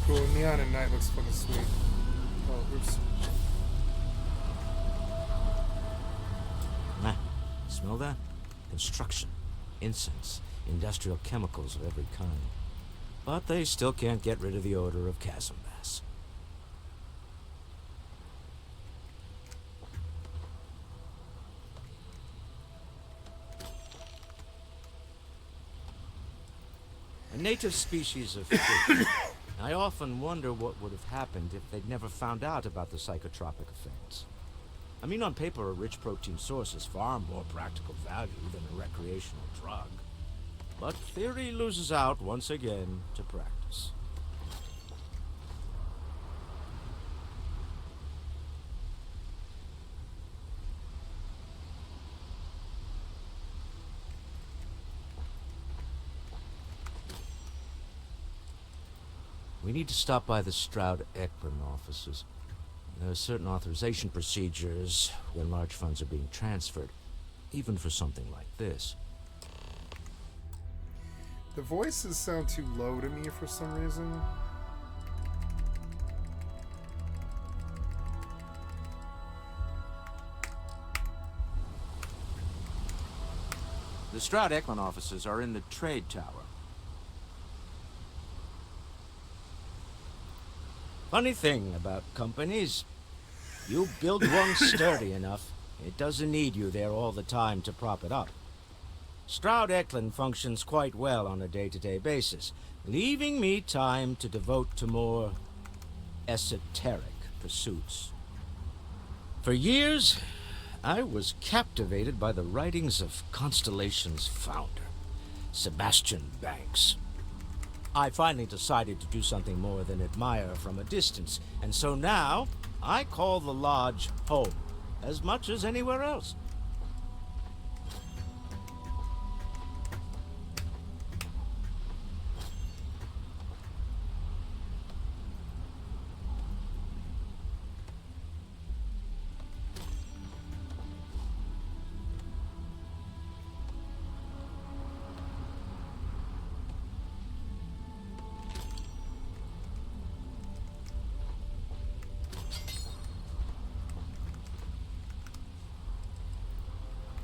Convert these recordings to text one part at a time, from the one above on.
cool. Neon at night looks fucking sweet. Oh, oops. Ah, smell that? Construction, incense, industrial chemicals of every kind. But they still can't get rid of the odor of chasm bass. A native species of fish. I often wonder what would have happened if they'd never found out about the psychotropic effects. I mean, on paper, a rich protein source is far more practical value than a recreational drug. But theory loses out once again to practice. We need to stop by the Stroud-Eklund offices. There are certain authorization procedures when large funds are being transferred, even for something like this. The voices sound too low to me for some reason. The Stroud-Eklund offices are in the trade tower. Funny thing about companies, you build one sturdy enough, it doesn't need you there all the time to prop it up. Stroud-Eklund functions quite well on a day-to-day basis, leaving me time to devote to more esoteric pursuits. For years, I was captivated by the writings of Constellation's founder, Sebastian Banks. I finally decided to do something more than admire from a distance, and so now I call the lodge home, as much as anywhere else.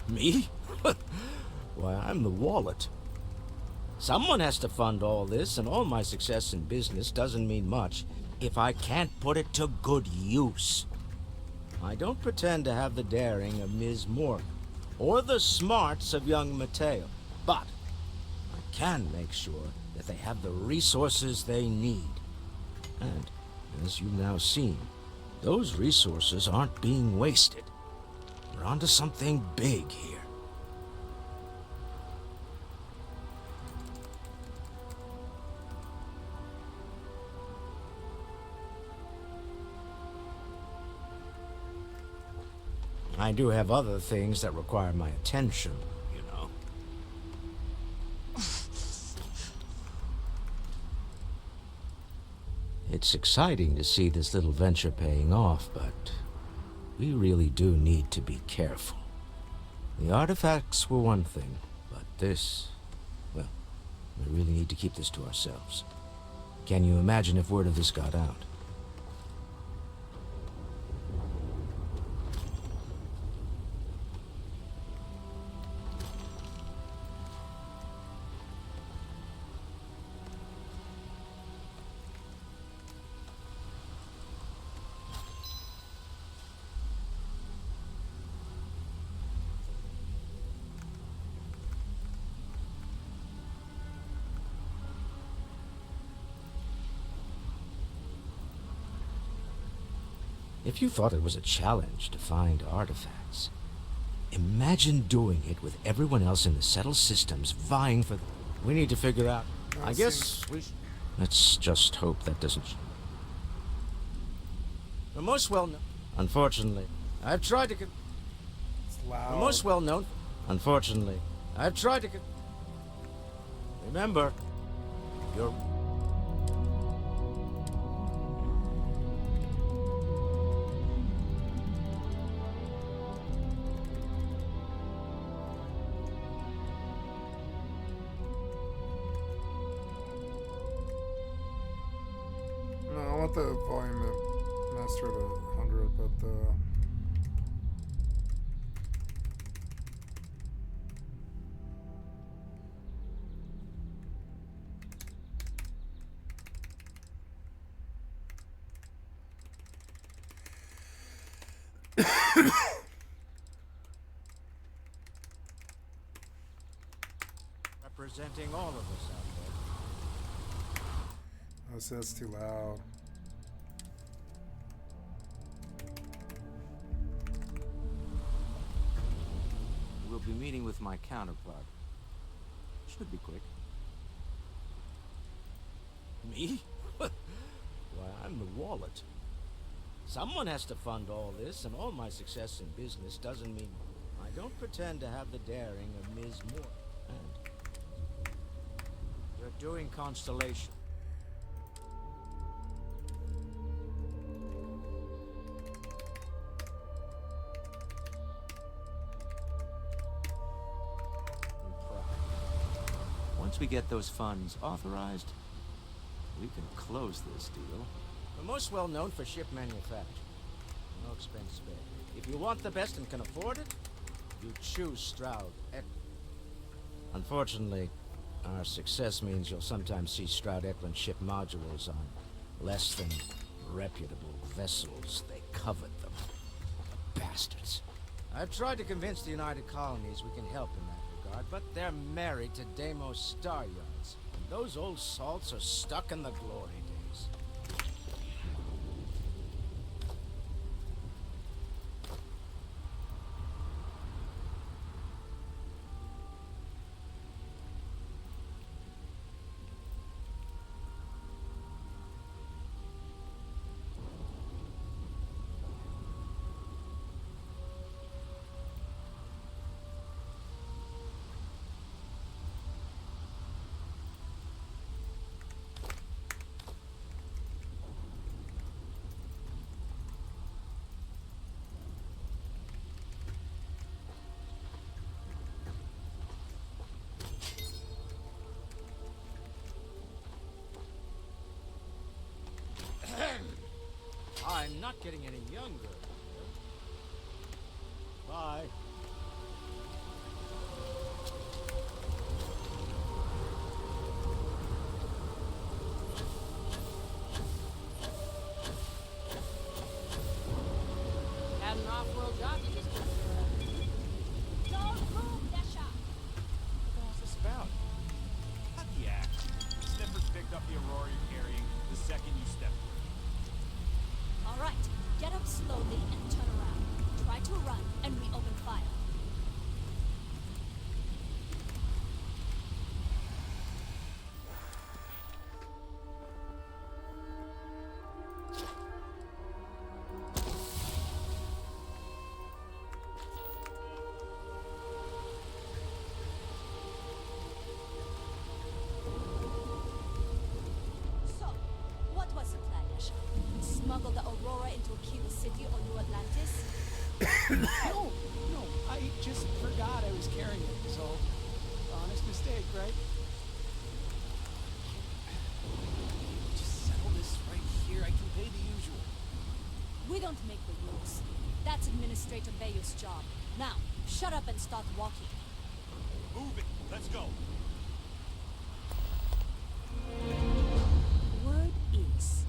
Me? Why, I'm the wallet. Someone has to fund all this, and all my success in business doesn't mean much if I can't put it to good use. I don't pretend to have the daring of Ms. Morgan, or the smarts of young Mateo, but I can make sure that they have the resources they need. And, as you've now seen, those resources aren't being wasted. We're onto something big here. I do have other things that require my attention, you know. It's exciting to see this little venture paying off, but we really do need to be careful. The artifacts were one thing, but this, well, we really need to keep this to ourselves. Can you imagine if word of this got out? If you thought it was a challenge to find artifacts, imagine doing it with everyone else in the settled systems vying for them. We need to figure out. I guess we let's just hope that doesn't. The most well-known. Unfortunately, I've tried to. It's loud. The most well-known. Unfortunately, I've tried to. Remember, you're. the volume at master at 100, but the... Representing all of us out there. Oh, so that's too loud. We'll be meeting with my counterpart. Should be quick. Me? Why, I'm the wallet. Someone has to fund all this, and all my success in business doesn't mean I don't pretend to have the daring of Ms. Moore. And you're doing Constellation. Once we get those funds authorized, we can close this deal. We're most well known for ship manufacturing. No expense spared. If you want the best and can afford it, you choose Stroud Eklund. Unfortunately, our success means you'll sometimes see Stroud Eklund ship modules on less than reputable vessels. They covet them. Bastards. I've tried to convince the United Colonies we can help in that regard, but they're married to Deimos Star Yards. And those old salts are stuck in the glory days. I'm not getting any younger. Bye. Had an off-world job you just did. Don't move, Desha! What's this about? Cut the act. Sniffers picked up the Aurora you're carrying the second you step through. All right, get up slowly and turn around. Try to run, and we open fire. So, what was the plan, Desha? Smuggle the Aurora into Akiva City or New Atlantis? No, I just forgot I was carrying it, so honest mistake, right? Just settle this right here. I can pay the usual. We don't make the rules. That's Administrator Bayou's job. Now, shut up and start walking. Move it. Let's go. Word is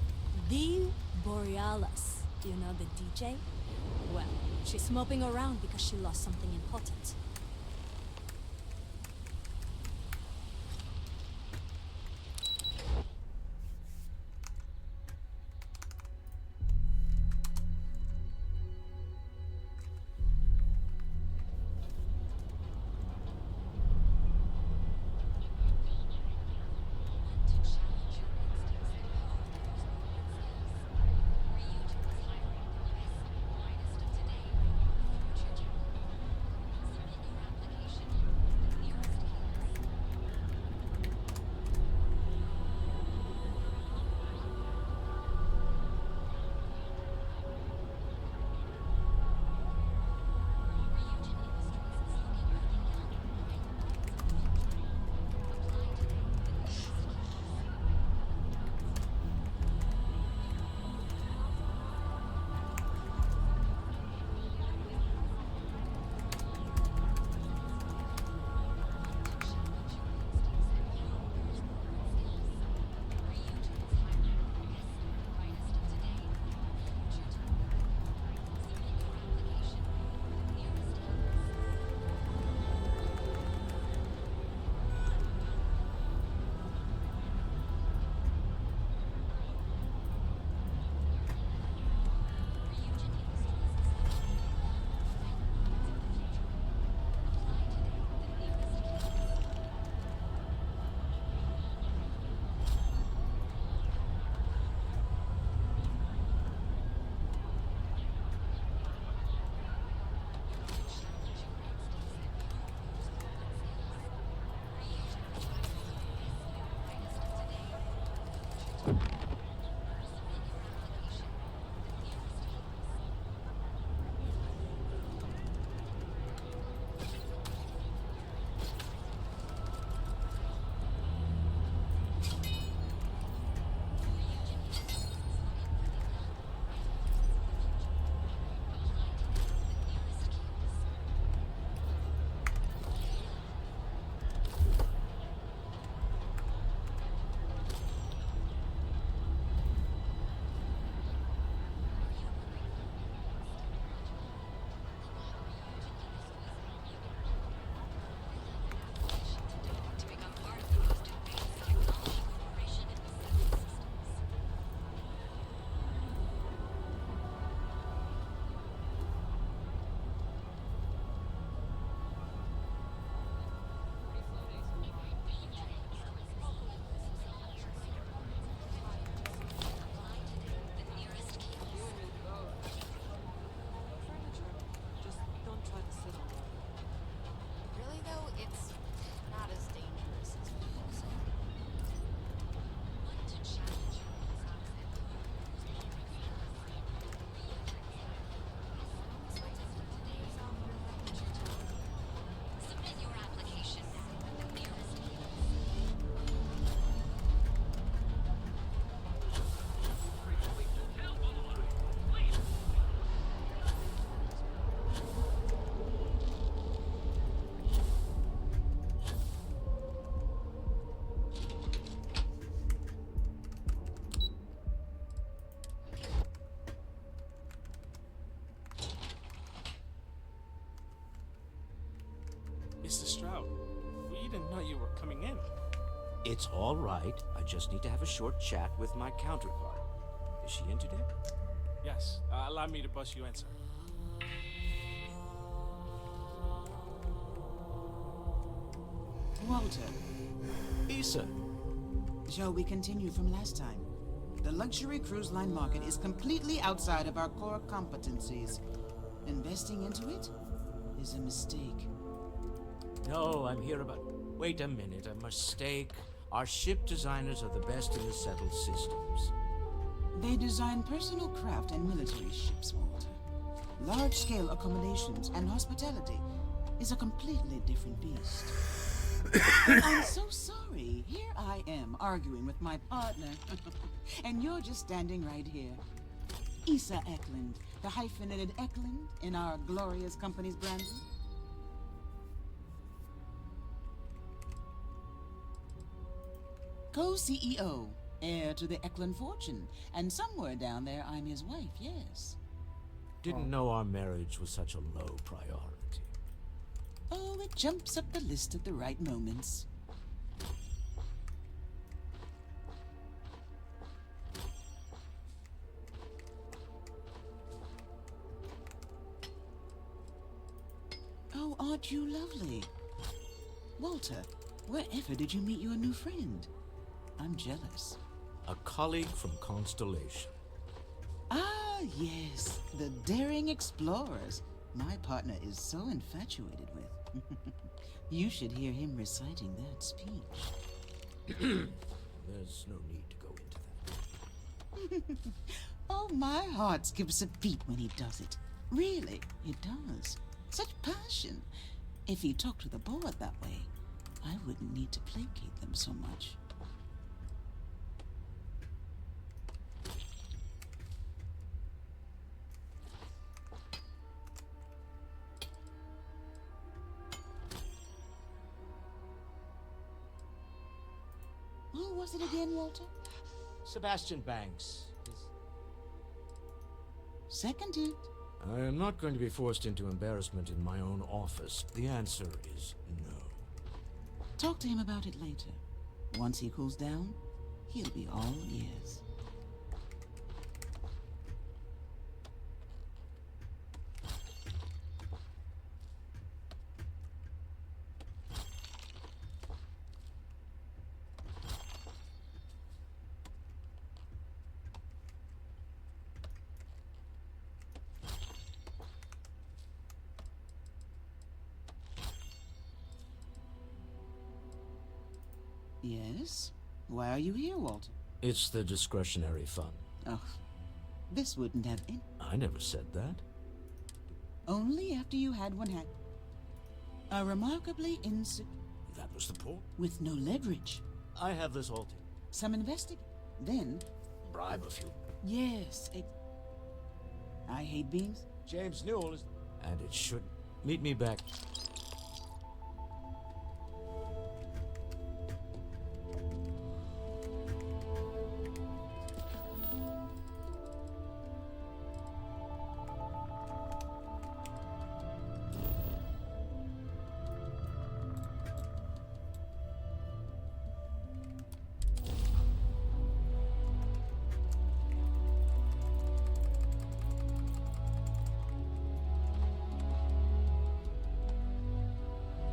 the Borealis. You know the DJ? Well, she's moping around because she lost something important. Really though, it's not as dangerous as people say. Submit your application at the nearest Mr. Stroud, we didn't know you were coming in. It's all right. I just need to have a short chat with my counterpart. Is she in today? Yes, allow me to bust you in, sir. Walter, Issa. shall we continue from last time? The luxury cruise line market is completely outside of our core competencies. Investing into it is a mistake. No, I'm here about... Wait a minute, a mistake. Our ship designers are the best in the settled systems. They design personal craft and military ships, Walter. Large-scale accommodations and hospitality is a completely different beast. I'm so sorry. Here I am arguing with my partner, and you're just standing right here. Issa Eklund, the hyphenated Eklund in our glorious company's branding. Co-CEO, heir to the Eklund fortune, and somewhere down there I'm his wife, yes. Didn't know our marriage was such a low priority. Oh, it jumps up the list at the right moments. Oh, aren't you lovely? Walter, wherever did you meet your new friend? I'm jealous. A colleague from Constellation. Ah, yes, the daring explorers. My partner is so infatuated with. You should hear him reciting that speech. There's no need to go into that. Oh, my heart skips a beat when he does it. Really, it does. Such passion. If he talked to the board that way, I wouldn't need to placate them so much. Who was it again, Walter? Sebastian Banks. Seconded. I am not going to be forced into embarrassment in my own office. The answer is no. Talk to him about it later. Once he cools down, he'll be all ears. Yes? Why are you here, Walter? It's the discretionary fund. Oh, this wouldn't have any. I never said that. Only after you had one hacked. A remarkably That was the point. with no leverage. I have this all taken. Some investigate. Then, Bribe a few. yes, I hate beans. James Newell is... And it should... Meet me back.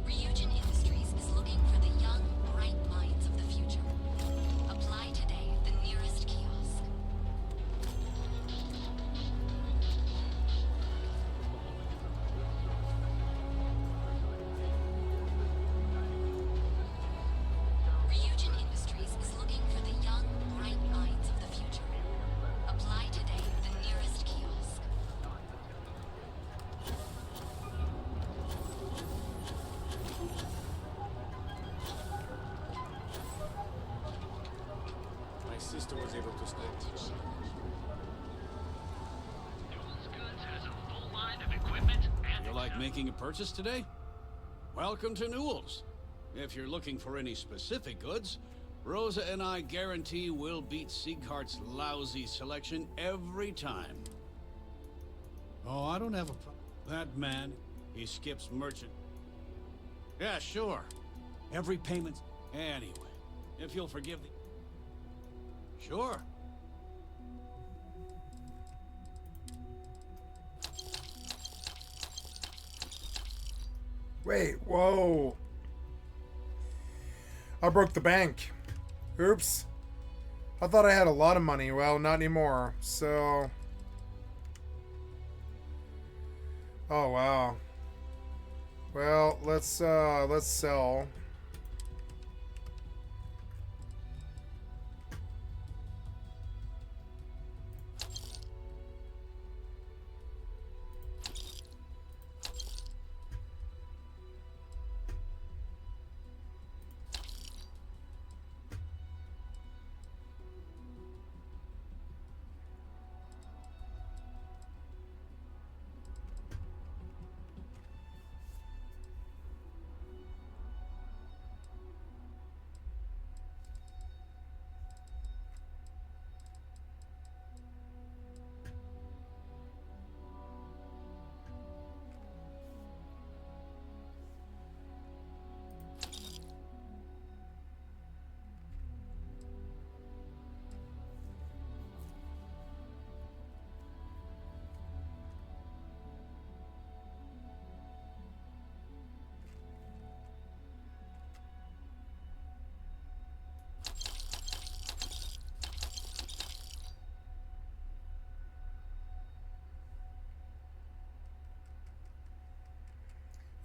Ryujin Industries is looking for the young, bright minds of the future. Apply today at the nearest kiosk. Ryujin Industries is looking for the young, bright minds of the future. Apply today at the nearest kiosk. My sister was able to stay. You like making a purchase today? Welcome to Newell's. If you're looking for any specific goods, Rosa and I guarantee we'll beat Sieghart's lousy selection every time. Oh, I don't have a problem. That man, he skips merchant. Yeah, sure. Every payment. Anyway, if you'll forgive the... Sure. Wait, whoa. I broke the bank. Oops. I thought I had a lot of money. Well, not anymore. So... Oh, wow. Well, let's sell.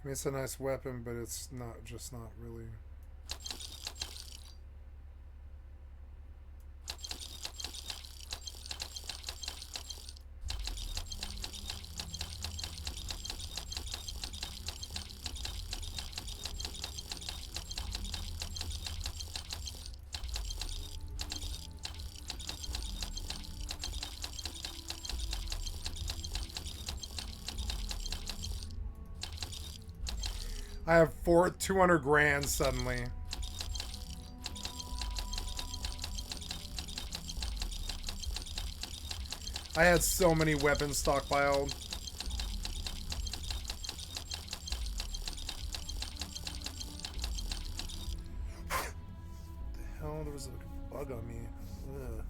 I mean, it's a nice weapon, but it's not really. I have 200 grand suddenly. I had so many weapons stockpiled. The hell, there was a bug on me. Ugh.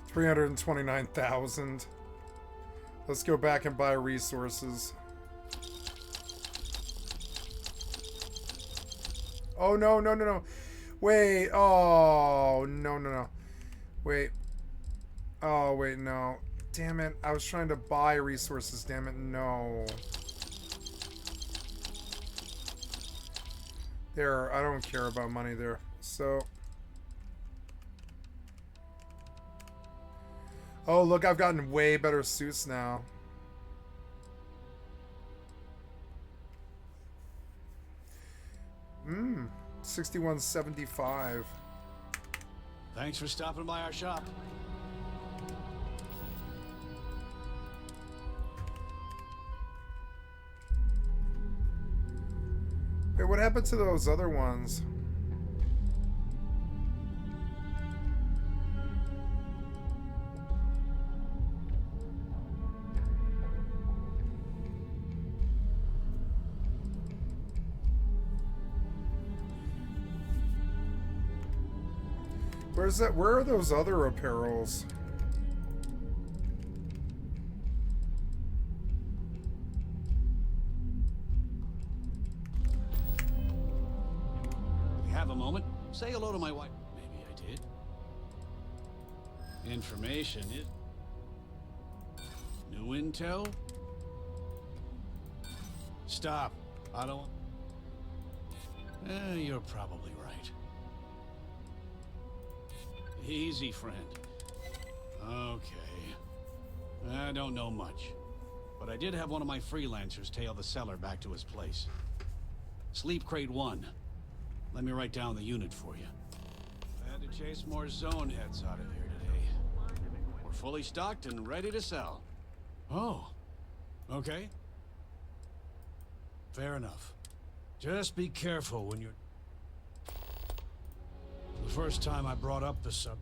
329,000. Let's go back and buy resources. Oh, no, no, no, no. Wait. Oh, no, no, no. Wait. Oh, wait, no. Damn it. I was trying to buy resources. Damn it. No. There. I don't care about money there. So. Oh, look. I've gotten way better suits now. Mmm. 6175. Thanks for stopping by our shop. Hey, what happened to those other ones? Where's that? Where are those other apparels? If you have a moment, say hello to my wife. Maybe I did. Information is... New intel? Stop. I don't... you're probably right. Easy, friend. Okay. I don't know much. But I did have one of my freelancers tail the seller back to his place. Sleep Crate 1. Let me write down the unit for you. I had to chase more zone heads out of here today. We're fully stocked and ready to sell. Oh. Okay. Fair enough. Just be careful when you're... The first time I brought up the sub.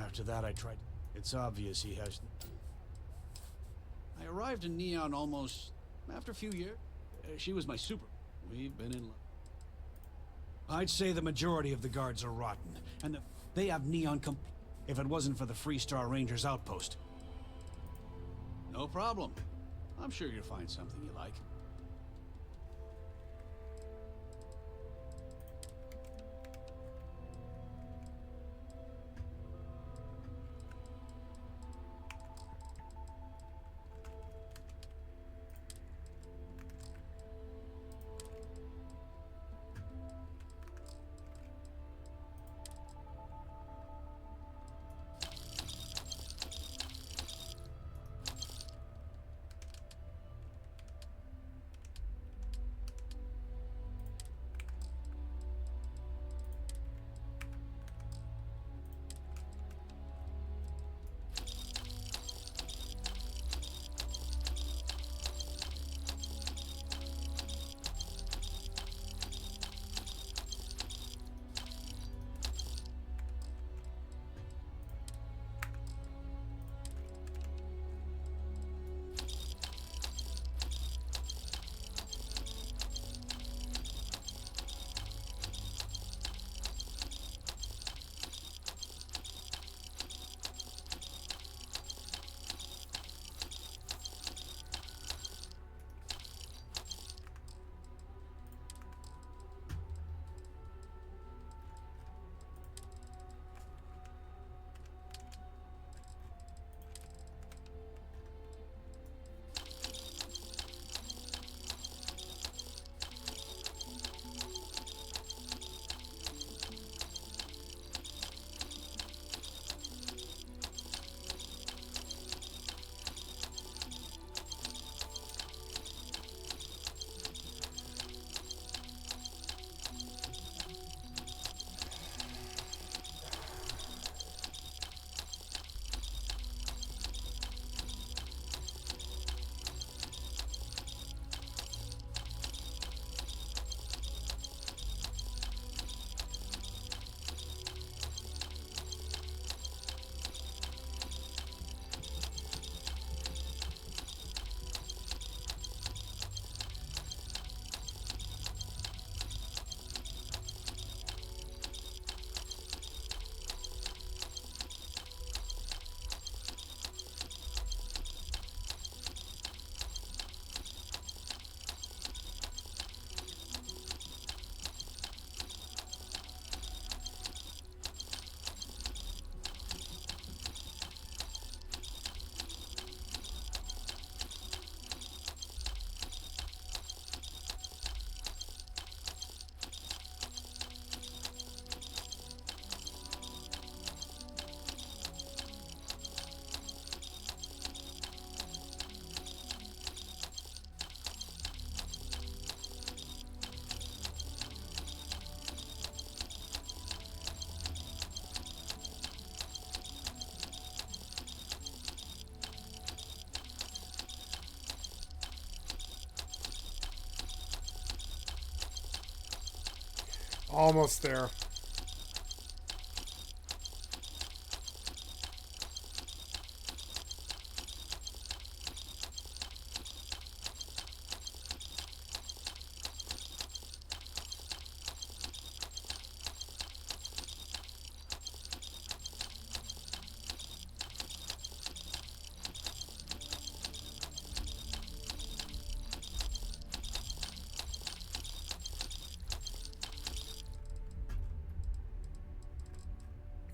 After that I tried... It's obvious he has... I arrived in Neon almost... after a few years. She was my super. We've been in love. I'd say the majority of the guards are rotten. And they have Neon if it wasn't for the Freestar Rangers outpost. No problem. I'm sure you'll find something you like. almost there.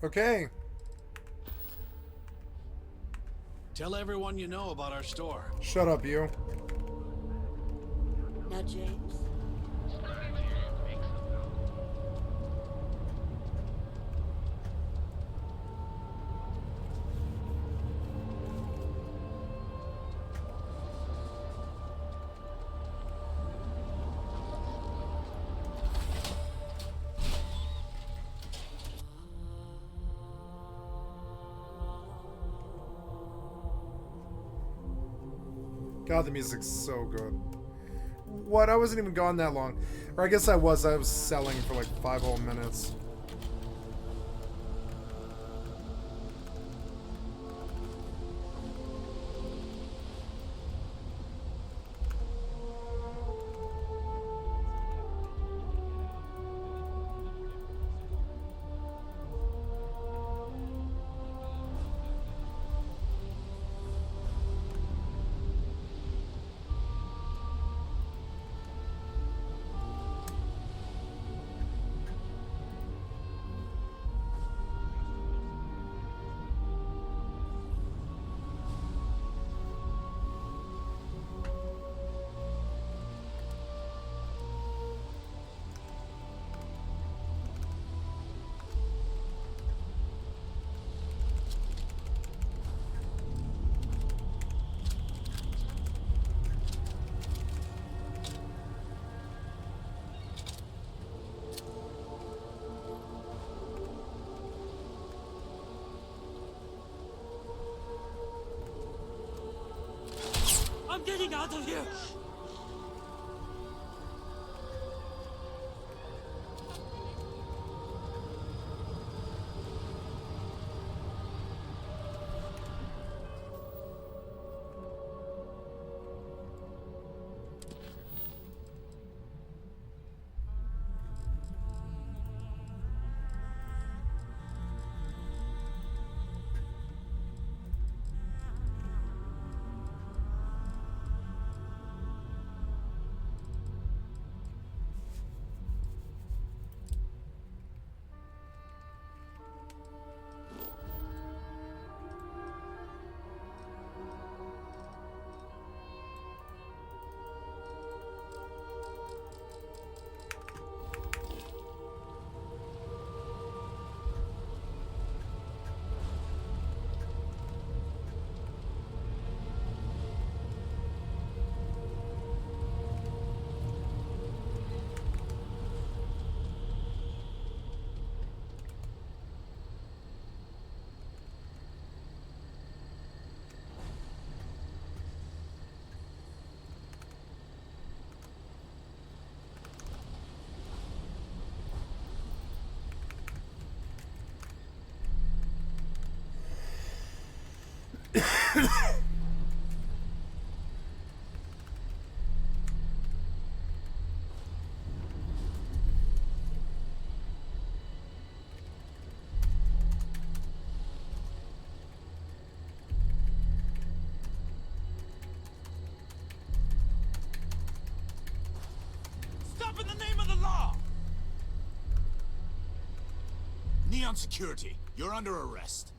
Okay. Tell everyone you know about our store. Shut up, you. Now, James. God, the music's so good. What? I wasn't even gone that long. Or I guess I was. I was selling for like 5 whole minutes. I'm getting out of here! Stop in the name of the law! Neon Security, you're under arrest.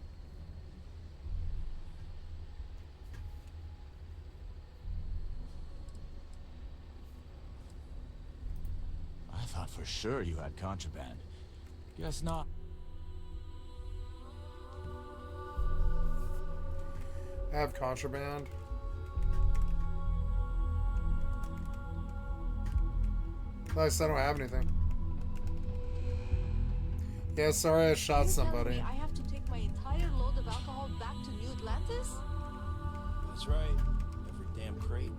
I thought for sure you had contraband. Guess not. I have contraband. Nice, I don't have anything. Yeah, sorry I shot somebody. I have to take my entire load of alcohol back to New Atlantis? That's right. Every damn crate.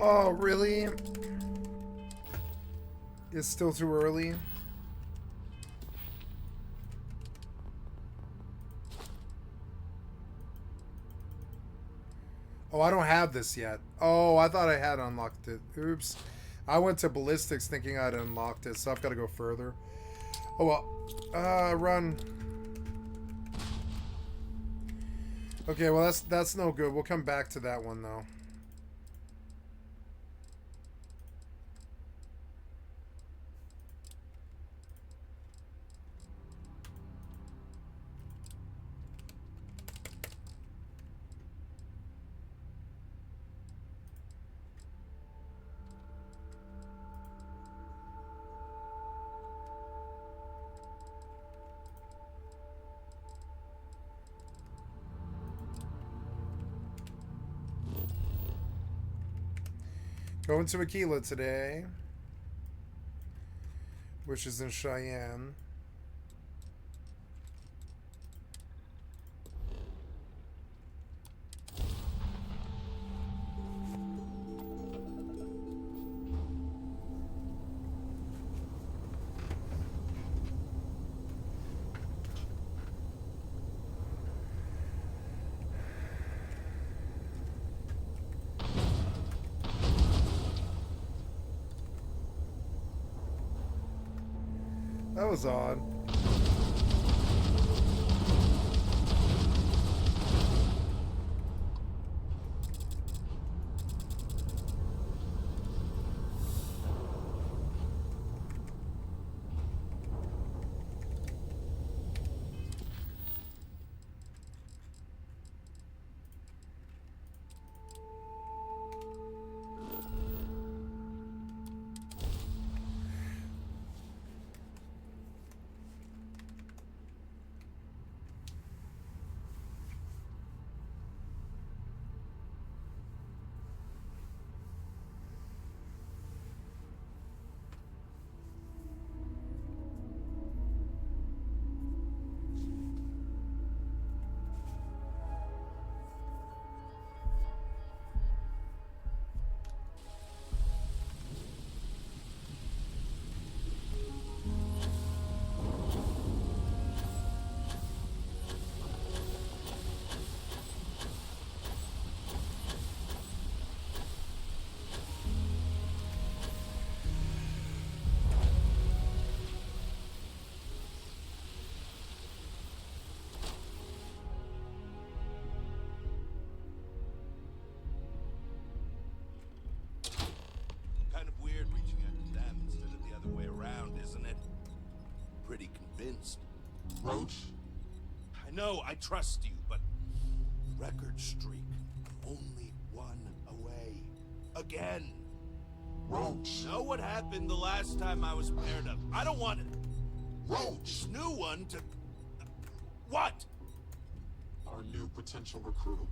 Oh, really? It's still too early. Oh, I don't have this yet. Oh, I thought I had unlocked it. Oops. I went to ballistics thinking I'd unlocked it, so I've got to go further. Oh, well. Run. Okay, well, that's no good. We'll come back to that one, though. Going to Aquila today, which is in Cheyenne. That was odd. Kind of weird reaching out to them instead of the other way around, isn't it? Pretty convinced. Roach? I know, I trust you, but record streak. I'm only one away. Again. Roach. Know what happened the last time I was paired up? I don't want it. Roach. This new one to... What? Our new potential recruit.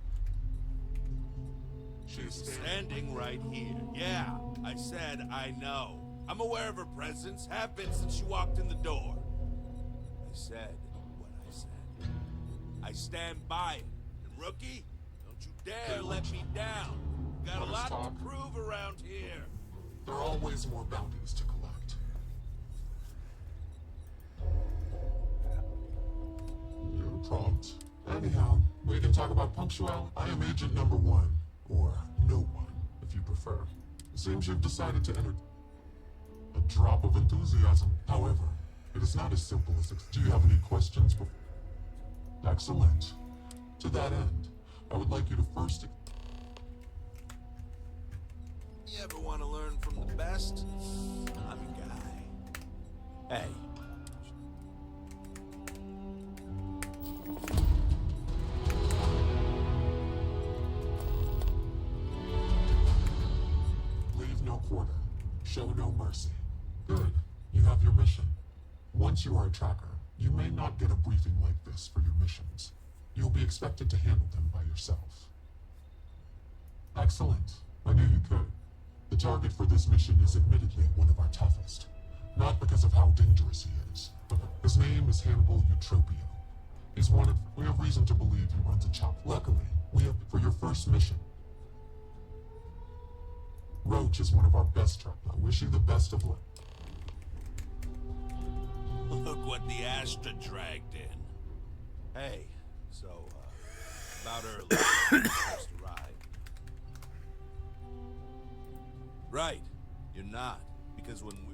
She's standing right here. Yeah, I said I know. I'm aware of her presence, have been since she walked in the door. I said what I said. I stand by it. And rookie, don't you dare let me down. Got a lot to prove around here. There are always more bounties to collect. You're prompt. Anyhow, we can talk about punctuality. I am agent number 1. Or no one, if you prefer. It seems you've decided to enter a drop of enthusiasm. However, it is not as simple as do you have any questions? Excellent. To that end, I would like you to first... You ever want to learn from the best? I'm your guy. Hey. Leave no quarter. Show no mercy. Good. You have your mission. Once you are a tracker, you may not get a briefing like this for your missions. You'll be expected to handle them by yourself. Excellent. I knew you could. The target for this mission is admittedly one of our toughest. Not because of how dangerous he is, but his name is Hannibal Eutropio. He's wanted. We have reason to believe he runs a chop. Luckily, we have for your first mission. Roach is one of our best trappers. I wish you the best of luck. Look what the Astra dragged in. Hey, so, about early. You're supposed to ride. Right. You're not. Because when we...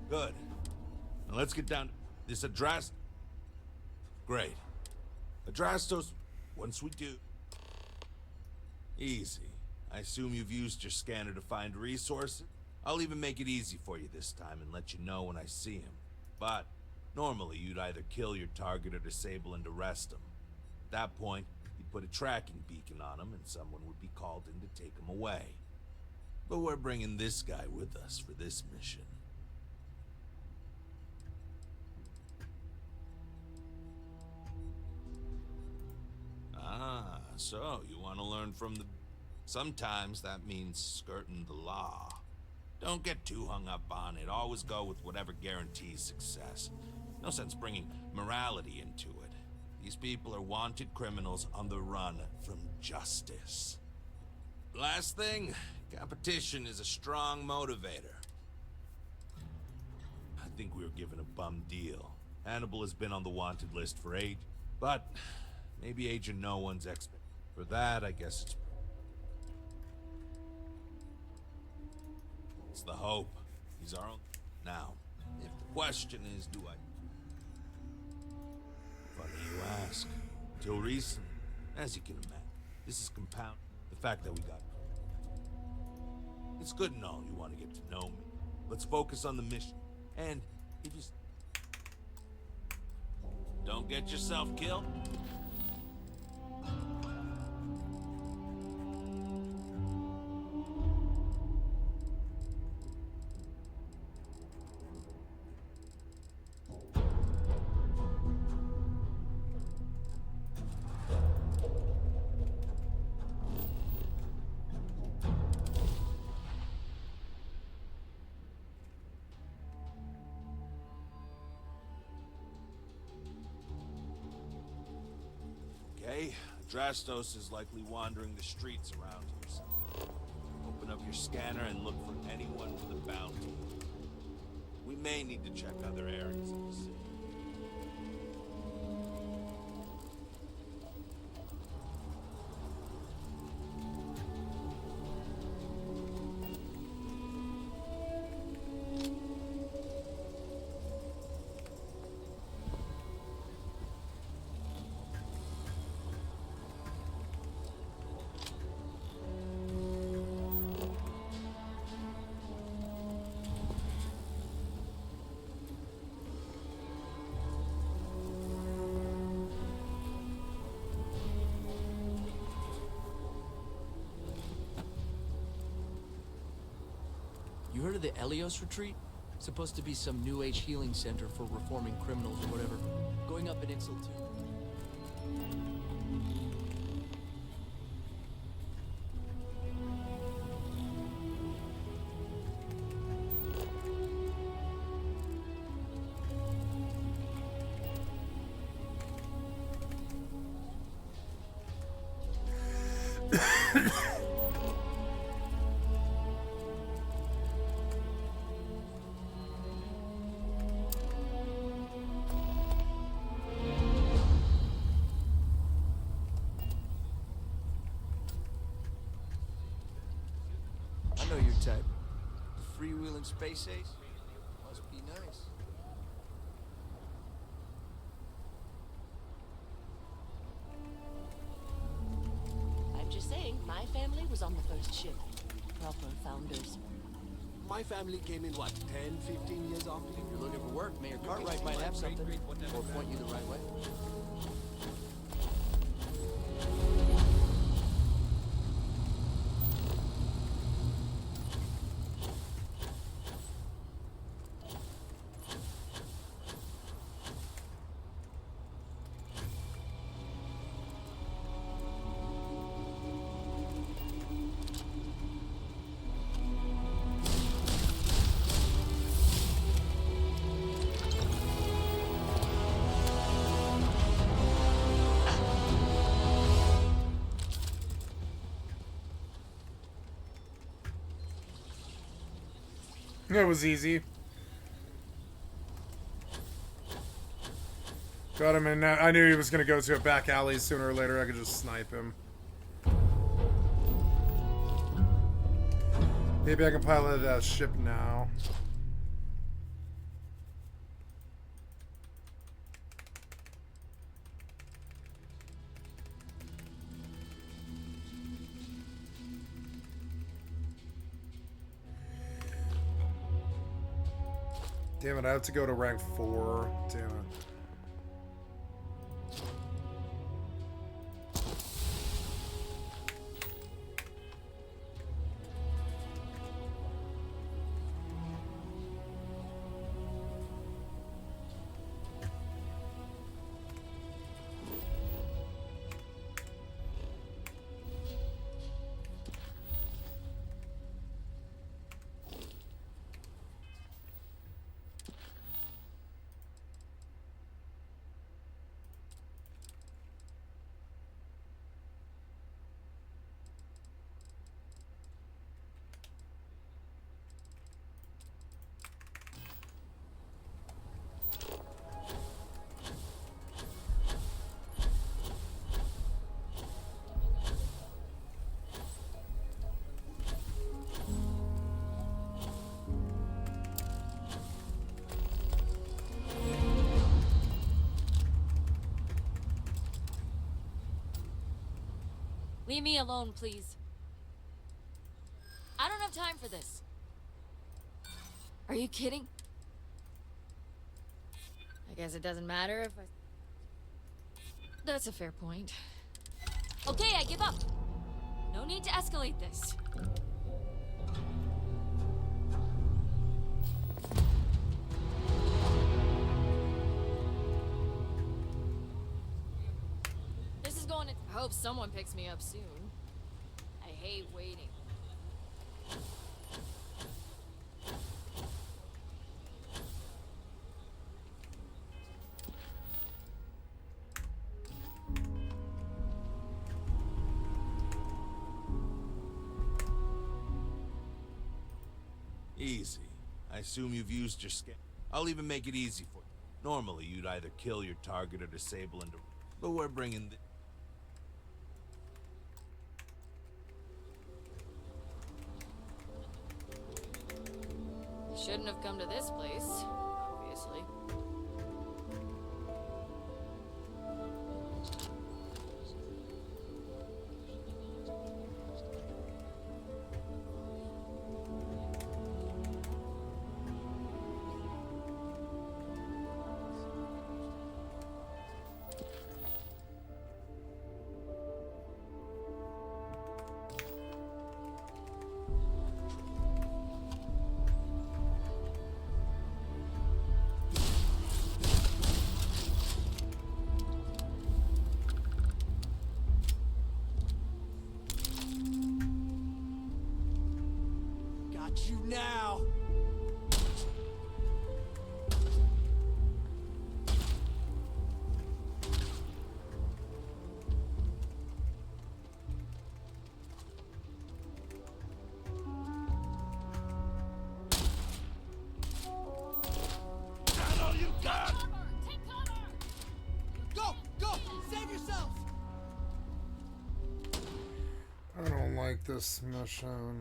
Good. Now let's get down to this address. Great. Adrastos, once we do... Easy. I assume you've used your scanner to find resources? I'll even make it easy for you this time and let you know when I see him. But, normally you'd either kill your target or disable and arrest him. At that point, you'd put a tracking beacon on him and someone would be called in to take him away. But we're bringing this guy with us for this mission. Ah, so you want to learn from the... Sometimes that means skirting the law. Don't get too hung up on it. Always go with whatever guarantees success. No sense bringing morality into it. These people are wanted criminals on the run from justice. Last thing, competition is a strong motivator. I think we were given a bum deal. Hannibal has been on the wanted list for age, but maybe Agent No One's expert. For that, I guess it's the hope. He's our own. Now, if the question is, do I... Funny you ask. Until recently, as you can imagine, this is compound. The fact that we got... It's good and all you want to get to know me. Let's focus on the mission. And if you... Don't get yourself killed. Okay, Adrastos is likely wandering the streets around here. So open up your scanner and look for anyone with a bounty. We may need to check other areas of the city. You heard of the Elios Retreat? Supposed to be some new age healing center for reforming criminals or whatever. Going up in Ixal too. I know your type. Freewheeling space ace? Must be nice. I'm just saying, my family was on the first ship. Proper founders. My family came in, what, 10, 15 years after you? If you're looking for work, Mayor Cartwright might have something. Or point you the right way. It was easy. Got him in. I knew he was going to go to a back alley sooner or later. I could just snipe him. Maybe I can pilot that ship now. Damn it, I have to go to rank 4. Damn it. Leave me alone, please. I don't have time for this. Are you kidding? I guess it doesn't matter if I... That's a fair point. Okay, I give up. No need to escalate this. This is going to... I hope someone picks me up soon. I hate waiting. Easy. I assume you've used your scan. I'll even make it easy for you. Normally, you'd either kill your target or disable and... But we're bringing the... Shouldn't have come to this place, obviously. You now. That's all you got. Take cover! Go, go, save yourself. I don't like this mission.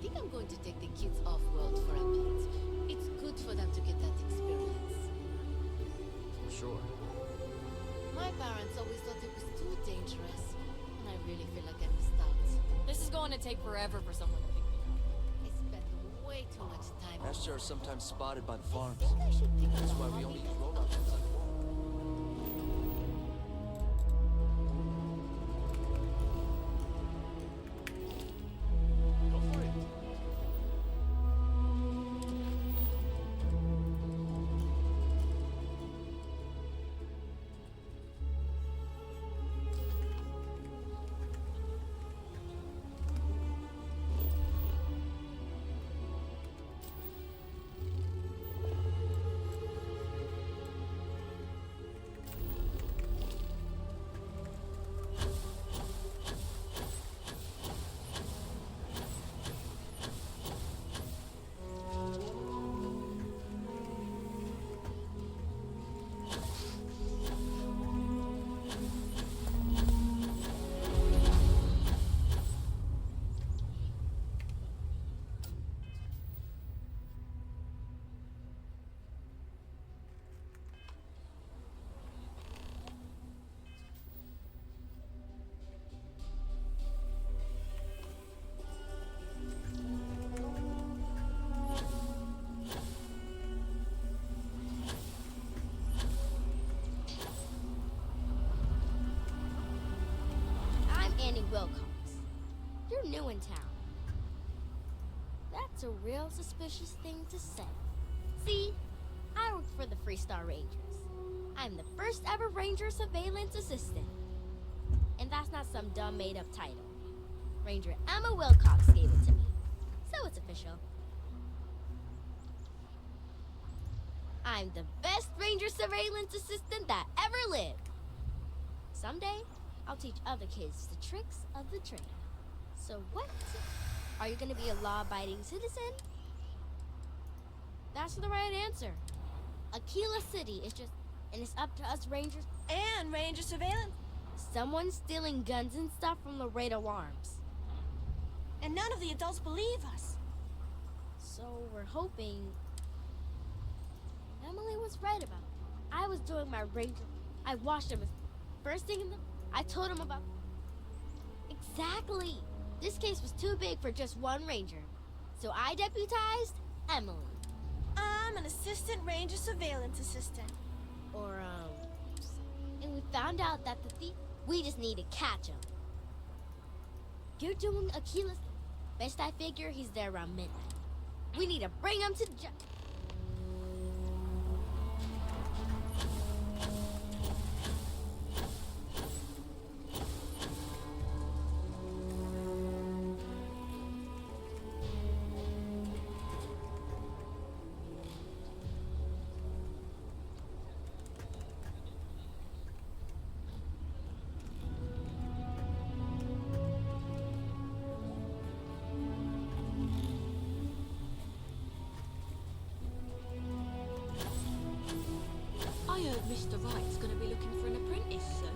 think I'm going to take the kids off-world for a bit. It's good for them to get that experience. For sure. My parents always thought it was too dangerous, and I really feel like I missed out. This is going to take forever for someone to pick me up. I spend way too much time. Astro are sometimes spotted by the farms. I think I should pick That's up why we only use rollouts inside the wall. Go for it. Wilcox. You're new in town. That's a real suspicious thing to say. See, I work for the Freestar Rangers. I'm the first ever Ranger Surveillance Assistant. And that's not some dumb made-up title. Ranger Emma Wilcox gave it to me. So it's official. I'm the best Ranger Surveillance Assistant that ever lived. Someday, I'll teach other kids the tricks of the trade. So what? Are you gonna be a law-abiding citizen? That's the right answer. Aquila City is just, and it's up to us Rangers and Ranger Surveillance. Someone's stealing guns and stuff from Laredo Arms. And none of the adults believe us. So we're hoping Emily was right about it. I was doing my Ranger. I watched him. First thing in the... I told him about... Exactly. This case was too big for just one ranger. So I deputized Emily. I'm an assistant ranger surveillance assistant. Or, and we found out that the thief... We just need to catch him. You're doing Aquila's... Best I figure he's there around midnight. We need to bring him to ju... I heard Mr. Wright's gonna be looking for an apprentice soon.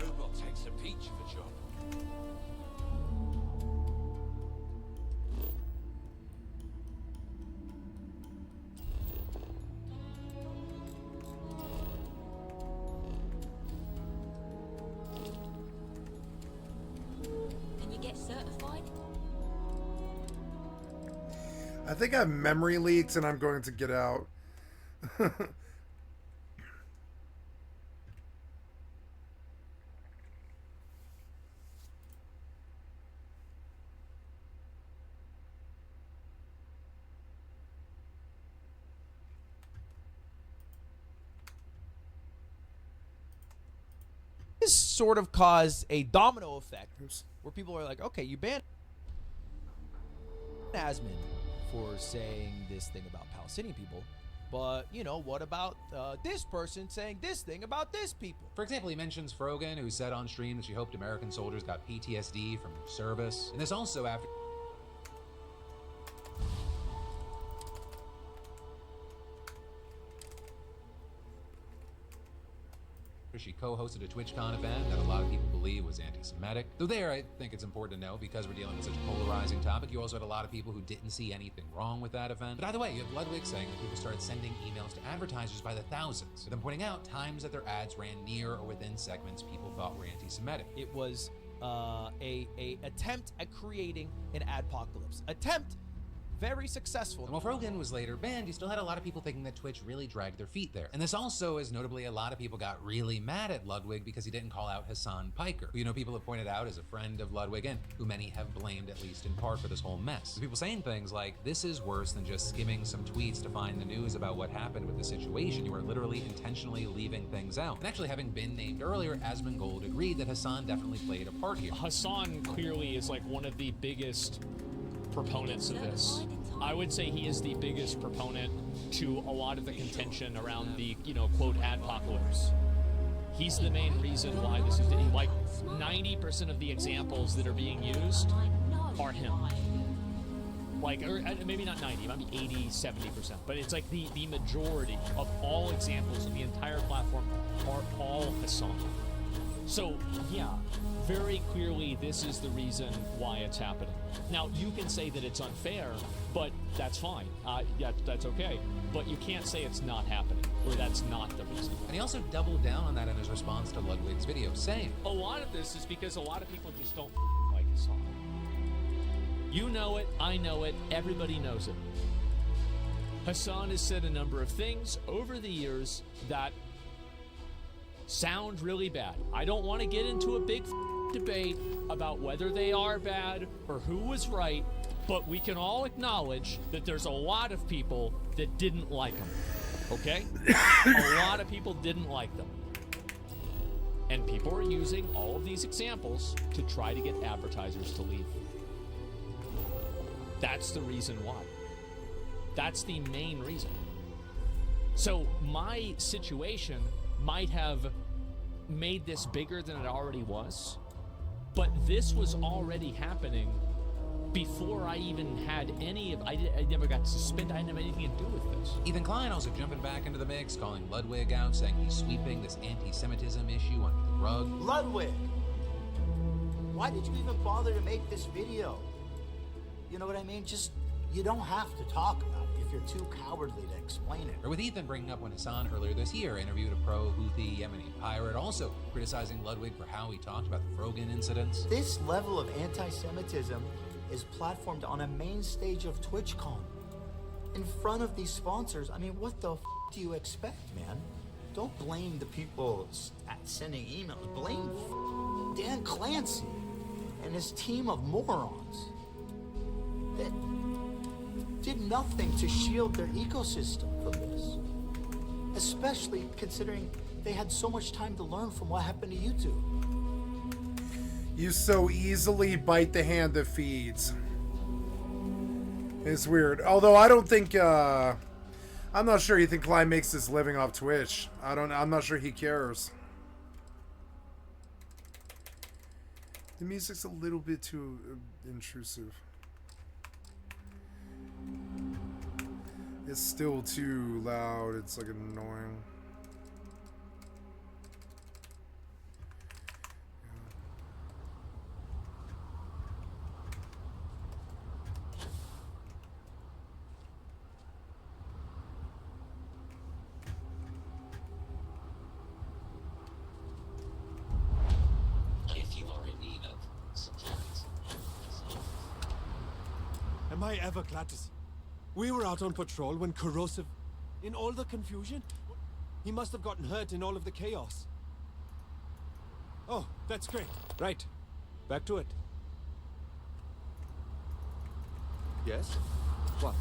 Robot takes a peach of a job. Can you get certified? I think I have memory leaks and I'm going to get out. This sort of caused a domino effect where people are like, okay, you banned Asmin for saying this thing about Palestinian people, but, you know, what about this person saying this thing about this people? For example, he mentions Frogan, who said on stream that she hoped American soldiers got PTSD from service. And this also after she co-hosted a TwitchCon event that a lot of people believe was anti-Semitic. Though there, I think it's important to know, because we're dealing with such a polarizing topic, you also had a lot of people who didn't see anything wrong with that event. But either way, you have Ludwig saying that people started sending emails to advertisers by the thousands, with them pointing out times that their ads ran near or within segments people thought were anti-Semitic. It was a attempt at creating an adpocalypse. Attempt very successful. And while Frogan was later banned, you still had a lot of people thinking that Twitch really dragged their feet there. And this also is notably a lot of people got really mad at Ludwig because he didn't call out Hassan Piker, who, you know, people have pointed out as a friend of Ludwig and who many have blamed, at least in part, for this whole mess. People saying things like, this is worse than just skimming some tweets to find the news about what happened with the situation. You are literally intentionally leaving things out. And actually, having been named earlier, Asmongold agreed that Hassan definitely played a part here. Hassan clearly is like one of the biggest proponents of this. I would say he is the biggest proponent to a lot of the contention around the, you know, quote, adpocalypse. He's the main reason why this is, like, 90% of the examples that are being used are him. Like, or maybe not 90, it might be 80, 70%, but it's like the majority of all examples of the entire platform are all Hassan. So, yeah, very clearly this is the reason why it's happening. Now, you can say that it's unfair, but that's fine. Yeah, that's okay. But you can't say it's not happening, or that's not the reason. And he also doubled down on that in his response to Ludwig's video, saying, a lot of this is because a lot of people just don't like Hassan. You know it, I know it, everybody knows it. Hassan has said a number of things over the years that sound really bad. I don't want to get into a big debate about whether they are bad or who was right, but we can all acknowledge that there's a lot of people that didn't like him, okay? A lot of people didn't like them. And people are using all of these examples to try to get advertisers to leave. That's the reason why. That's the main reason. So my situation might have made this bigger than it already was, but this was already happening before I even had any of, I never got suspended, I didn't have anything to do with this. Ethan Klein also jumping back into the mix, calling Ludwig out, saying he's sweeping this anti-Semitism issue under the rug. Ludwig! Why did you even bother to make this video? You know what I mean? Just, you don't have to talk about it if you're too cowardly to explain it. Or with Ethan bringing up when Hassan earlier this year interviewed a pro-Houthi Yemeni pirate, also criticizing Ludwig for how he talked about the Frogan incidents. This level of anti-Semitism is platformed on a main stage of TwitchCon. In front of these sponsors, I mean, what the do you expect, man? Don't blame the people sending emails. Blame Dan Clancy and his team of morons that did nothing to shield their ecosystem from this. Especially considering they had so much time to learn from what happened to YouTube. You so easily bite the hand that feeds. It's weird. Although I don't think, I'm not sure Ethan Klein makes his living off Twitch. I'm not sure he cares. The music's a little bit too intrusive. It's still too loud. It's like annoying. Am I ever glad to see? We were out on patrol when Corrosive, in all the confusion, he must have gotten hurt in all of the chaos. Oh, that's great. Right. Back to it. Yes? What?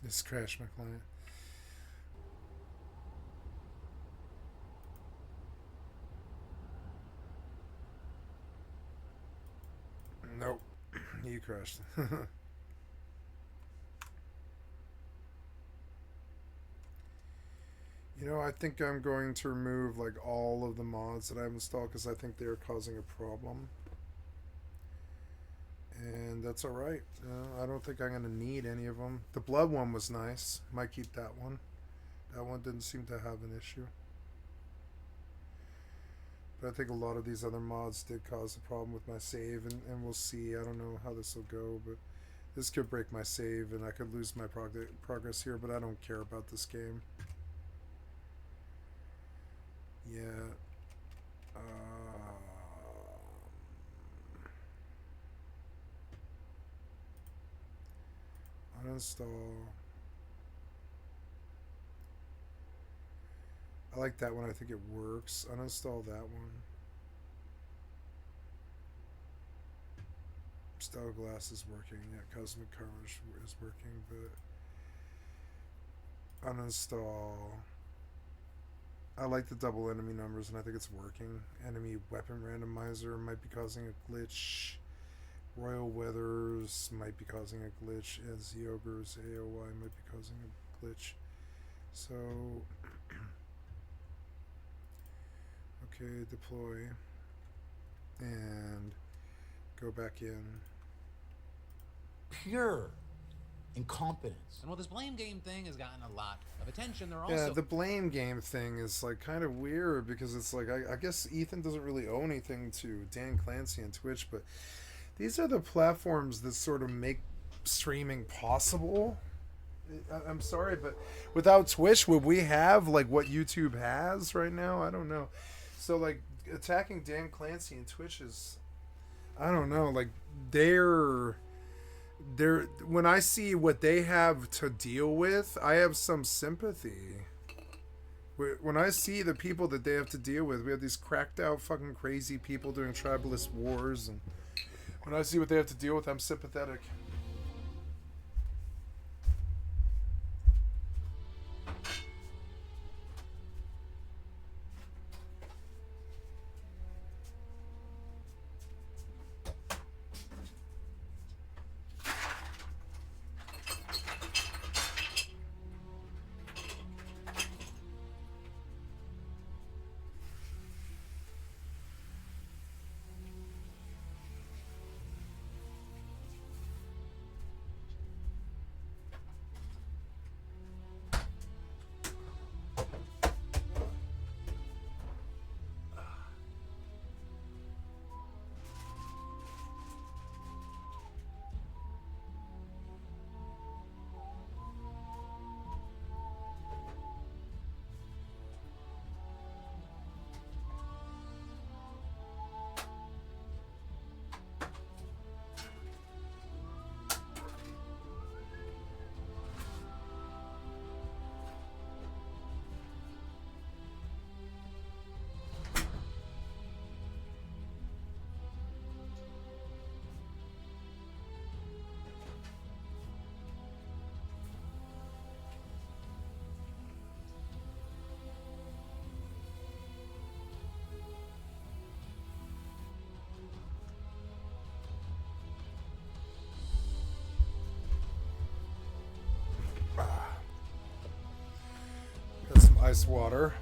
It's crashed my client. Nope. You crashed. You know, I think I'm going to remove like all of the mods that I've installed because I think they're causing a problem. And that's alright. I don't think I'm going to need any of them. The blood one was nice. Might keep that one. That one didn't seem to have an issue. But I think a lot of these other mods did cause a problem with my save, and we'll see. I don't know how this will go, but this could break my save, and I could lose my progress here, but I don't care about this game. Yeah. Uninstall. I like that one. I think it works. Uninstall that one. Style Glass is working. Yeah, Cosmic Carnage is working, but uninstall. I like the double enemy numbers, and I think it's working. Enemy Weapon Randomizer might be causing a glitch. Royal Weathers might be causing a glitch, as the Ogre's AOI might be causing a glitch. So, okay, deploy, and go back in. Pure incompetence. And while this blame game thing has gotten a lot of attention, there are Yeah, also... the blame game thing is like kind of weird because it's like I guess Ethan doesn't really owe anything to Dan Clancy and Twitch, but these are the platforms that sort of make streaming possible. I'm sorry, but without Twitch, would we have like what YouTube has right now? I don't know. So like attacking Dan Clancy and Twitch is, I don't know, like they're when I see what they have to deal with, I have some sympathy. When I see the people that they have to deal with, we have these cracked out fucking crazy people doing tribalist wars, and when I see what they have to deal with, I'm sympathetic. Got some ice water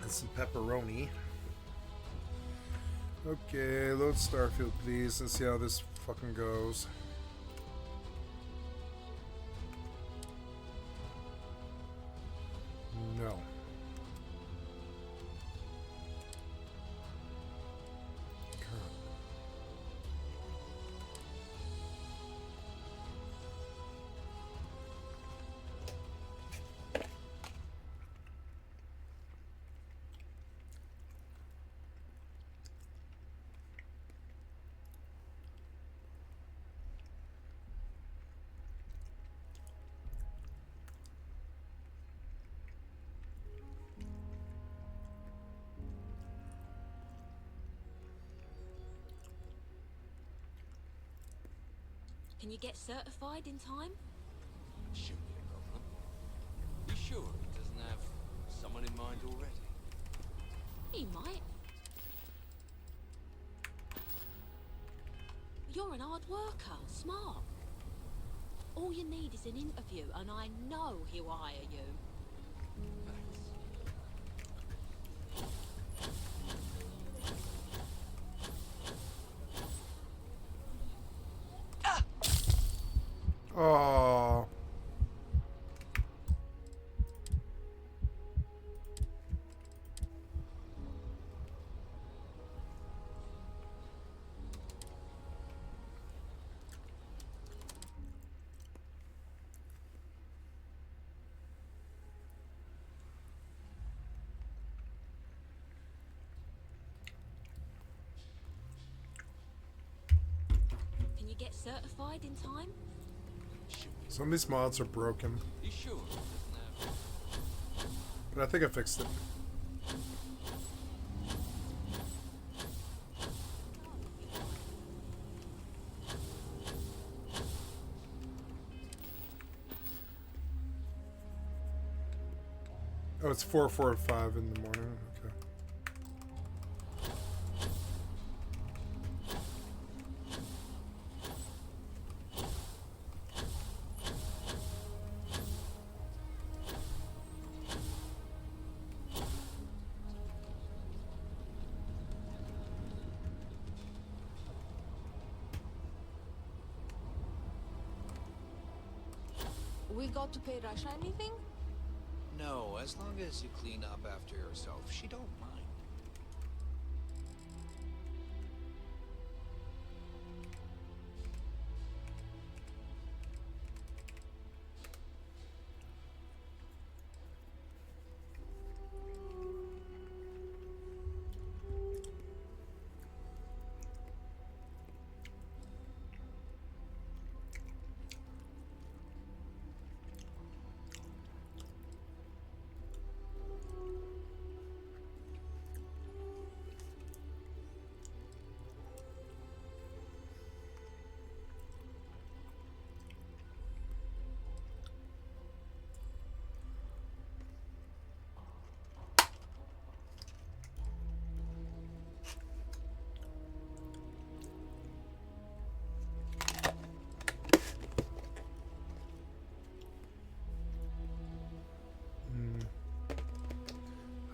and some pepperoni. Okay, load Starfield, please. Let's see how this fucking goes. No. Can you get certified in time? Shouldn't be a problem. You sure he doesn't have someone in mind already? He might. You're an hard worker, smart. All you need is an interview, and I know he'll hire you. Oh. Can you get certified in time? Some of these mods are broken. You sure he doesn't have... But I think I fixed it. Oh, it's 4:45 in the morning. Okay. We got to pay Rasha anything? No, as long as you clean up after yourself, she don't mind.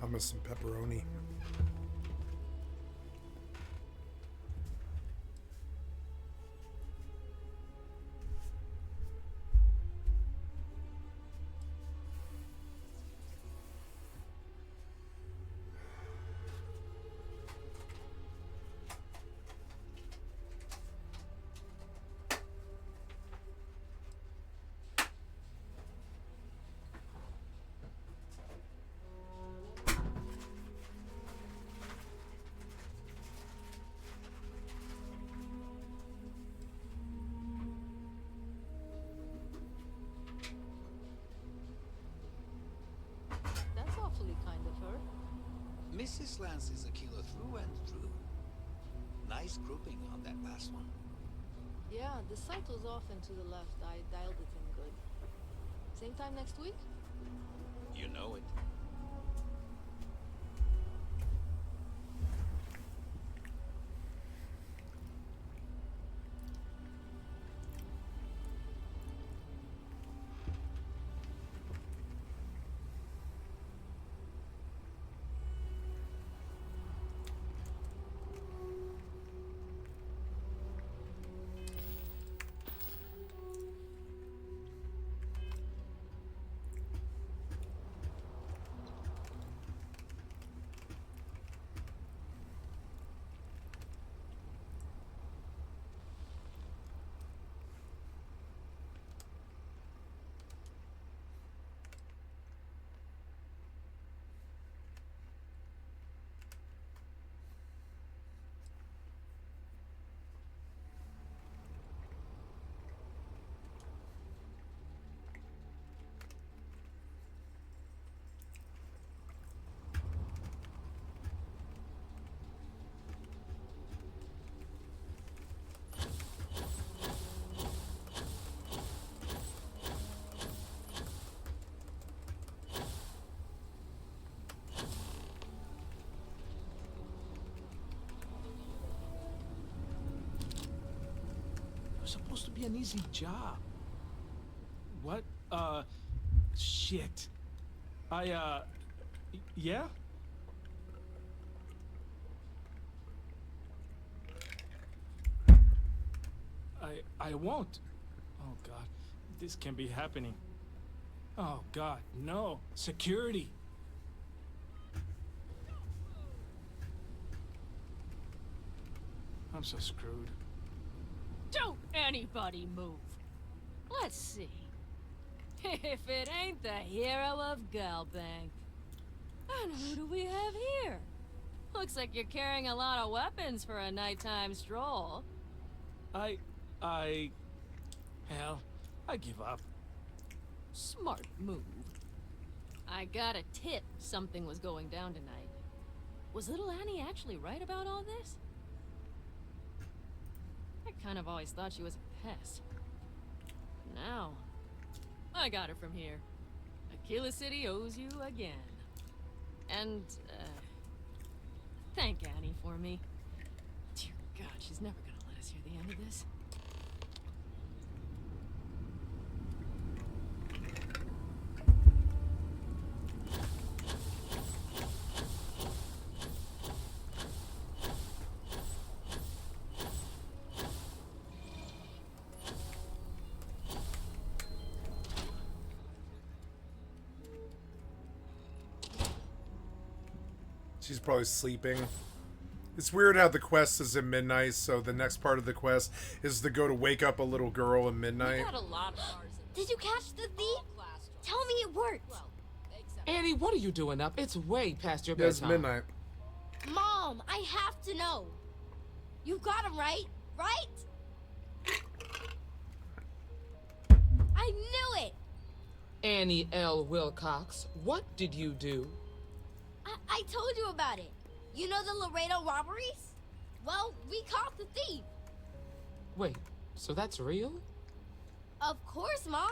Hummus and pepperoni. That's awfully kind of her. Mrs. Lance is a killer through and through. Nice grouping on that last one. Yeah, the site was off and to the left. I dialed it in good. Same time next week? You know it. be an easy job. What? Shit. Yeah? I won't. Oh, God. This can't be happening. Oh, God, no. Security. I'm so screwed. Don't anybody move. Let's see. If it ain't the hero of Galbank. And who do we have here? Looks like you're carrying a lot of weapons for a nighttime stroll. Hell, I give up. Smart move. I got a tip something was going down tonight. Was little Annie actually right about all this? I kind of always thought she was a pest. Now, I got her from here. Aquila City owes you again. And, thank Annie for me. Dear God, she's never gonna let us hear the end of this. She's probably sleeping. It's weird how the quest is at midnight, so the next part of the quest is to go to wake up a little girl at midnight. Did you catch the thief? Tell me it worked. Annie, what are you doing up? It's way past your Yeah, it's bedtime. midnight. Mom, I have to know. You got him right? Right? I knew it! Annie L. Wilcox, what did you do? I told you about it. You know the Laredo robberies? Well, we caught the thief. Wait, so that's real? Of course, Mom.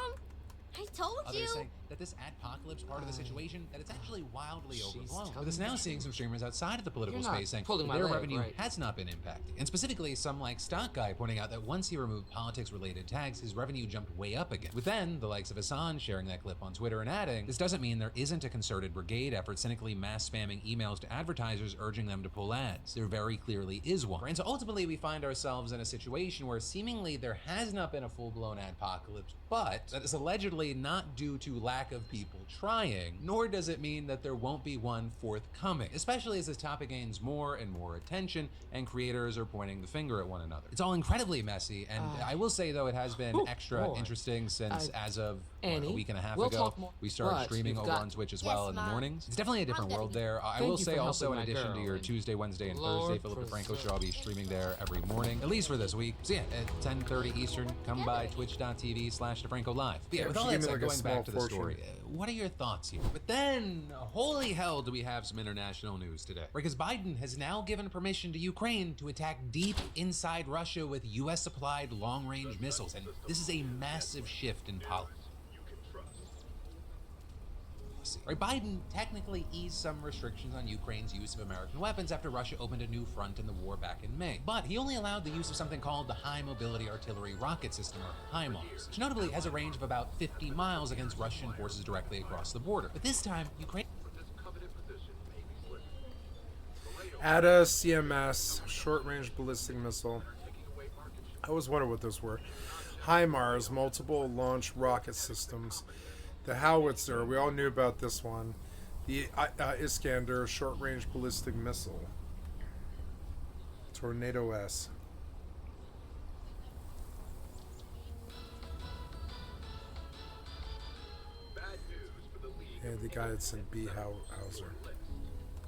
I told you. Others say that this adpocalypse part of the situation, that it's actually wildly overblown. With us now seeing some streamers outside of the political You're not space saying pulling my their leg, revenue right? has not been impacted. And specifically, some like Stock Guy pointing out that once he removed politics-related tags, his revenue jumped way up again. With then, the likes of Hassan sharing that clip on Twitter and adding, this doesn't mean there isn't a concerted brigade effort cynically mass spamming emails to advertisers urging them to pull ads. There very clearly is one. And so ultimately, we find ourselves in a situation where seemingly there has not been a full-blown adpocalypse, but that is allegedly not due to lack of people trying, nor does it mean that there won't be one forthcoming, especially as this topic gains more and more attention and creators are pointing the finger at one another. It's all incredibly messy, and I will say though it has been extra interesting since as of a week and a half ago, we started streaming over on Twitch as well in the mornings. It's definitely a different world there. I will say also in addition to your Tuesday, Wednesday, and Thursday Philip DeFranco show, I'll be streaming there every morning, at least for this week. So yeah, at 10:30 Eastern, come by twitch.tv/DeFranco Live. But yeah, with all that said, going back to the story, what are your thoughts here? But then, holy hell, do we have some international news today. Because Biden has now given permission to Ukraine to attack deep inside Russia with US-supplied long-range missiles, and this is a massive shift in policy. Right, Biden technically eased some restrictions on Ukraine's use of American weapons after Russia opened a new front in the war back in May. But he only allowed the use of something called the High Mobility Artillery Rocket System, or HIMARS, which notably has a range of about 50 miles against Russian forces directly across the border. But this time, Ukraine... ATA CMS, short-range ballistic missile. I always wondered what those were. HIMARS, multiple launch rocket systems. The howitzer, we all knew about this one. The Iskander, short-range ballistic missile. Tornado S. Yeah, the guy that sent B. Hauser.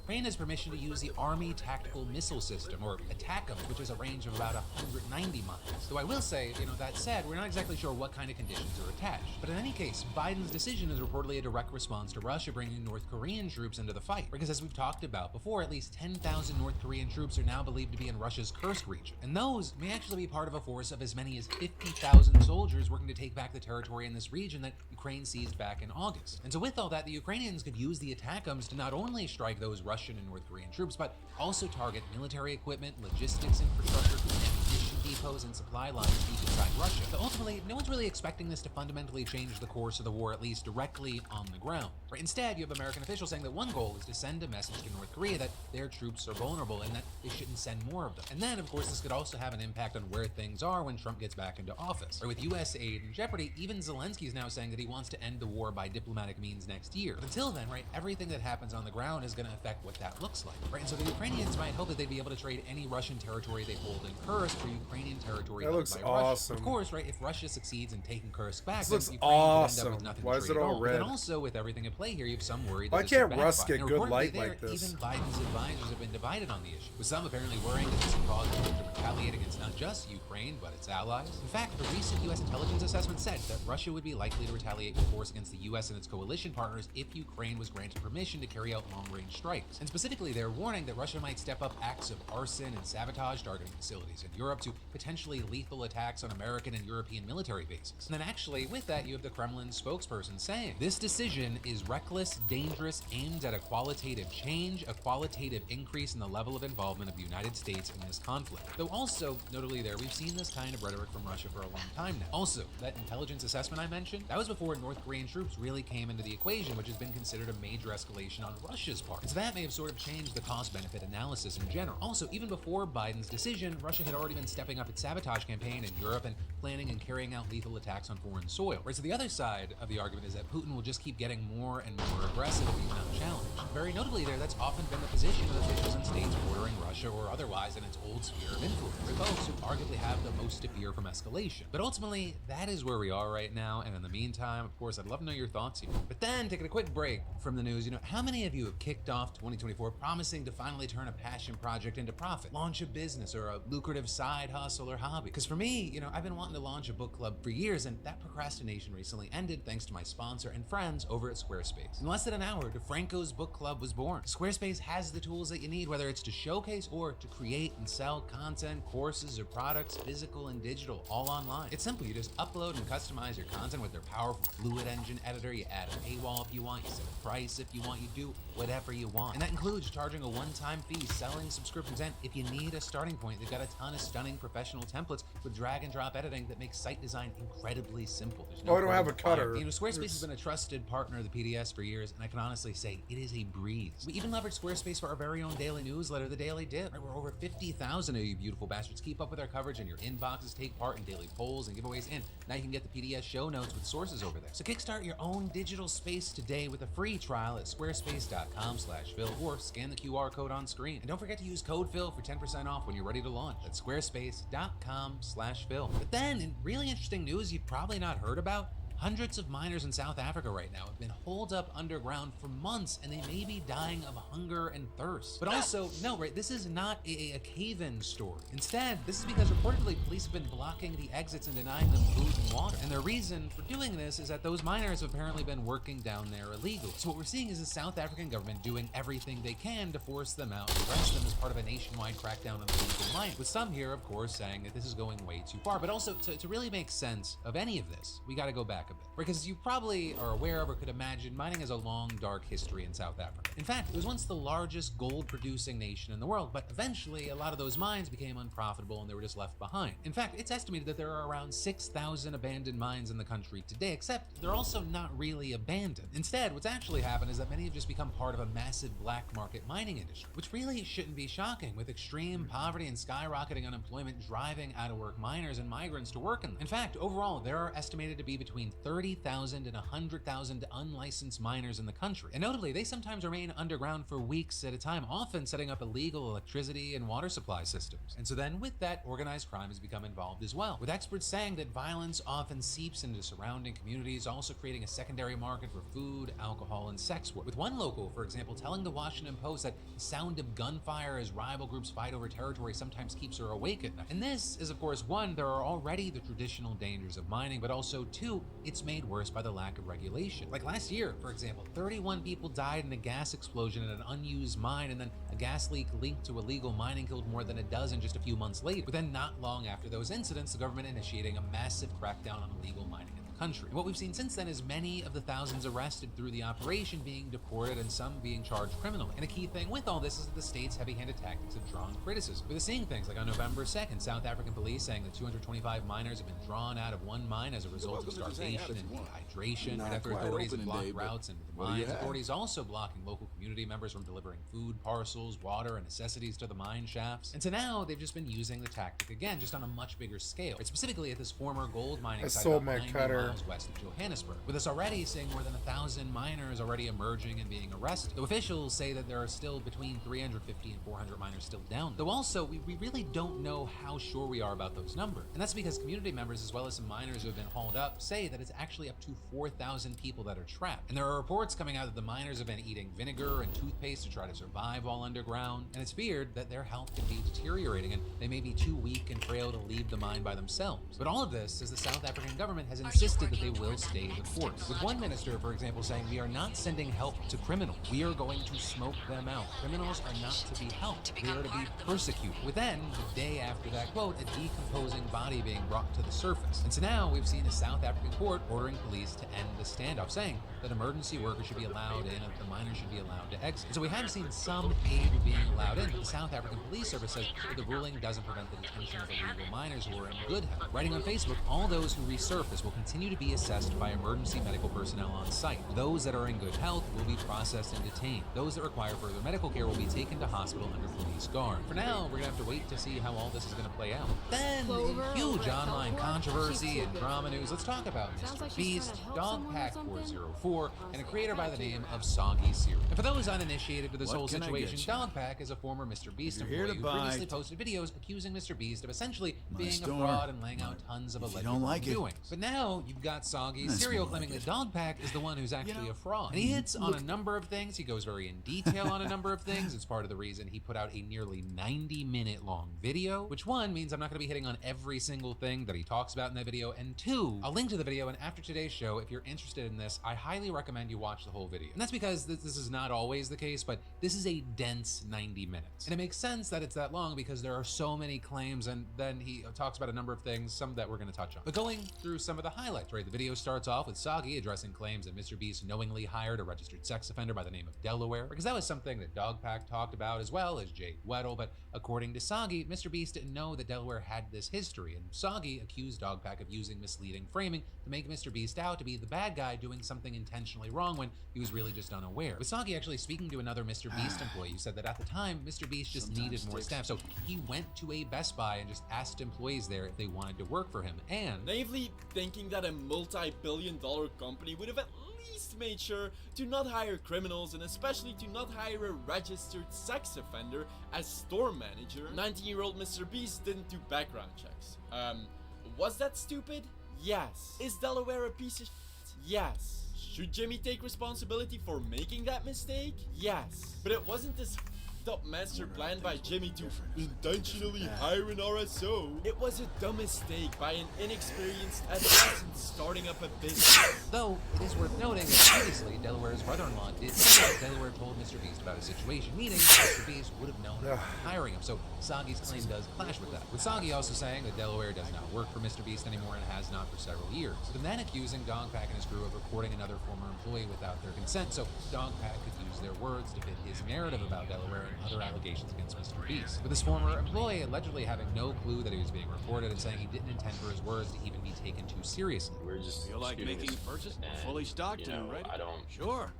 Ukraine has permission to use the Army Tactical Missile System, or ATACMS, which has a range of about 190 miles. Though I will say, that said, we're not exactly sure what kind of conditions are attached. But in any case, Biden's decision is reportedly a direct response to Russia bringing North Korean troops into the fight. Because as we've talked about before, at least 10,000 North Korean troops are now believed to be in Russia's Kursk region. And those may actually be part of a force of as many as 50,000 soldiers working to take back the territory in this region that Ukraine seized back in August. And so with all that, the Ukrainians could use the ATACMS to not only strike those Russian and North Korean troops, but also target military equipment, logistics infrastructure, and ammunition depots and supply lines deep inside Russia. So ultimately, no one's really expecting this to fundamentally change the course of the war, at least directly on the ground. Right? Instead, you have American officials saying that one goal is to send a message to North Korea that their troops are vulnerable and that they shouldn't send more of them. And then, of course, this could also have an impact on where things are when Trump gets back into office. Right? With U.S. aid in jeopardy, even Zelensky is now saying that he wants to end the war by diplomatic means next year. But until then, right, everything that happens on the ground is going to affect what that looks like. Right? And so the Ukrainians might hope that they'd be able to trade any Russian territory they hold in Kursk for Ukrainian territory That held looks by awesome. Russia. Of course, right, if Russia succeeds in taking Kursk back, This then looks Ukraine could end awesome. up with nothing Why to is trade it at all all. But then red? also, with everything at play here, you have some worry that Why this can't could Russ backfire. get And good reportedly light there, like this? Even Biden's advisors have been divided on the issue, with some apparently worrying that this could cause Russia to retaliate against not just Ukraine, but its allies. In fact, a recent U.S. intelligence assessment said that Russia would be likely to retaliate with force against the U.S. and its coalition partners if Ukraine was granted permission to carry out long-range strikes. And specifically, they're warning that Russia might step up acts of arson and sabotage targeting facilities in Europe to potentially lethal attacks on American and European military bases. And then actually, with that, you have the Kremlin spokesperson saying, this decision is reckless, dangerous, aimed at a qualitative change, a qualitative increase in the level of involvement of the United States in this conflict. Though also, notably there, we've seen this kind of rhetoric from Russia for a long time now. Also, that intelligence assessment I mentioned, that was before North Korean troops really came into the equation, which has been considered a major escalation on Russia's part. And so that may have sort of changed the cost-benefit analysis in general. Also, even before Biden's decision, Russia had already been stepping up its sabotage campaign in Europe and planning and carrying out lethal attacks on foreign soil. Right, so the other side of the argument is that Putin will just keep getting more and more aggressive if he's not challenged. Very notably there, that's often been the position of officials in states bordering Russia or otherwise in its old sphere of influence, for folks who arguably have the most to fear from escalation. But ultimately, that is where we are right now, and in the meantime, of course, I'd love to know your thoughts here. But then, taking a quick break from the news, how many of you have kicked off 2024 promising to finally turn a passion project into profit, launch a business or a lucrative side hustle or hobby? Because for me, I've been wanting to launch a book club for years, and that procrastination recently ended thanks to my sponsor and friends over at Squarespace. In less than an hour, DeFranco's book club was born. Squarespace has the tools that you need, whether it's to showcase or to create and sell content, courses, or products, physical and digital, all online. It's simple. You just upload and customize your content with their powerful Fluid Engine editor. You add a paywall if you want, you set a price if you want, you do whatever you want. And that includes charging a one-time fee, selling subscriptions, and if you need a starting point, they've got a ton of stunning professional templates with drag and drop editing that makes site design incredibly simple. There's no I don't have a cutter. Squarespace has been a trusted partner of the PDS for years, and I can honestly say it is a breeze. We even leverage Squarespace for our very own daily newsletter, The Daily Dip. Right, we're over 50,000 of you beautiful bastards keep up with our coverage in your inboxes, take part in daily polls and giveaways, and now you can get the PDS show notes with sources over there. So kickstart your own digital space today with a free trial at squarespace.com/Phil or scan the QR code on screen. And don't forget to use code Phil for 10% off when you're ready to launch. That's squarespace.com/Phil. But then, in really interesting news you've probably not heard about, hundreds of miners in South Africa right now have been holed up underground for months, and they may be dying of hunger and thirst. But also, no, right, this is not a cave-in story. Instead, this is because reportedly police have been blocking the exits and denying them food and water. And the reason for doing this is that those miners have apparently been working down there illegally. So what we're seeing is the South African government doing everything they can to force them out and arrest them as part of a nationwide crackdown on illegal mining. With some here, of course, saying that this is going way too far. But also, to really make sense of any of this, we gotta go back a bit. Because you probably are aware of or could imagine, mining has a long, dark history in South Africa. In fact, it was once the largest gold-producing nation in the world, but eventually a lot of those mines became unprofitable and they were just left behind. In fact, it's estimated that there are around 6,000 abandoned mines in the country today, except they're also not really abandoned. Instead, what's actually happened is that many have just become part of a massive black market mining industry, which really shouldn't be shocking, with extreme poverty and skyrocketing unemployment driving out-of-work miners and migrants to work in them. In fact, overall, there are estimated to be between 30,000 and 100,000 unlicensed miners in the country. And notably, they sometimes remain underground for weeks at a time, often setting up illegal electricity and water supply systems. And so then with that, organized crime has become involved as well, with experts saying that violence often seeps into surrounding communities, also creating a secondary market for food, alcohol, and sex work. With one local, for example, telling the Washington Post that the sound of gunfire as rival groups fight over territory sometimes keeps her awake at night. And this is, of course, one, there are already the traditional dangers of mining, but also two, it's made worse by the lack of regulation. Like last year, for example, 31 people died in a gas explosion in an unused mine, and then a gas leak linked to illegal mining killed more than a dozen just a few months later. But then not long after those incidents, the government initiating a massive crackdown on illegal mining in the country. And what we've seen since then is many of the thousands arrested through the operation being deported and some being charged criminally. And a key thing with all this is that the state's heavy-handed tactics have drawn criticism. We're seeing things like on November 2nd, South African police saying that 225 miners have been drawn out of one mine as a result of starvation and dehydration. And after authorities have blocked routes into the mines, authorities also blocking local community members from delivering food parcels, water, and necessities to the mine shafts. And so now they've just been using the tactic again, just on a much bigger scale. Right? Specifically at this former gold mining site about 90 miles west of Johannesburg, with us already seeing more than 1,000 miners already emerging and being arrested. Though officials say that there are still between 350 and 400 miners still down. Though also, we really don't know how sure we are about those numbers. And that's because community members, as well as some miners who have been hauled up, say that it's actually up to 4,000 people that are trapped. And there are reports coming out that the miners have been eating vinegar and toothpaste to try to survive while underground. And it's feared that their health could be deteriorating and they may be too weak and frail to leave the mine by themselves. But all of this is the South African government has insisted that they will stay the course. With one minister, for example, saying, "We are not sending help to criminals. We are going to smoke them out. Criminals are not to be helped. They are to be persecuted." With then, the day after that quote, a decomposing body being brought to the surface. And so now we've seen a South African court ordering police to end the standoff, saying that emergency workers should be allowed in and the miners should be allowed to exit. So we have seen some aid being allowed in, but the South African Police Service says that the ruling doesn't prevent the detention of illegal miners who are in good health. Writing on Facebook, all those who resurface will continue to be assessed by emergency medical personnel on site. Those that are in good health will be processed and detained. Those that require further medical care will be taken to hospital under police guard. For now, we're gonna have to wait to see how all this is gonna play out. Then, in huge online controversy and drama news, let's talk about Mr. Beast, Dogpack404, and a creator by the name of Soggy Cereal. And for those uninitiated with this whole situation, Dogpack is a former Mr. Beast employee who previously posted videos accusing Mr. Beast of essentially being a fraud and laying out tons of alleged wrongdoings. But now you've got Soggy Cereal claiming that Dogpack is the one who's actually a fraud. And he hits on a number of things. He goes very in detail on a number of things. It's part of the reason he put out a nearly 90-minute long video, which one means I'm not going to be hitting on every single thing that he talks about in that video, and two, I'll link to the video, and after today's show, if you're interested in this, I highly recommend you watch the whole video. And that's because this is not always the case, but this is a dense 90 minutes. And it makes sense that it's that long because there are so many claims, and then he talks about a number of things, some that we're going to touch on. But going through some of the highlights, right? The video starts off with Soggy addressing claims that Mr. Beast knowingly hired a registered sex offender by the name of Delaware, because that was something that Dogpack talked about as well as Jake Weddle. But according to Soggy, Mr. Beast didn't know that Delaware had this history, and Soggy accused Dogpack of using misleading framing to make Mr. Beast out to be the bad guy doing something intentionally wrong when he was really just unaware. With Soggy actually speaking to another Mr. Beast employee who said that at the time, Mr. Beast just needed more staff, so he went to a Best Buy and just asked employees there if they wanted to work for him, and naively thinking that a multi-billion-dollar company would have at least made sure to not hire criminals and especially to not hire a registered sex offender as store manager. 19-year-old Mr. Beast didn't do background checks. Was that stupid? Yes. Is Delaware a piece of shit? Yes. Should Jimmy take responsibility for making that mistake? Yes. But it wasn't this up master plan by Jimmy to intentionally hire an RSO. It was a dumb mistake by an inexperienced adolescent starting up a business. Though it is worth noting that previously Delaware's brother-in-law did say that Delaware told Mr. Beast about a situation, meaning Mr. Beast would have known about hiring him. So Soggy's claim does clash with that. With Soggy also saying that Delaware does not work for Mr. Beast anymore and has not for several years. But then accusing Dogpack and his crew of recording another former employee without their consent, so Dogpack could use their words to fit his narrative about Delaware and other allegations against Mr. Beast. With this former employee allegedly having no clue that he was being recorded and saying he didn't intend for his words to even be taken too seriously. We're just feel like making a purchase, fully stocked and ready. I don't. Sure.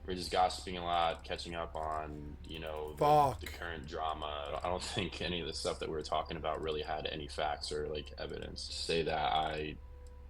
We're just gossiping a lot, catching up on, the current drama. I don't think any of the stuff that we were talking about really had any facts or evidence. To say that I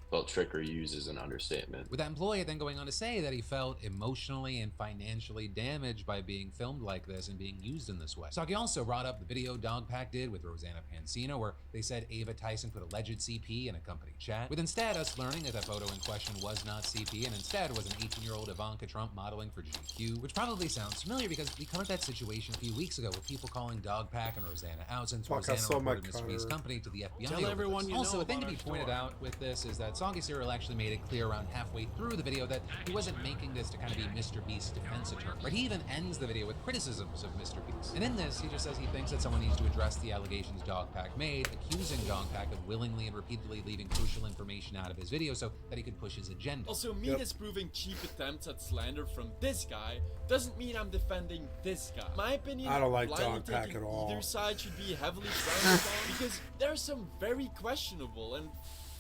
felt tricked or used is an understatement. With that employee then going on to say that he felt emotionally and financially damaged by being filmed like this and being used in this way. Soggy also brought up the video Dogpack did with Rosanna Pansino where they said Ava Tyson put alleged CP in a company chat, with instead us learning that that photo in question was not CP and instead was an 18-year-old Ivanka Trump modeling for GQ, which probably sounds familiar because we covered that situation a few weeks ago with people calling Dogpack and Rosanna out since Rosanna reported Mr. Beast's company to the FBI. Tell everyone you also, know a thing to about be our pointed store. out with this is that Soggy Serial actually made it clear around halfway through the video that he wasn't making this to kind of be Mr. Beast's defense attorney. But he even ends the video with criticisms of Mr. Beast. And in this, he just says he thinks that someone needs to address the allegations Dogpack made, accusing Dogpack of willingly and repeatedly leaving crucial information out of his video so that he could push his agenda. Also, me disproving cheap attempts at slander from this guy doesn't mean I'm defending this guy. My opinion, I don't like blindly Dogpack taking at all. either side should be heavily frowned upon because there are some very questionable and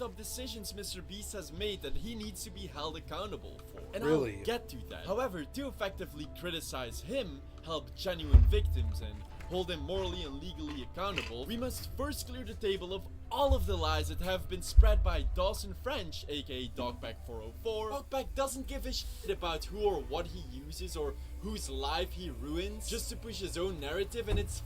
up decisions Mr. Beast has made that he needs to be held accountable for. And Really? I'll get to that. However, to effectively criticize him, help genuine victims, and hold him morally and legally accountable, we must first clear the table of all of the lies that have been spread by Dawson French, aka Dogpack404. Dogpack doesn't give a shit about who or what he uses or whose life he ruins just to push his own narrative, and it's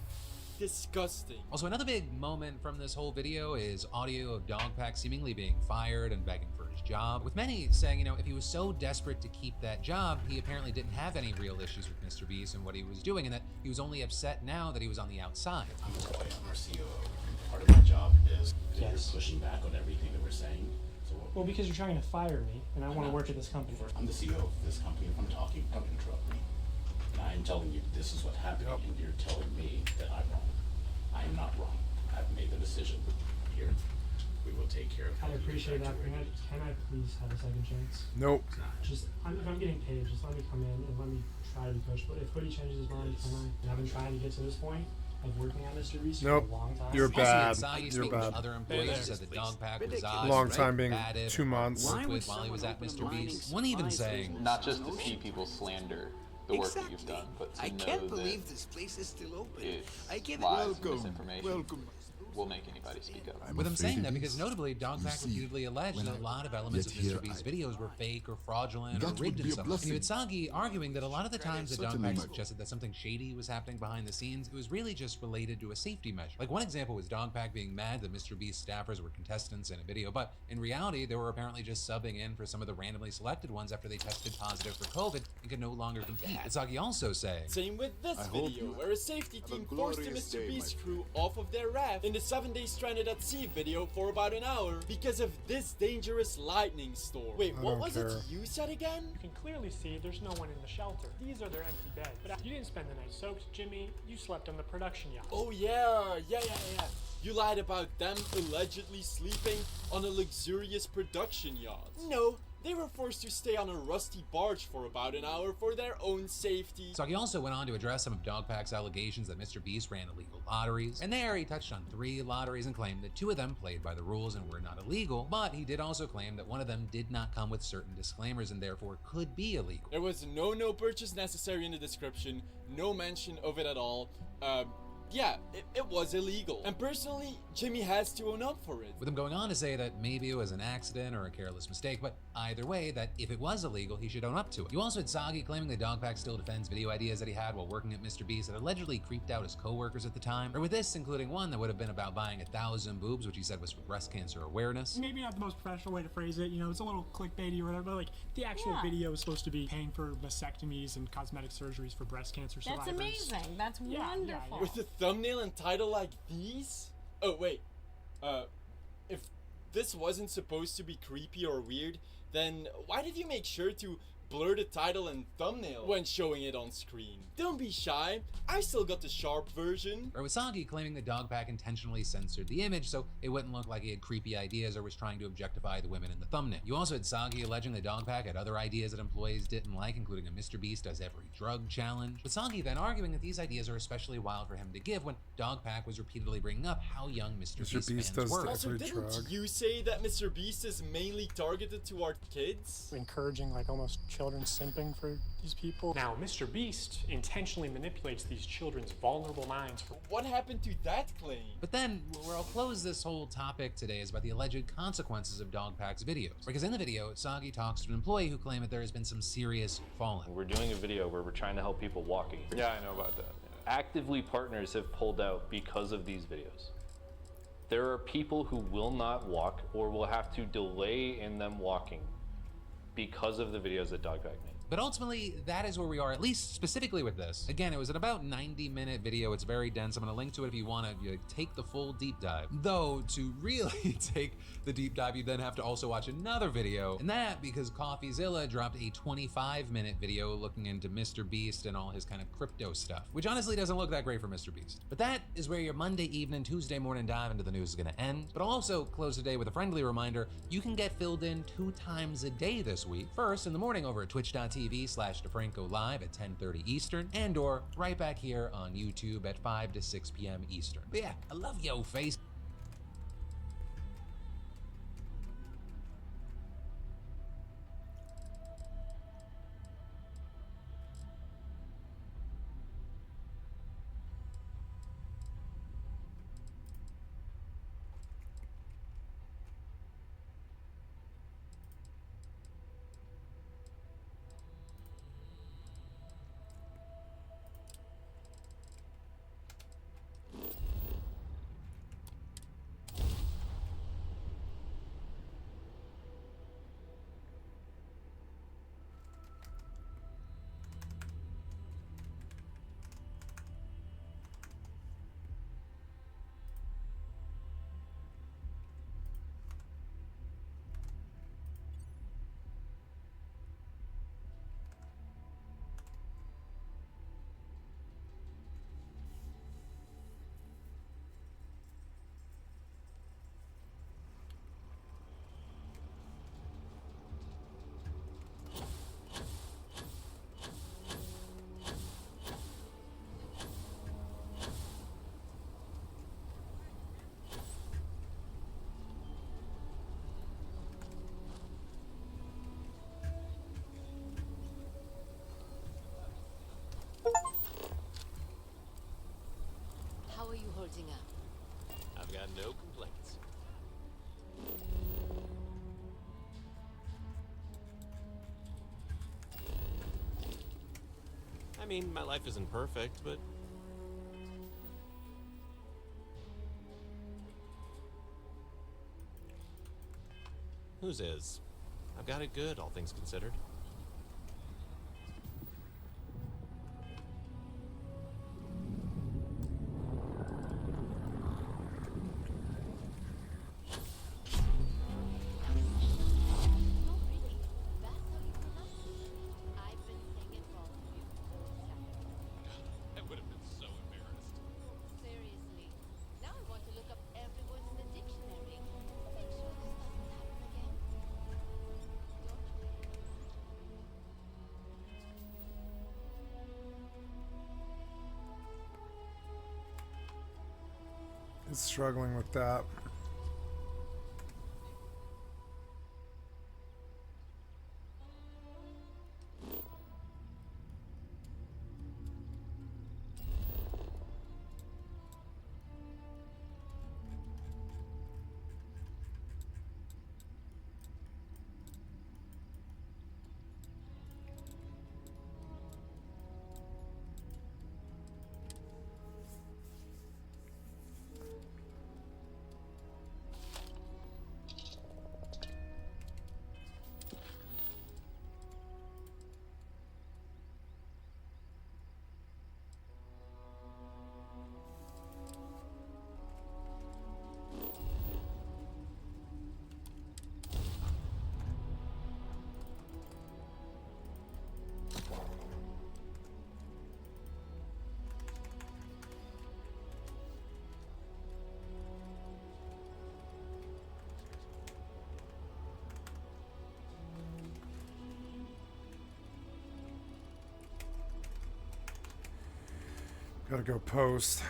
disgusting. Also, another big moment from this whole video is audio of Dogpack seemingly being fired and begging for his job, with many saying, you know, if he was so desperate to keep that job, he apparently didn't have any real issues with Mr. Beast and what he was doing, and that he was only upset now that he was on the outside. I'm our COO. Part of my job is pushing back on everything that we're saying. So well, because you're trying to fire me, and I want to work at this company. I'm the CEO of this company. If I'm talking, don't interrupt me. And I'm telling you this is what happened, and you're telling me that I'm wrong. I am not wrong. I've made the decision. Here, we will take care of it. I appreciate that. Can I please have a second chance? Nope. Just, if I'm getting paid, just let me come in and let me try to be coached. But if footy changes his mind, can I? And I've been trying to get to this point of working on Mr. Beast for a long time. You're bad. You're bad. Other employees said that Dogpack was long time being 2 months. While he was at Mr. Beast. One even saying, not just to see people slander the work that you've done, but to I know can't that believe this place is still open. I get it. Lies and misinformation will make anybody speak up. With him saying that because notably Dogpack repeatedly alleged that a lot of elements of Mr. Beast's videos were fake or fraudulent or rigged in some way. And you had Sagi arguing that a lot of the times that Dogpack suggested that something shady was happening behind the scenes, it was really just related to a safety measure. Like one example was Dogpack being mad that Mr. Beast staffers were contestants in a video, but in reality they were apparently just subbing in for some of the randomly selected ones after they tested positive for COVID and could no longer compete. And Sagi also saying, same with this video, where a safety team forced the Mr. Beast crew off of their raft in the 7-day stranded at sea video for about an hour because of this dangerous lightning storm. Wait, what was it you said again? You can clearly see there's no one in the shelter. These are their empty beds. But you didn't spend the night soaked, Jimmy. You slept on the production yacht. Oh yeah. You lied about them allegedly sleeping on a luxurious production yacht. No, they were forced to stay on a rusty barge for about an hour for their own safety. Sagi also went on to address some of Dogpack's allegations that Mr. Beast ran illegal lotteries. And there he touched on 3 lotteries and claimed that 2 of them played by the rules and were not illegal, but he did also claim that one of them did not come with certain disclaimers and therefore could be illegal. There was no purchase necessary in the description, no mention of it at all. Yeah, it was illegal. And personally, Jimmy has to own up for it. With him going on to say that maybe it was an accident or a careless mistake, but either way, that if it was illegal, he should own up to it. You also had Sagi claiming that Dogpack still defends video ideas that he had while working at Mr. Beast that allegedly creeped out his co-workers at the time, or with this including one that would have been about buying 1,000 boobs, which he said was for breast cancer awareness. Maybe not the most professional way to phrase it, you know, it's a little clickbaity or whatever, but like the actual video is supposed to be paying for vasectomies and cosmetic surgeries for breast cancer survivors. That's amazing. That's wonderful. With a thumbnail and title like these? Oh wait, if this wasn't supposed to be creepy or weird, then why did you make sure to blur the title and thumbnail when showing it on screen? Don't be shy, I still got the sharp version. Or with Sagi claiming that Dogpack intentionally censored the image so it wouldn't look like he had creepy ideas or was trying to objectify the women in the thumbnail. You also had Sagi alleging that Dogpack had other ideas that employees didn't like, including a Mr. Beast does every drug challenge, with Sagi then arguing that these ideas are especially wild for him to give when Dogpack was repeatedly bringing up how young Mr. Beast fans were. Also, didn't you say that Mr. Beast is mainly targeted toward kids? Encouraging like almost children simping for these people. Now, Mr. Beast intentionally manipulates these children's vulnerable minds for... What happened to that claim? But then, where I'll close this whole topic today is about the alleged consequences of Dogpack's videos. Because in the video, Sagi talks to an employee who claimed that there has been some serious fallout. We're doing a video where we're trying to help people walking. Yeah, I know about that. Yeah. Actively, partners have pulled out because of these videos. There are people who will not walk or will have to delay in them walking because of the videos that Dogpack made. But ultimately, that is where we are, at least specifically with this. Again, it was an about 90-minute video. It's very dense. I'm gonna link to it if you wanna take the full deep dive. Though, to really take the deep dive, you then have to also watch another video, and that because CoffeeZilla dropped a 25-minute video looking into Mr. Beast and all his kind of crypto stuff, which honestly doesn't look that great for Mr. Beast. But that is where your Monday evening, Tuesday morning dive into the news is gonna end. But I'll also close the day with a friendly reminder, you can get filled in 2 times a day this week. First, in the morning over at twitch.tv/DeFranco Live at 10:30 Eastern, and or right back here on YouTube at 5 to 6 p.m. Eastern. But yeah, I love yo face. How are you holding up? I've got no complaints. I mean, my life isn't perfect, but whose is? I've got it good, all things considered. I would have been so embarrassed. Seriously. Now I want to look up every word in the dictionary. Make sure this doesn't happen again. It's struggling with that. Gotta go post.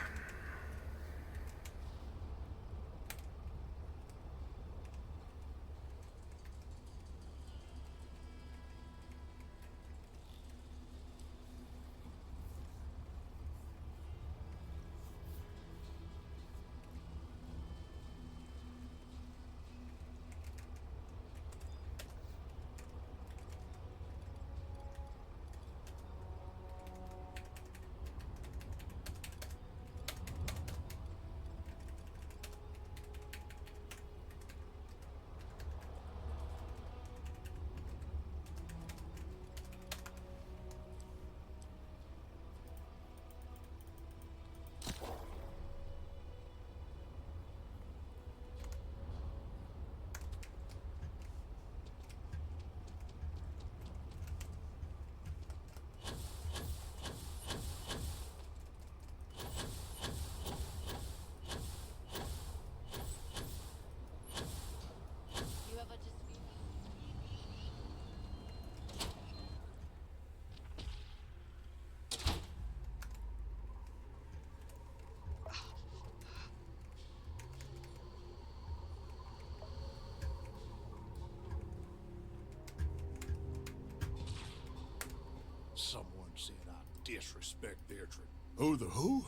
Someone said I disrespect their trip. Who the who?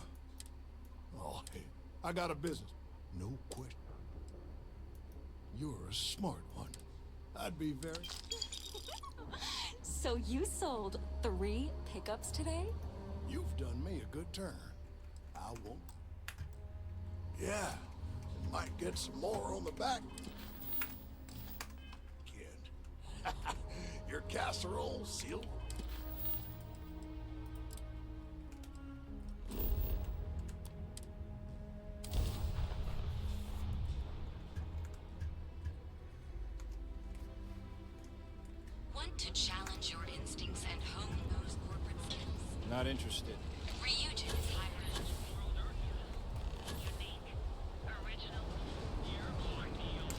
Oh, hey, I got a business. No question. You're a smart one. I'd be very... So you sold 3 pickups today? You've done me a good turn. I won't. Yeah, might get some more on the back. Kid, your casserole sealed. Want to challenge your instincts and hone those corporate skills? Not interested. Ryujin's hybrid. Unique, original, your deal.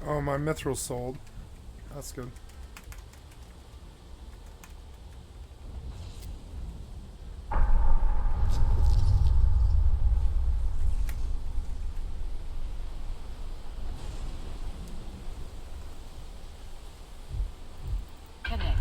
Oh, my mithril sold. That's good. Connecting.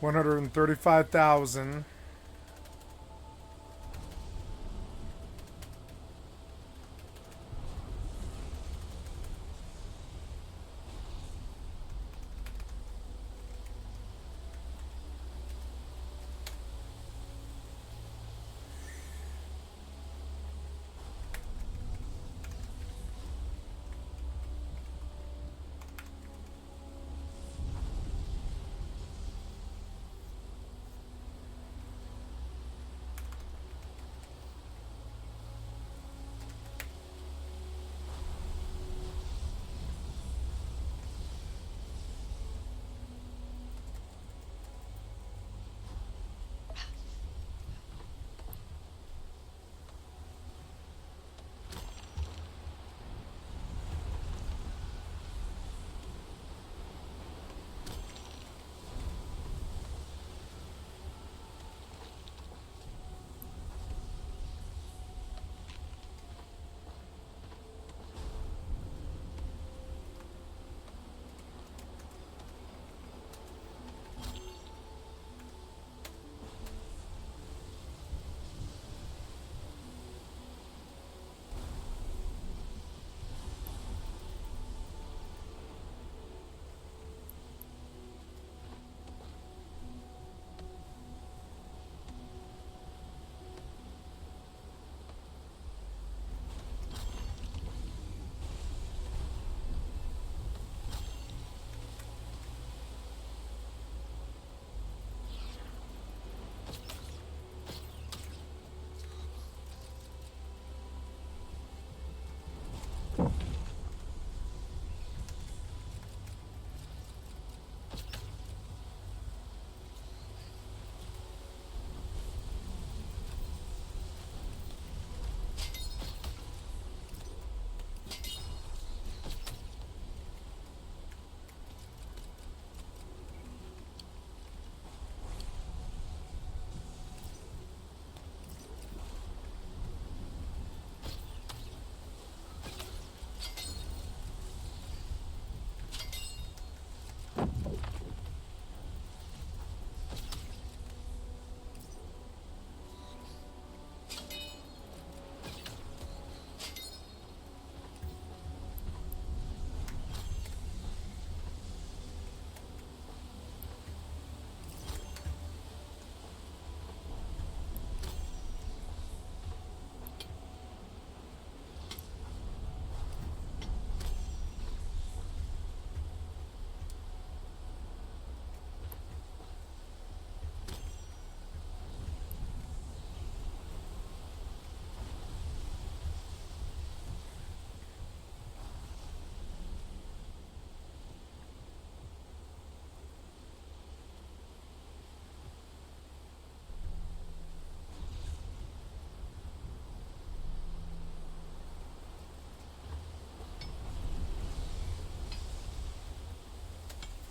$135,000.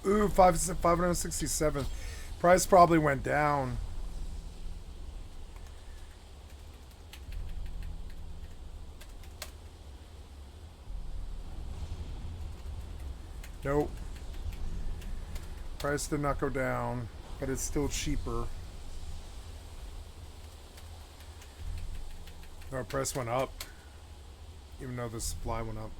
Ooh, 567. Price probably went down. Nope. Price did not go down, but it's still cheaper. No, price went up, even though the supply went up.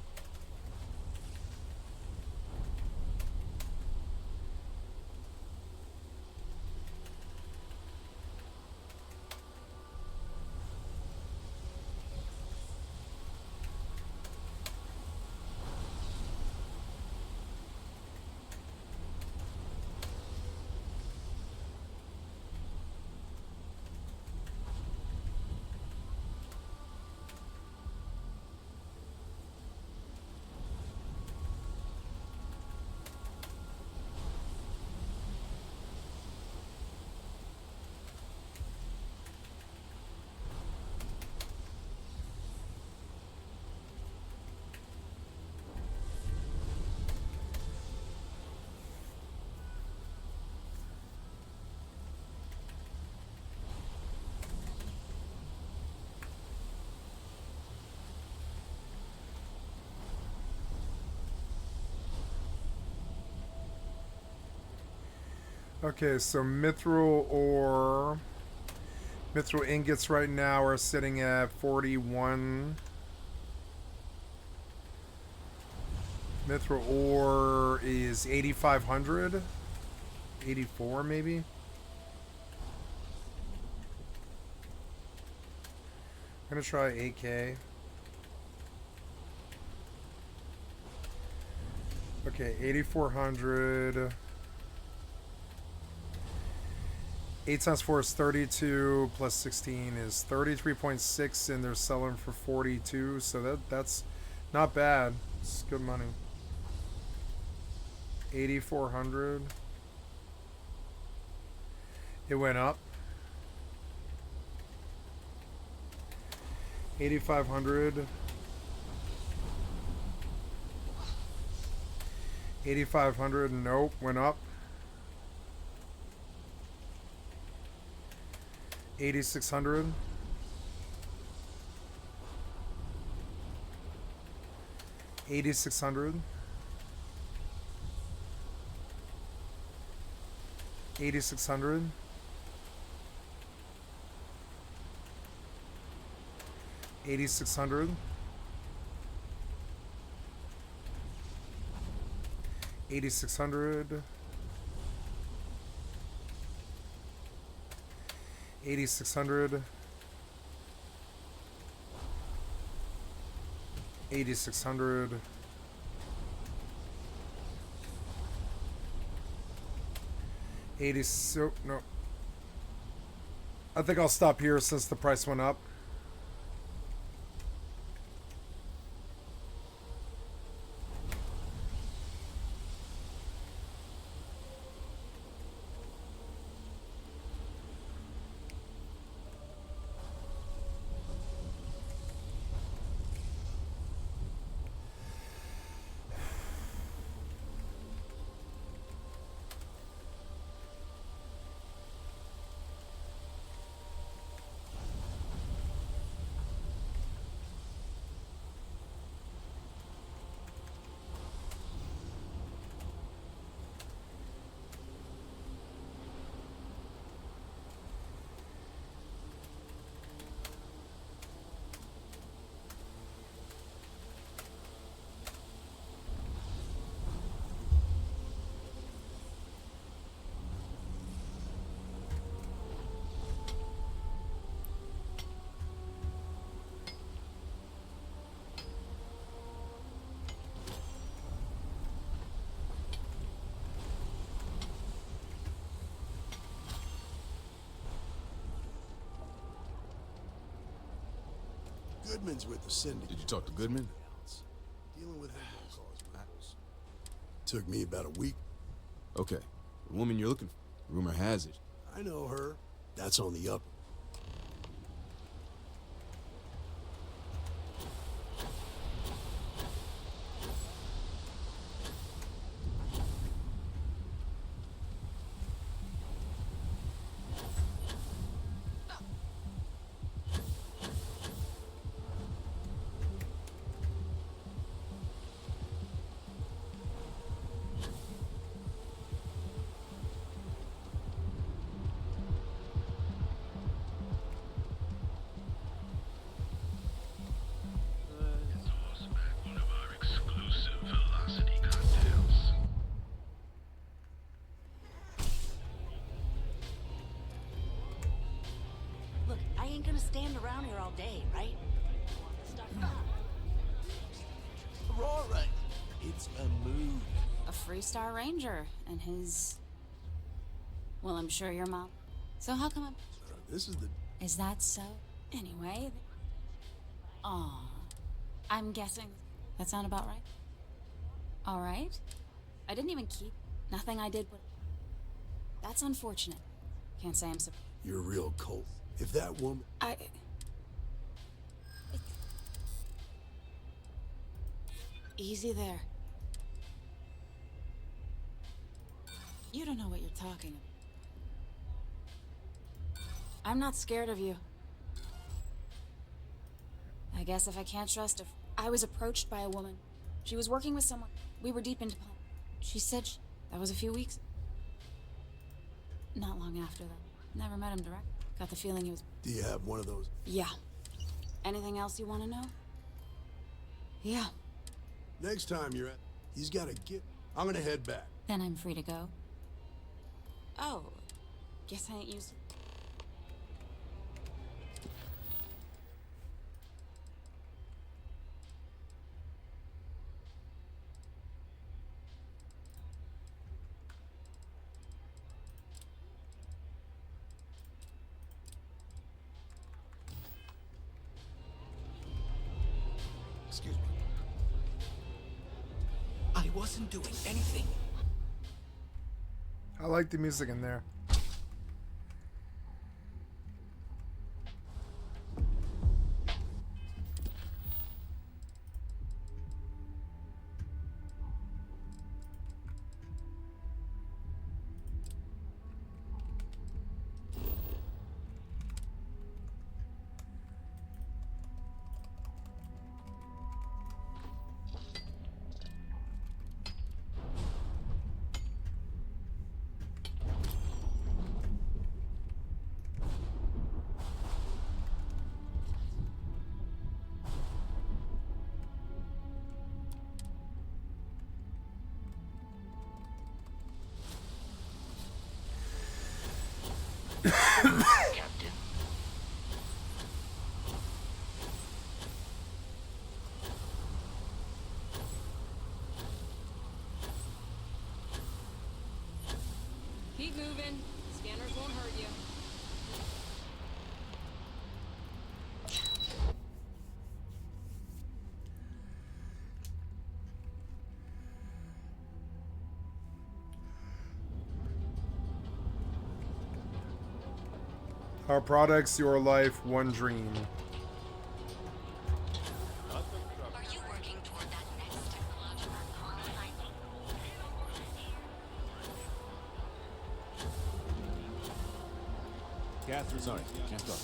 Okay, so mithril ore, mithril ingots right now are sitting at 41. Mithril ore is 8,500, 84 maybe. I'm gonna try 8K. Okay, 8,400. 8 times 4 is 32, plus 16 is 33.6, and they're selling for 42, so that's not bad. It's good money. 8,400. It went up. 8,500. 8,500, nope, went up. 8,600. 8,600. 8,600. 8,600. 8,600. 8,600. 8,600. 80. So no. I think I'll stop here since the price went up. Goodman's with the syndicate. Did you talk to Goodman? Dealing with him will cause troubles. Took me about a week. Okay. The woman you're looking for, rumor has it. I know her. That's on the up. 3-star ranger, and his... Well, I'm sure your mom... So how come I'm... This is the... Is that so? Anyway... Aw. I'm guessing... That sound about right? Alright. I didn't even keep... Nothing I did would... That's unfortunate. Can't say I'm so... You're real cold. If that woman... Easy there. You don't know what you're talking about. I'm not scared of you. I guess if I can't trust her... I was approached by a woman. She was working with someone. We were deep into... She said that was a few weeks... Not long after that. Never met him direct. Got the feeling he was... Do you have one of those? Yeah. Anything else you want to know? Yeah. Next time you're at... He's got to get... I'm gonna head back. Then I'm free to go. Oh. Guess I ain't used to... Excuse me. I wasn't doing anything. I like the music in there. Captain. Keep moving. Scanners won't hurt you. Our products, your life, one dream. Are you working toward that next technological prototype? Catherine, sorry, can't talk.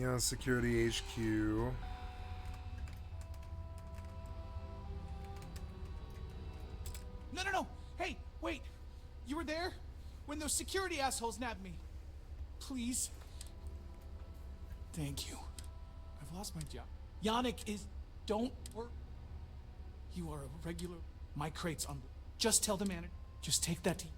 Yeah, Security HQ. No. Hey, wait. You were there when those security assholes nabbed me. Please. Thank you. I've lost my job. Yannick is... Don't worry. You are a regular... My crate's on... Just tell the manager. Just take that tea.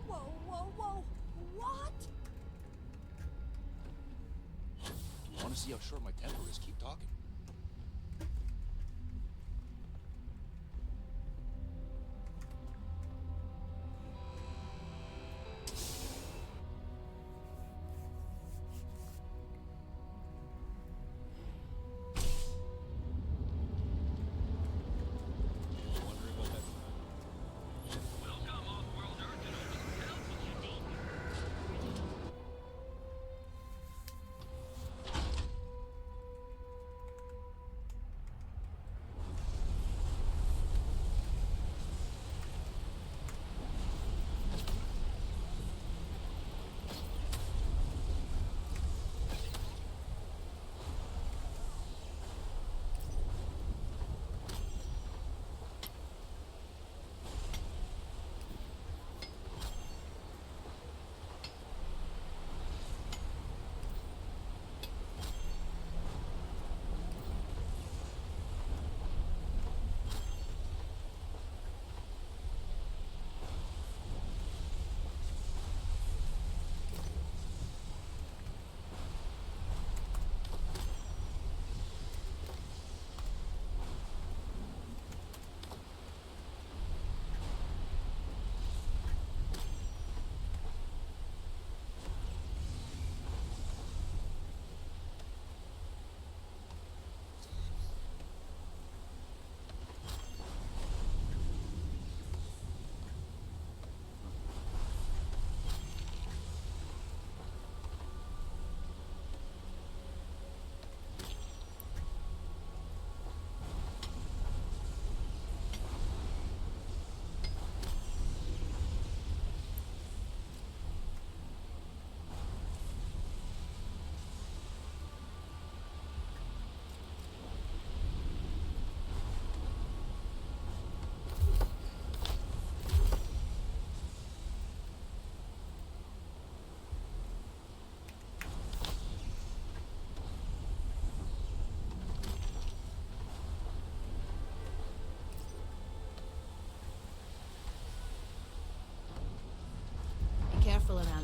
Whoa. What? You want to see how short my temper is? Keep talking.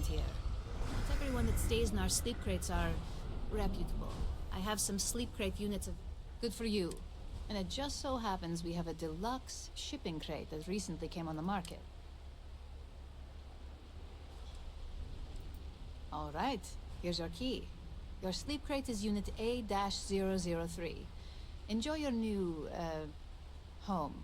here. Not everyone that stays in our sleep crates are reputable. I have some sleep crate units of... Good for you. And it just so happens we have a deluxe shipping crate that recently came on the market. All right, here's your key. Your sleep crate is Unit A-003. Enjoy your new, home.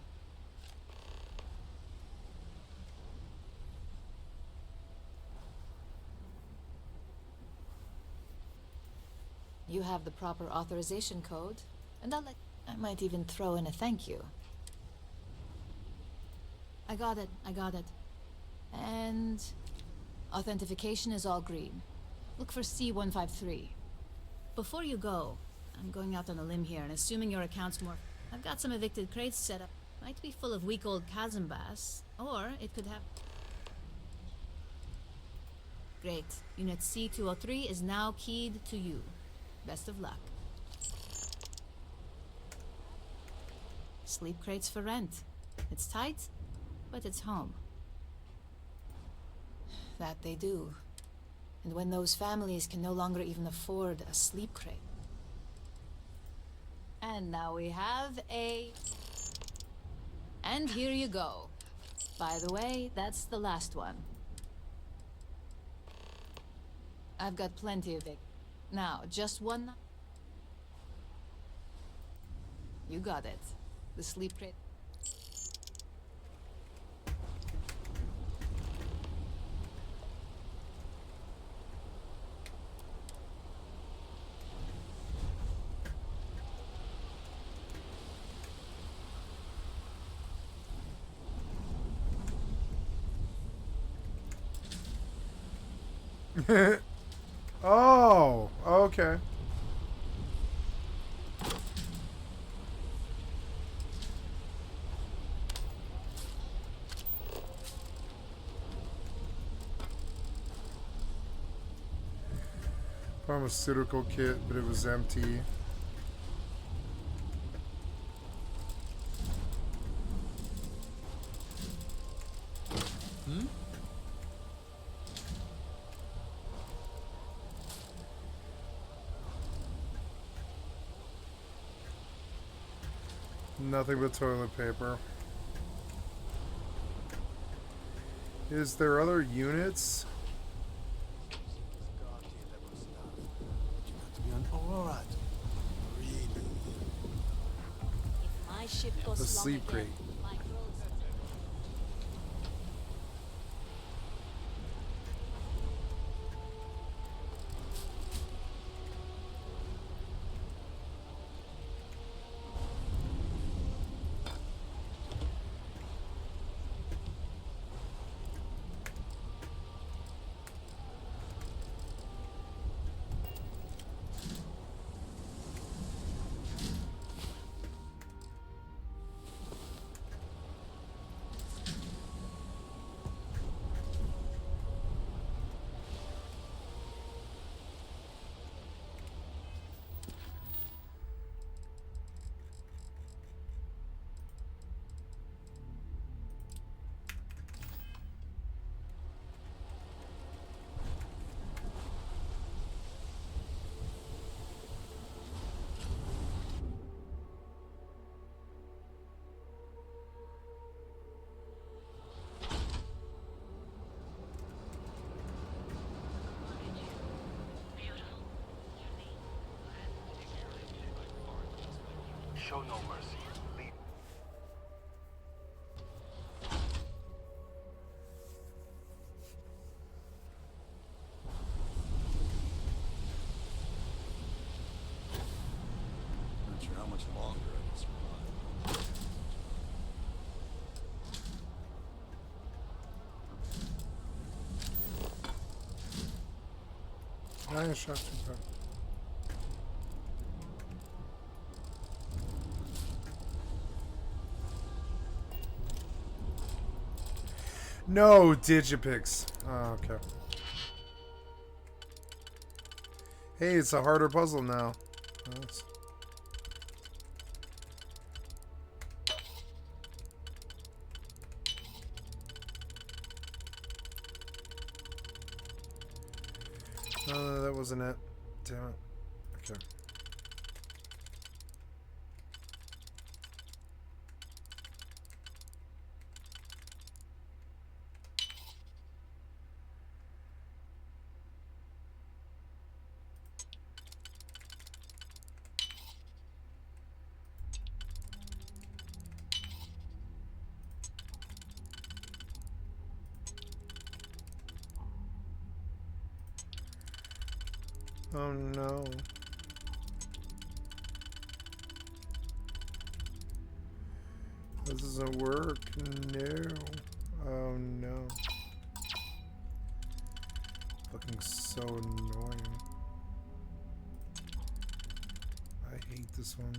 You have the proper authorization code, and I might even throw in a thank you. I got it. And authentication is all green. Look for C153. Before you go, I'm going out on a limb here and assuming your account's more... I've got some evicted crates set up. Might be full of week old chasm bass, or it could have... Great. Unit C203 is now keyed to you. Best of luck. Sleep crates for rent. It's tight, but it's home. That they do. And when those families can no longer even afford a sleep crate. And now we have a... And here you go. By the way, that's the last one. I've got plenty of it. Now, just one... You got it. The sleep crate. Oh, okay. Pharmaceutical kit, but it was empty. Hmm? Nothing but toilet paper. Is there other units? Alright. My ship goes The long sleep again. crate. My girls- Show no mercy. Lead. Not sure how much longer I can survive. I shot too far. No, Digipix. Oh, okay. Hey, it's a harder puzzle now. That's... That wasn't it. Damn it. Okay. Oh no. This doesn't work. No. Oh no. Fucking so annoying. I hate this one.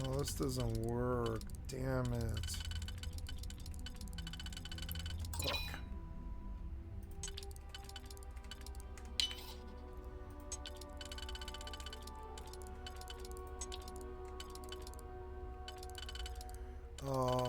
Oh, this doesn't work. Damn it. Fuck. Oh.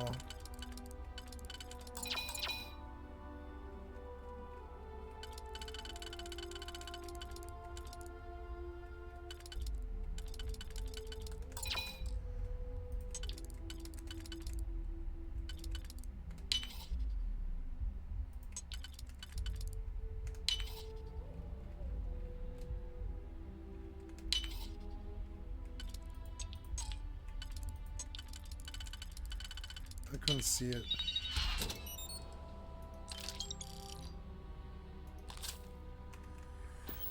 I couldn't see it.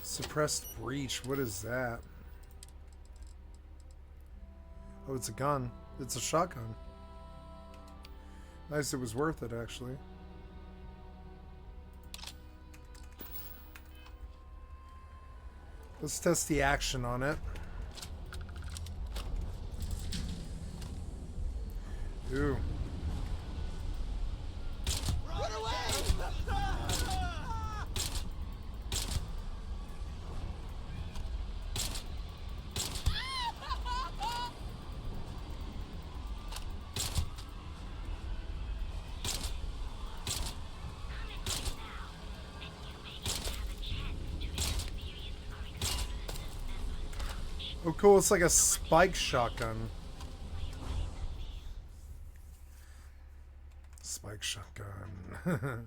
Suppressed breach. What is that? Oh, it's a gun. It's a shotgun. Nice, it was worth it, actually. Let's test the action on it. Ooh. Run away! Oh, cool. It's like a spike shotgun. Spike shotgun.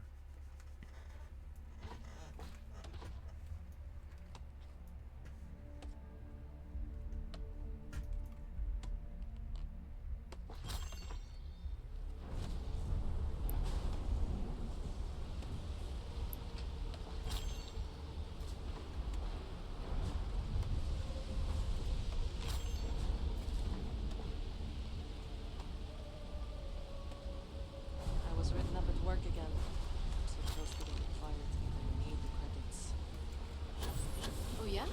I was written up at work again. So close to getting fired. I need the credits. Oh yeah?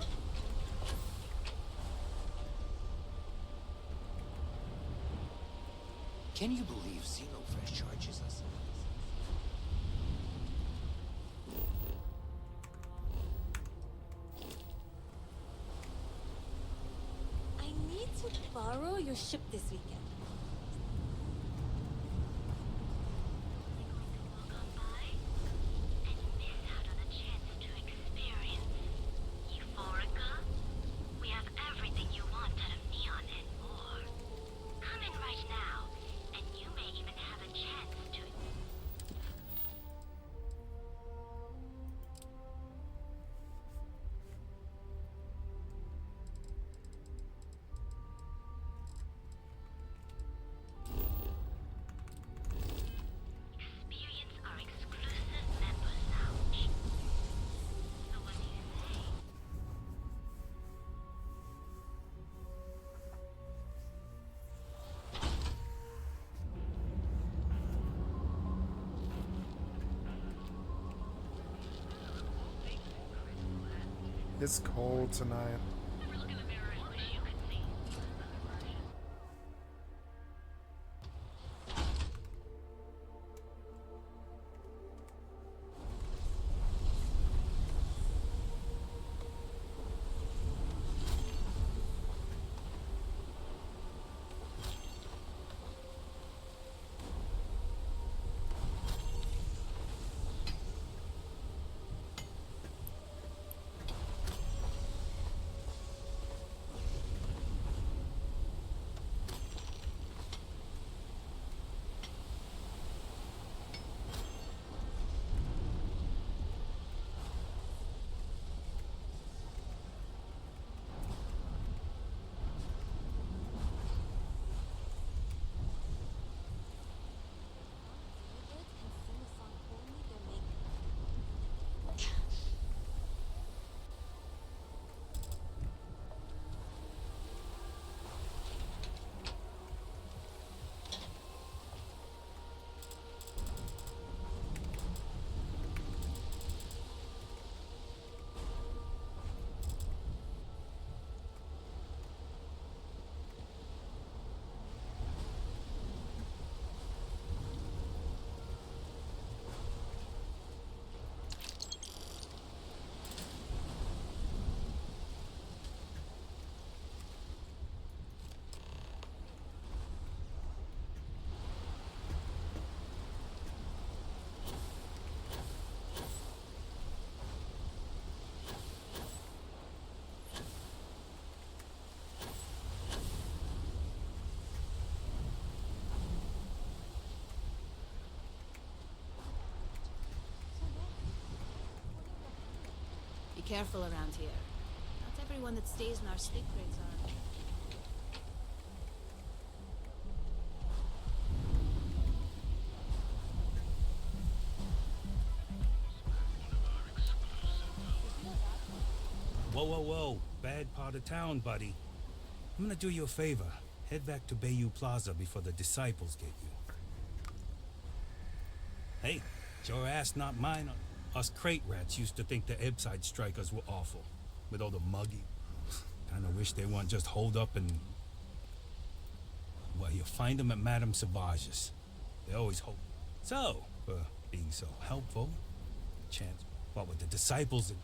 Can you believe Xenofresh charges us? I need to borrow your ship this weekend. We have everything you want out of Neon and more. Come in right now, and you may even have a chance to... It's cold tonight. Be careful around here. Not everyone that stays in our sleep crates are. Whoa, whoa, whoa. Bad part of town, buddy. I'm gonna do you a favor. Head back to Bayou Plaza before the disciples get you. Hey, it's your ass, not mine. Us crate rats used to think the Ebbside strikers were awful. With all the muggy. Kinda wish they weren't just holed up and... Well, you'll find them at Madame Savage's. They always hope. So, for being so helpful, chance, what with the disciples and...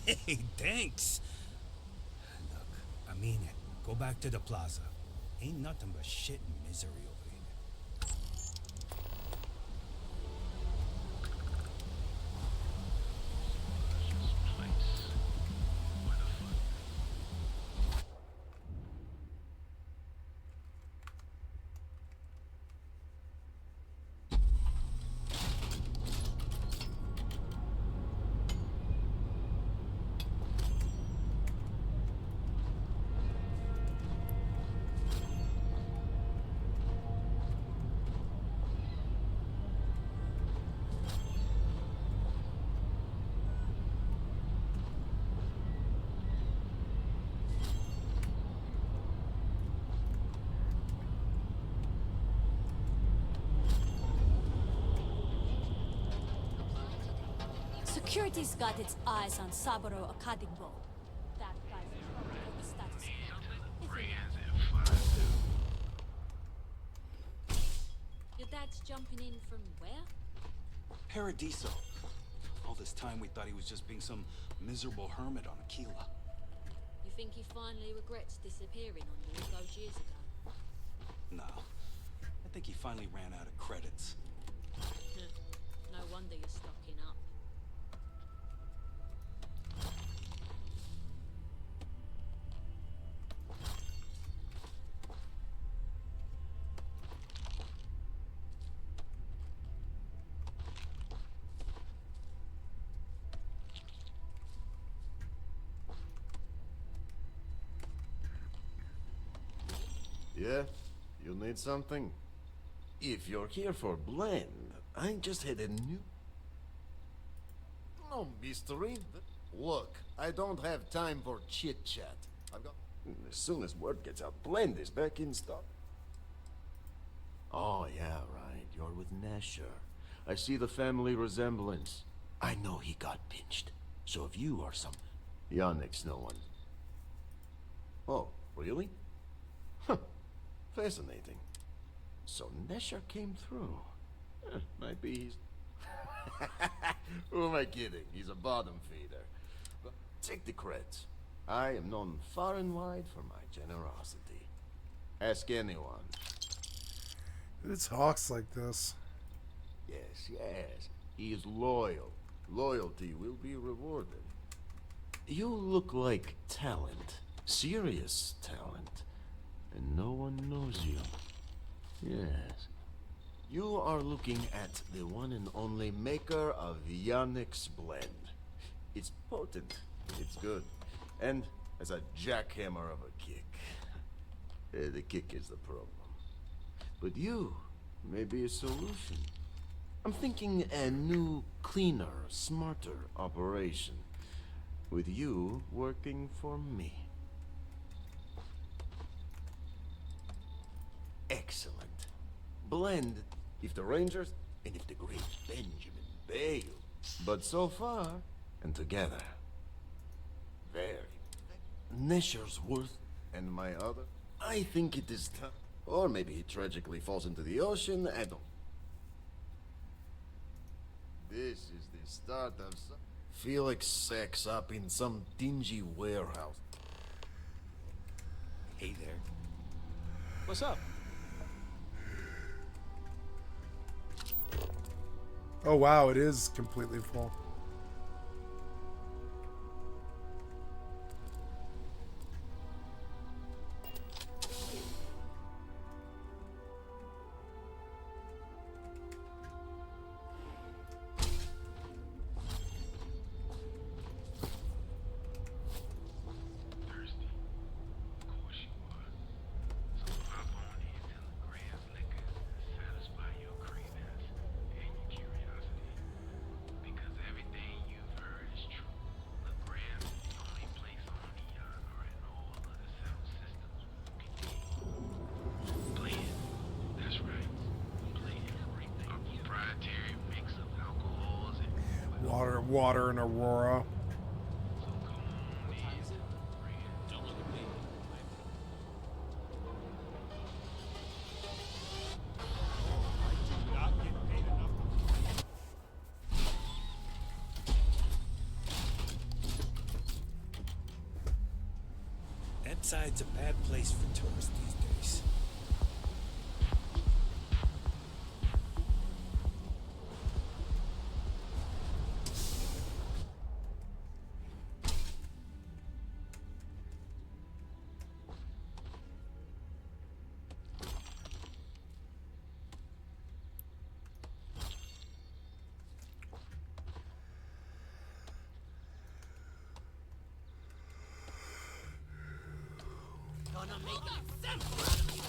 Hey, thanks. Look, I mean it. Go back to the plaza. Ain't nothing but shit and misery over here. Security's got its eyes on Saburo Akadimbo. That guy's the status quo. Your dad's jumping in from where? Paradiso. All this time we thought he was just being some miserable hermit on Aquila. You think he finally regrets disappearing on you all those years ago? No. I think he finally ran out of credits. No wonder you're stocking up. Yeah? You need something? If you're here for blend, I just had a new... No mystery. Look, I don't have time for chit-chat. I've got... As soon as word gets out, blend is back in stock. Oh, yeah, right. You're with Nasher. I see the family resemblance. I know he got pinched. So if you are some... Yannick's no one. Oh, really? Huh. Fascinating. So Nesher came through. Might be he's... Who am I kidding? He's a bottom feeder. But take the creds. I am known far and wide for my generosity. Ask anyone. Who talks like this? Yes, yes. He is loyal. Loyalty will be rewarded. You look like talent. Serious talent. And no one knows you. Yes. You are looking at the one and only maker of Yannick's blend. It's potent. It's good. And has a jackhammer of a kick. The kick is the problem. But you may be a solution. I'm thinking a new, cleaner, smarter operation. With you working for me. Excellent. Blend if the Rangers and if the great Benjamin bail. But so far, and together, very. Nesher's worth and my other. I think it is time. Or maybe he tragically falls into the ocean. I don't. This is the start of some... Felix sacks up in some dingy warehouse. Hey there. What's up? Oh wow, it is completely full. Water and Aurora. That side's a bad place for tourists these days. Gonna make it simple out of you.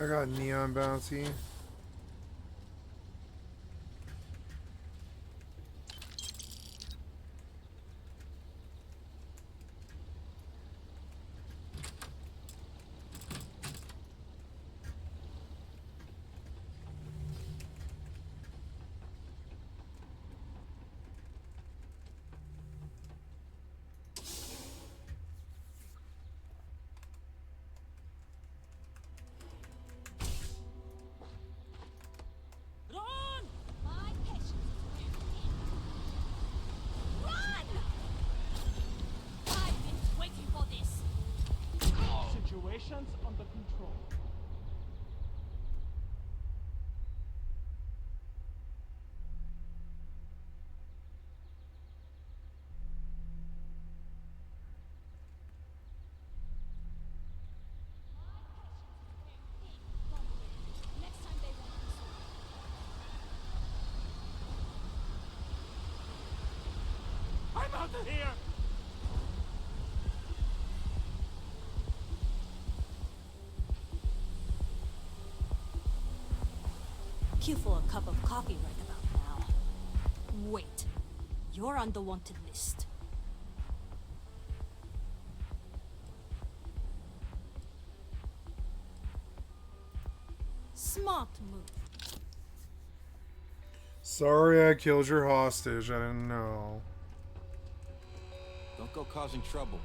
I got Neon Bounty. Here. Cue for a cup of coffee right about now. Wait, you're on the wanted list. Smart move. Sorry I killed your hostage. I didn't know. Don't go causing trouble.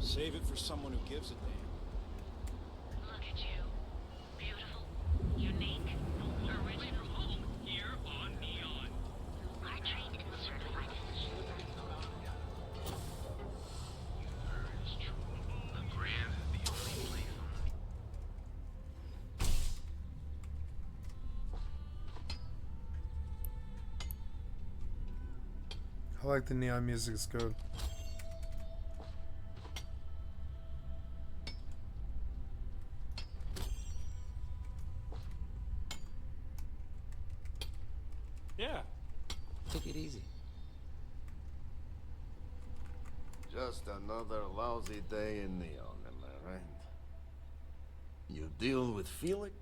Save it for someone who gives a damn. Look at you. Beautiful, unique, original. Here on Neon. Our trained and certified physicians. It's true. LeGrand is the only place I like the neon music, it's good. Yeah. Take it easy. Just another lousy day in Neon, am I right? You deal with Felix,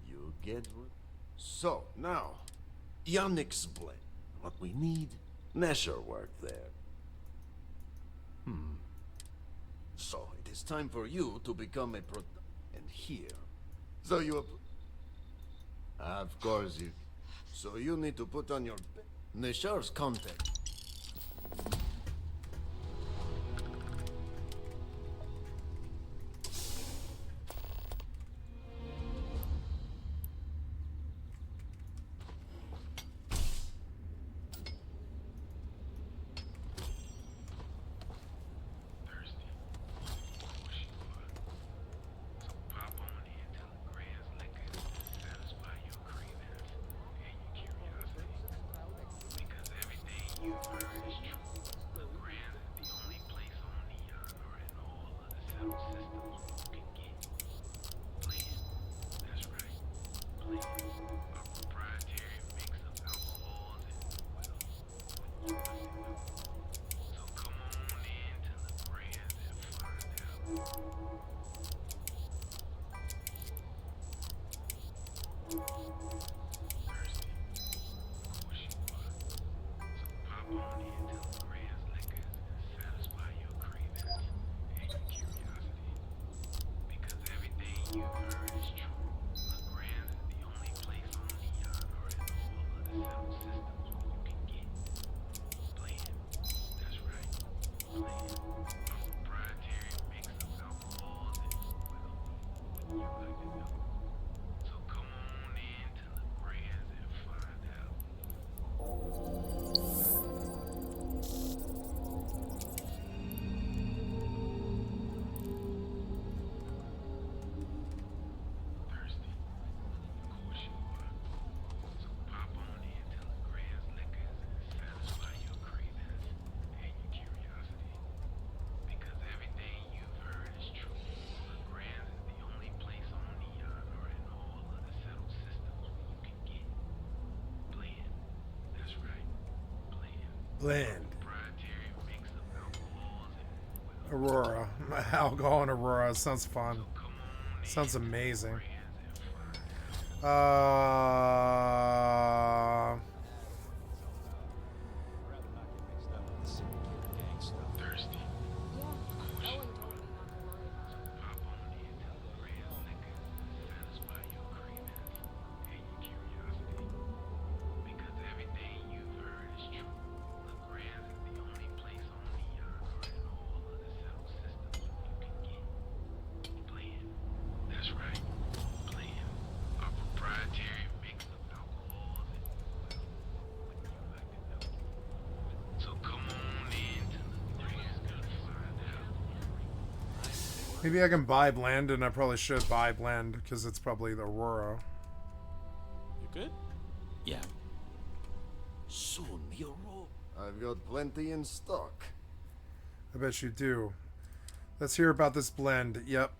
you get what? So, now, Yannick's blade. What we need, Nesher work there. So, it is time for you to become a pro... And here. So you... Of course you... So you need to put on your... Nesher's contact. Blend. Aurora. Alcohol and Aurora. Sounds fun. Sounds amazing. Maybe I can buy Blend, and I probably should buy Blend because it's probably the Aurora. good? Yeah. Soon, your roll. I've got plenty in stock. I bet you do. Let's hear about this blend. Yep.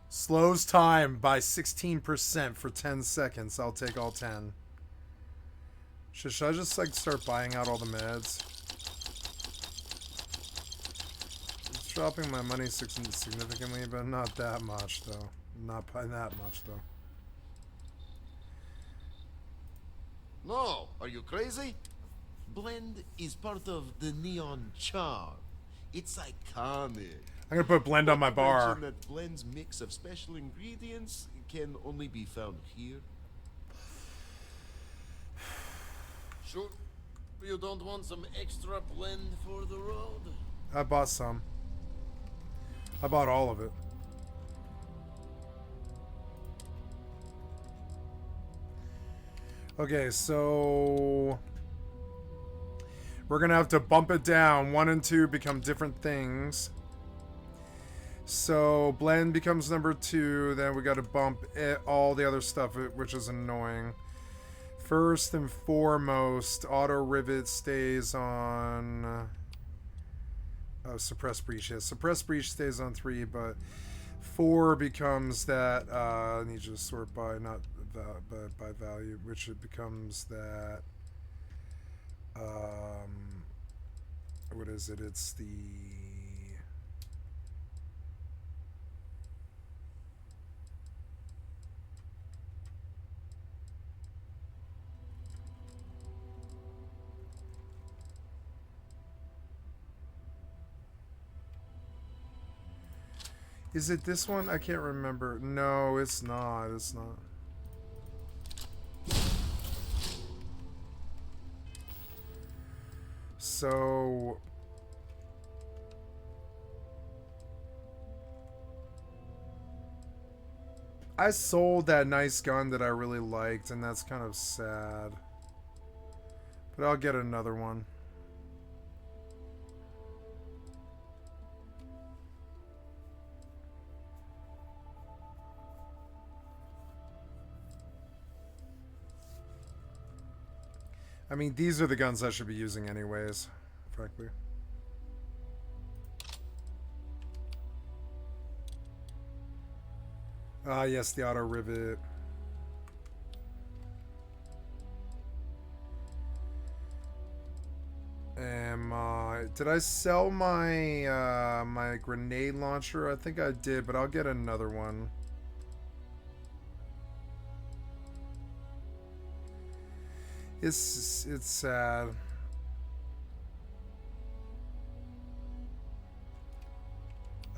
Slows time by 16% for 10 seconds. I'll take all 10. Should I just like start buying out all the meds? It's dropping my money significantly, but not that much though. Not by that much though. No, are you crazy? Blend is part of the neon charm. It's iconic. I'm gonna put blend on my bar. That Blend's mix of special ingredients can only be found here. Sure, you don't want some extra blend for the road? I bought some. I bought all of it. Okay, so we're gonna have to bump it down. 1 and 2 become different things. So blend becomes number 2. Then we got to bump all the other stuff, which is annoying. First and foremost, auto rivet stays on. Oh, suppress breach. Yeah, suppress breach stays on 3, but 4 becomes that. I need you to sort by not by value, which it becomes that. What is it? It's the. Is it this one? I can't remember. No, it's not. It's not. So I sold that nice gun that I really liked, and that's kind of sad. But I'll get another one. I mean, these are the guns I should be using anyways, frankly. Ah, yes, the auto rivet. Did I sell my my grenade launcher? I think I did, but I'll get another one. It's sad.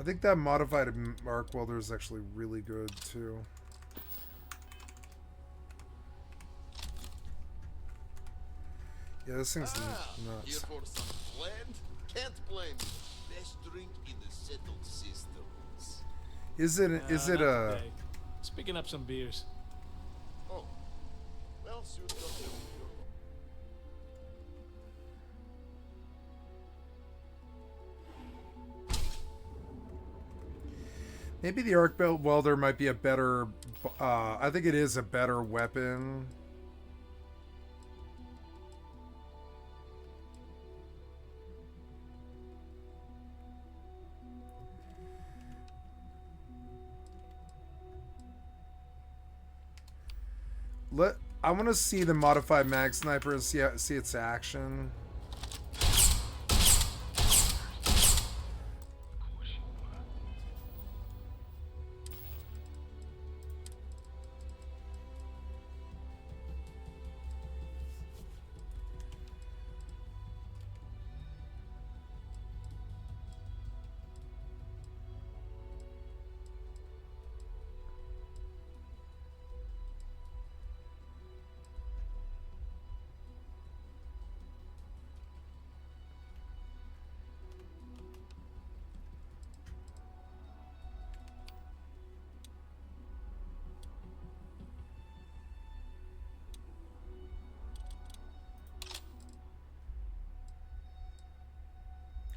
I think that modified arc welder is actually really good too. Yeah, this thing's nuts. Here for some blend? Can't blame you. Best drink in the settled systems. Is it a? Just picking up some beers. Oh, well, soon come to Maybe the arc belt welder might be a better. I think it is a better weapon. I want to see the modified mag sniper and see its action.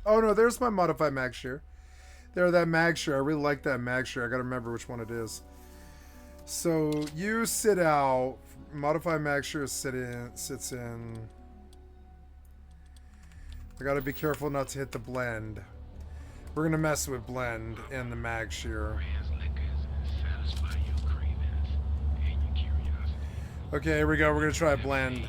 Oh no, there's my modified mag shear. There, that mag shear. I really like that mag shear. I gotta remember which one it is. So you sit out. Modify max sure sits in. I gotta be careful not to hit the blend. We're gonna mess with blend and the mag shear. Okay, here we go. We're gonna try blend.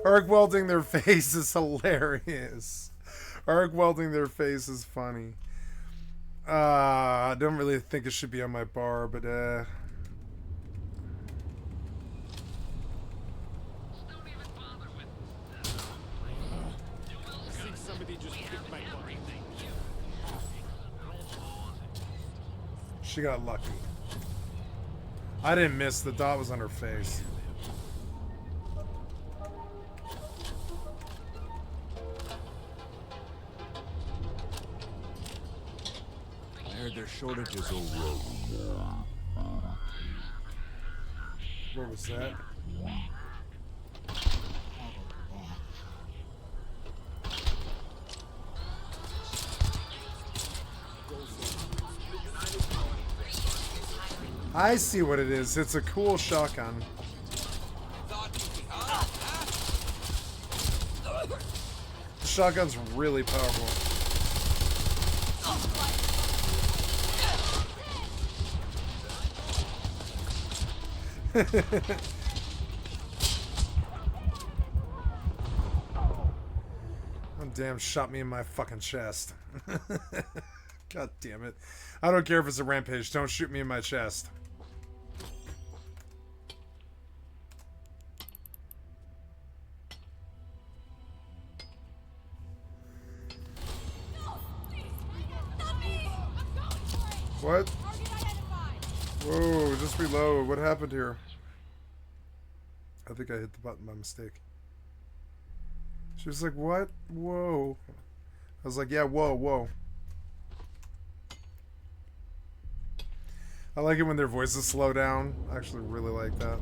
Arc welding their face is hilarious. Arc welding their face is funny. I don't really think it should be on my bar, but I think somebody just kicked my butt. she got lucky. I didn't miss. The dot was on her face. I heard there's shortages over. What was that? I see what it is. It's a cool shotgun. The shotgun's really powerful. Oh, damn, shot me in my fucking chest. God damn it. I don't care if it's a rampage. Don't shoot me in my chest. What? Whoa, just reload. What happened here? I think I hit the button by mistake. She was like, what? Whoa. I was like, yeah, whoa, whoa. I like it when their voices slow down. I actually really like that.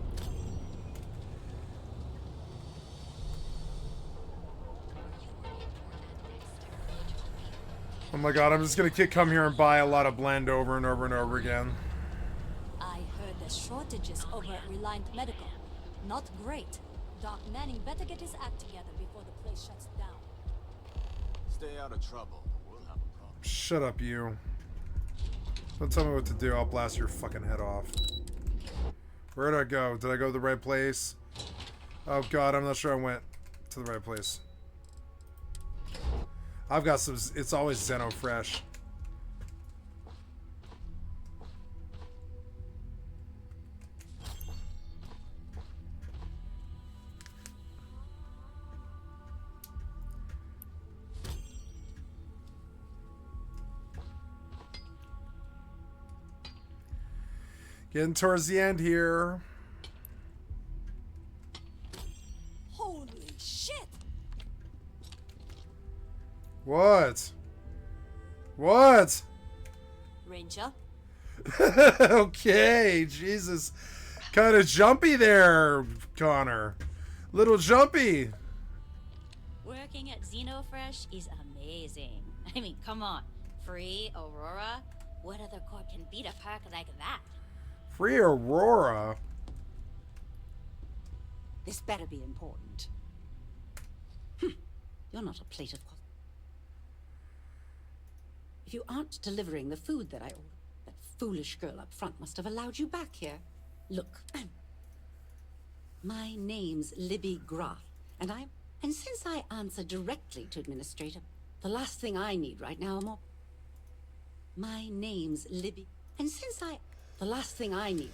Oh my god, I'm just gonna come here and buy a lot of blend over and over and over again. I heard there's shortages over at Reliant Medical. Not great. Doc Manning better get his act together before the place shuts down. Stay out of trouble. We'll have a problem. Shut up, you. Don't tell me what to do. I'll blast your fucking head off. Where did I go? Did I go to the right place? Oh god, I'm not sure I went to the right place. I've got some... It's always Zeno fresh. Getting towards the end here. Holy shit! What? What? Ranger? Okay, Jesus. Kind of jumpy there, Connor. Little jumpy. Working at Xenofresh is amazing. I mean, come on. Free Aurora? What other corp can beat a perk like that? Free Aurora? This better be important. You're not a plate of... If you aren't delivering the food that I ordered, that foolish girl up front must have allowed you back here. Look, my name's Libby Groth, and since I answer directly to Administrator, the last thing I need right now are more... My name's Libby, and since the last thing I need...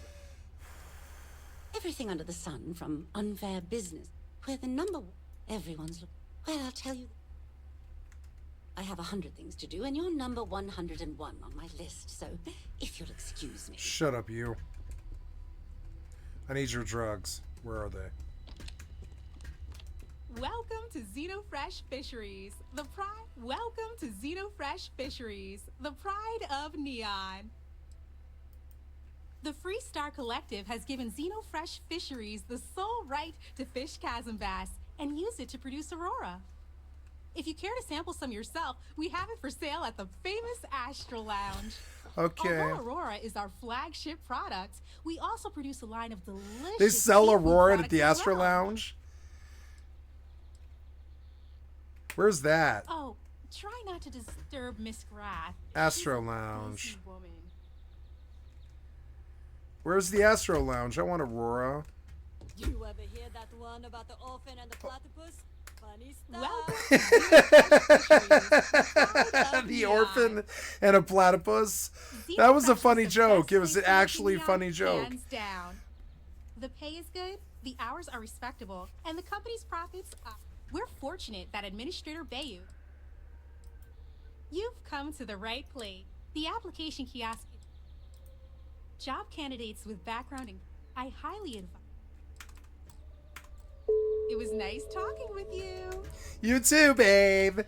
Everything under the sun, from unfair business, where the number... Everyone's looking... Well, I'll tell you... I have 100 things to do, and you're number 101 on my list, so if you'll excuse me... Shut up, you. I need your drugs. Where are they? Welcome to Xenofresh Fisheries, the pride. Welcome to Xenofresh Fisheries, the pride of Neon. The Freestar Collective has given Xenofresh Fisheries the sole right to fish chasm bass and use it to produce Aurora. If you care to sample some yourself, we have it for sale at the famous Astral Lounge. Okay. Although Aurora is our flagship product, we also produce a line of delicious... They sell seafood Aurora at products the as Astro well. Lounge? Where's that? Oh, try not to disturb Miss Grath. Astro Lounge. Where's the Astro Lounge? I want Aurora. You ever hear that one about the orphan and the platypus? Funny stuff. The orphan and a platypus. That was a funny joke. It was an actually funny joke. Hands down. The pay is good, the hours are respectable, and the company's profits are... We're fortunate that Administrator Bayou... You've come to the right place. The application kiosk... Job candidates with background in... I highly advise... It was nice talking with you. You too, babe.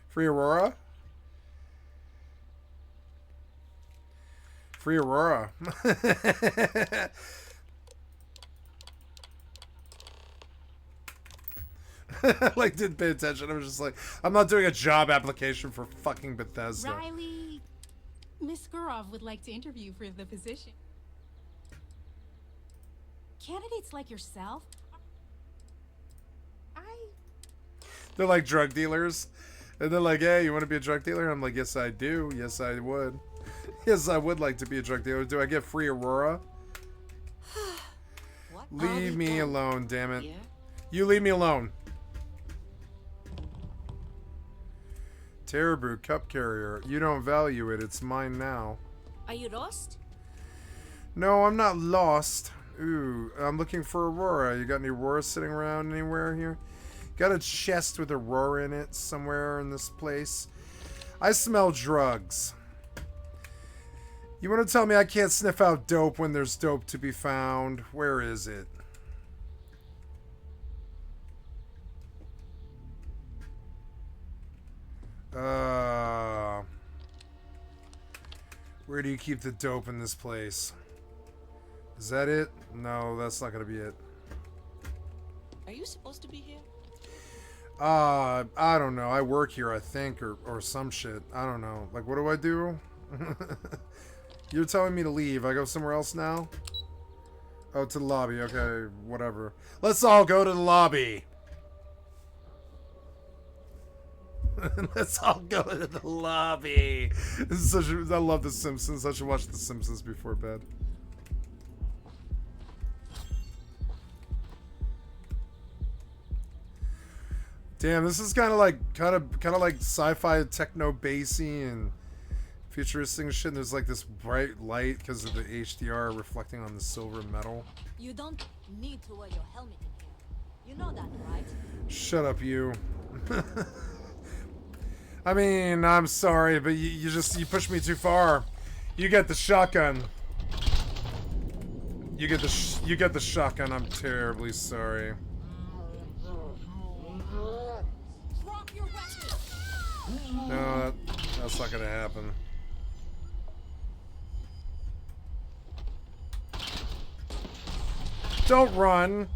Free Aurora? Free Aurora. Like, didn't pay attention. I was just like, I'm not doing a job application for fucking Bethesda. Riley, Miss Gurov would like to interview for the position. Candidates like yourself, They're like drug dealers. And they're like, hey, you want to be a drug dealer? I'm like, yes, I do. Yes, I would. Yes, I would like to be a drug dealer. Do I get free Aurora? Leave me alone, damn it. You leave me alone. Terrabrew cup carrier. You don't value it. It's mine now. Are you lost? No, I'm not lost. Ooh, I'm looking for Aurora. You got any Aurora sitting around anywhere here? Got a chest with Aurora in it somewhere in this place. I smell drugs. You want to tell me I can't sniff out dope when there's dope to be found? Where is it? Where do you keep the dope in this place? Is that it? No, that's not gonna be it. Are you supposed to be here? I don't know. I work here, I think, or some shit. I don't know. Like, what do I do? You're telling me to leave. I go somewhere else now? Oh, to the lobby. Okay, whatever. Let's all go to the lobby. Let's all go to the lobby. This is such a, I love The Simpsons. I should watch The Simpsons before bed. Damn, this is kind of like sci-fi techno bassy and futuristic shit. And there's like this bright light because of the HDR reflecting on the silver metal. You don't need to wear your helmet in here. You know that, right? Shut up, you. I mean, I'm sorry, but you pushed me too far. You get the shotgun. You get the shotgun. I'm terribly sorry. No, that's not gonna happen. Don't run.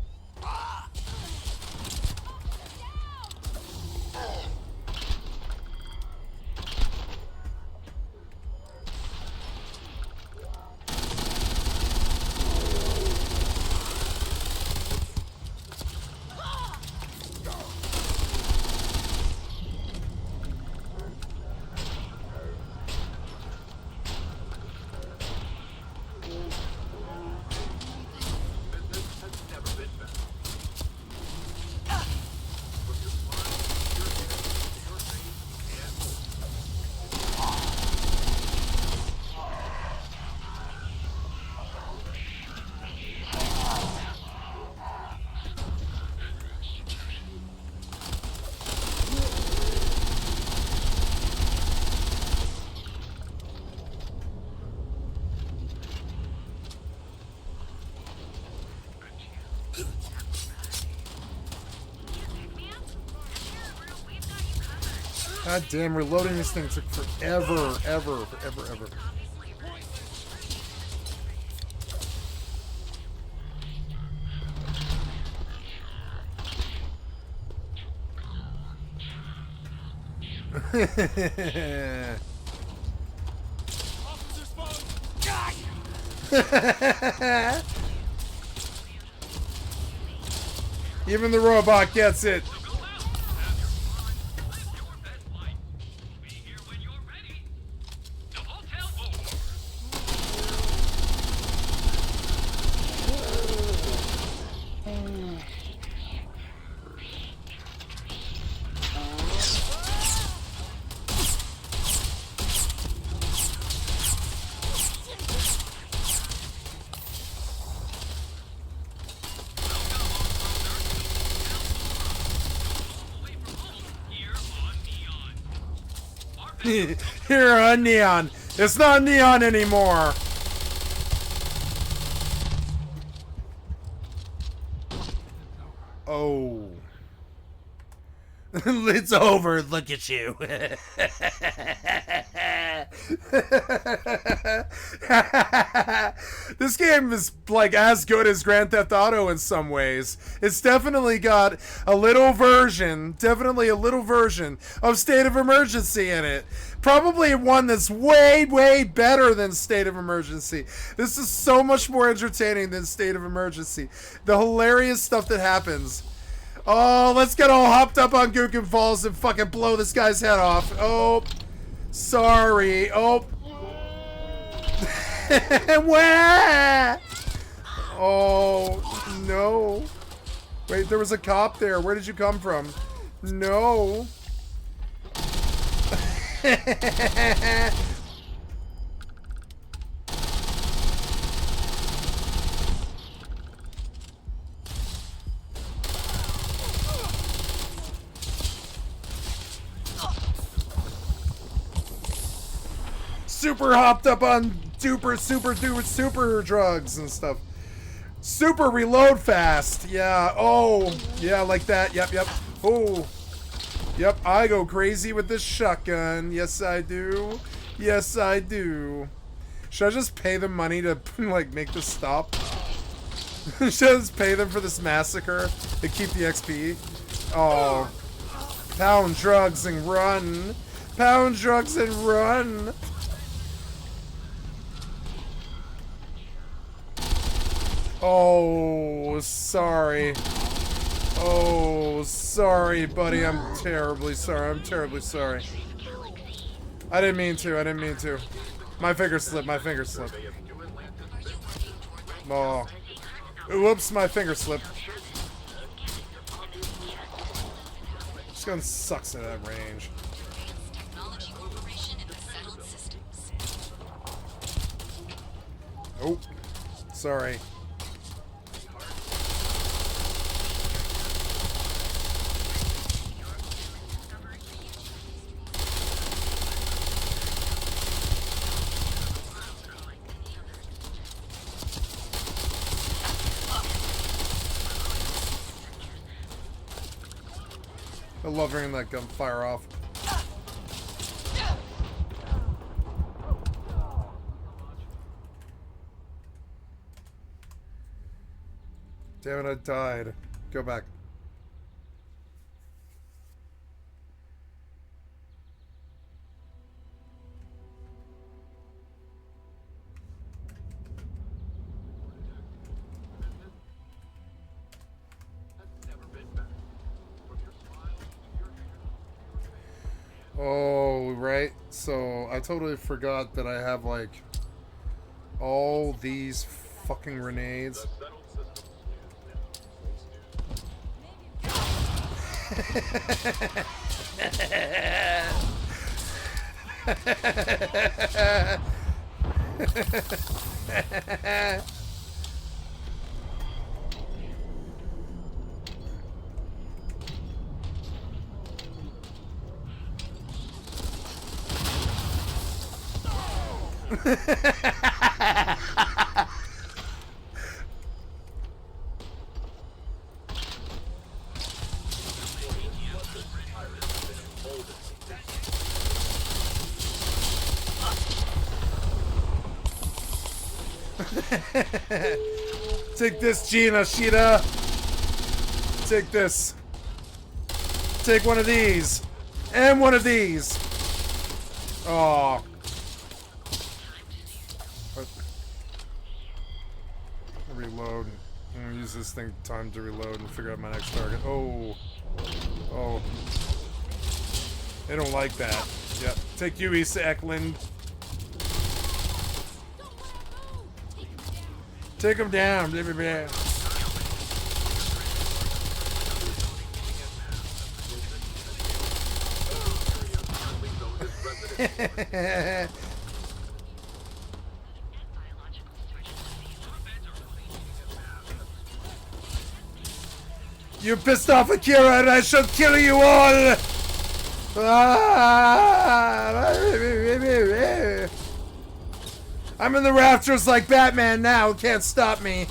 God damn, reloading this thing took forever, ever. Even the robot gets it. Here on Neon. It's not Neon anymore. Oh. It's over. Look at you. This game is like as good as Grand Theft Auto in some ways. It's definitely got a little version, of State of Emergency in it. Probably one that's way, way better than State of Emergency. This is so much more entertaining than State of Emergency. The hilarious stuff that happens. Oh, let's get all hopped up on Gookin Falls and fucking blow this guy's head off. Oh, sorry. Oh. Oh, no. Wait, there was a cop there. Where did you come from? No. Super hopped up on super drugs and stuff. Super reload fast. Yeah. Oh. Yeah, like that. Yep. Oh. Yep, I go crazy with this shotgun. Yes, I do. Yes, I do. Should I just pay them money to, like, make this stop? Should I just pay them for this massacre to keep the XP? Oh. Pound drugs and run. Pound drugs and run. Oh, sorry. Oh, sorry, buddy. I'm terribly sorry. I'm terribly sorry. I didn't mean to. My finger slipped. Oh. Whoops, my finger slipped. This gun sucks at that range. Oh. Sorry. I love hearing that gun fire off. Damn it, I died. Go back. Oh, right. So I totally forgot that I have like all these fucking grenades. Take this, Gina, Sheeta. Take this. Take one of these. And one of these. Oh. Reload. I'm gonna use this thing time to reload and figure out my next target. Oh. Oh. They don't like that. Yep. Take you, Issa Eklund. Take him down. You pissed off Akira and I shall kill you all! I'm in the rafters like Batman now, can't stop me.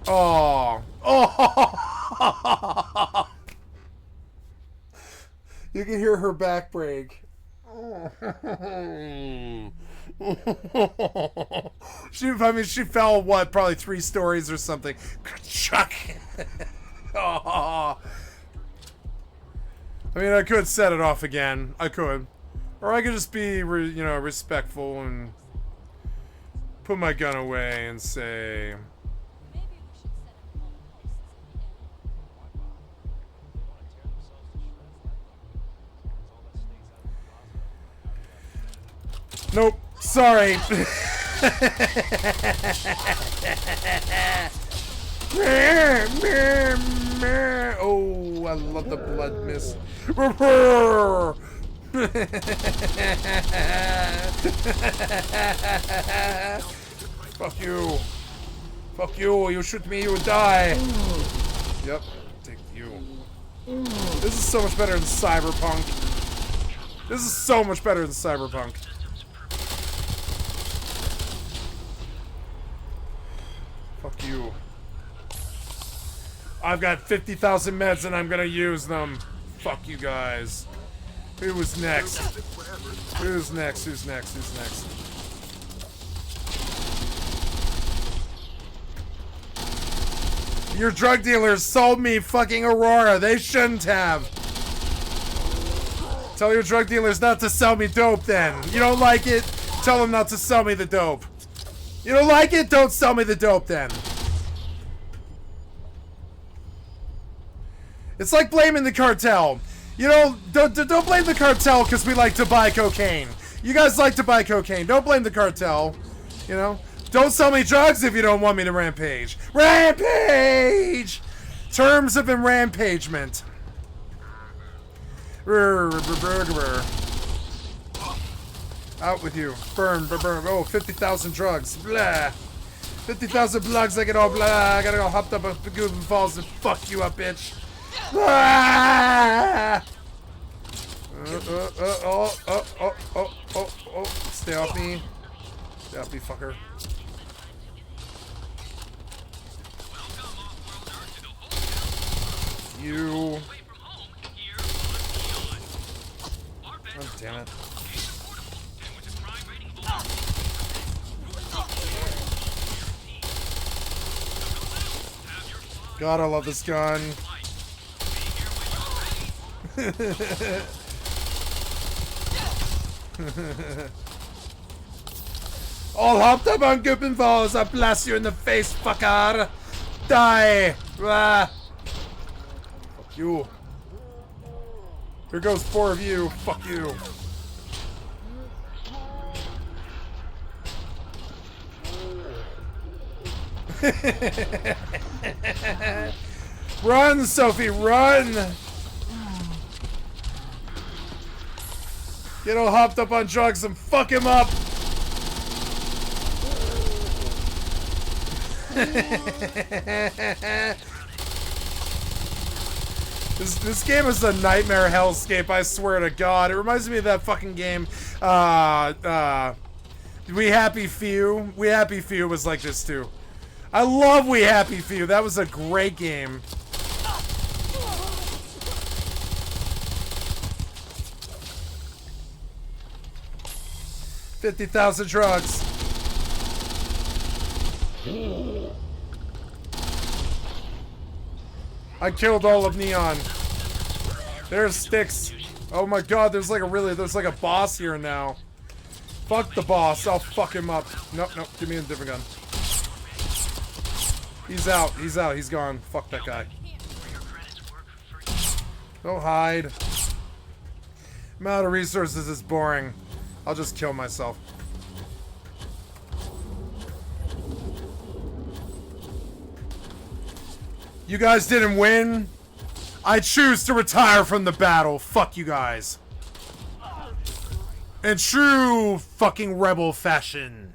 Oh. Oh. You can hear her back break. She fell, what, probably 3 stories or something. Chuck. Oh. I mean, I could set it off again. I could. Or I could just be, respectful and put my gun away and say... Nope. Sorry. Oh, I love the blood mist. Fuck you. Fuck you. You shoot me, you die. Yep. Take you. This is so much better than Cyberpunk. This is so much better than Cyberpunk. Fuck you. I've got 50,000 meds and I'm gonna use them. Fuck you guys. Who was next? Who's next? Who's next? Who's next? Your drug dealers sold me fucking Aurora. They shouldn't have. Tell your drug dealers not to sell me dope then. You don't like it? Tell them not to sell me the dope. You don't like it? Don't sell me the dope then. It's like blaming the cartel. You know, don't blame the cartel because we like to buy cocaine. You guys like to buy cocaine. Don't blame the cartel. You know? Don't sell me drugs if you don't want me to rampage. Rampage! Terms of enrampagement. Out with you. Burn. Oh, 50,000 drugs. Blah. 50,000 plugs. I get all blah. I gotta go hopped up a Google Falls and fuck you up, bitch. Ah! Oh. Stay off me. Stay off me, fucker. You. Oh, damn it. God, I love this gun. All hopped up on Goopin Falls. I blast you in the face, fucker. Die. Ah. Fuck you. Here goes 4 of you. Fuck you. Run, Sophie, run! Get all hopped up on drugs and fuck him up! This game is a nightmare hellscape, I swear to God. It reminds me of that fucking game, We Happy Few. We Happy Few was like this too. I love We Happy Few. That was a great game. 50,000 drugs. I killed all of Neon. There's Sticks. Oh my god, there's like a boss here now. Fuck the boss, I'll fuck him up. Nope, nope, give me a different gun. He's out, he's gone. Fuck that guy. Don't hide. I'm out of resources, it's boring. I'll just kill myself. You guys didn't win. I choose to retire from the battle. Fuck you guys. In true fucking rebel fashion.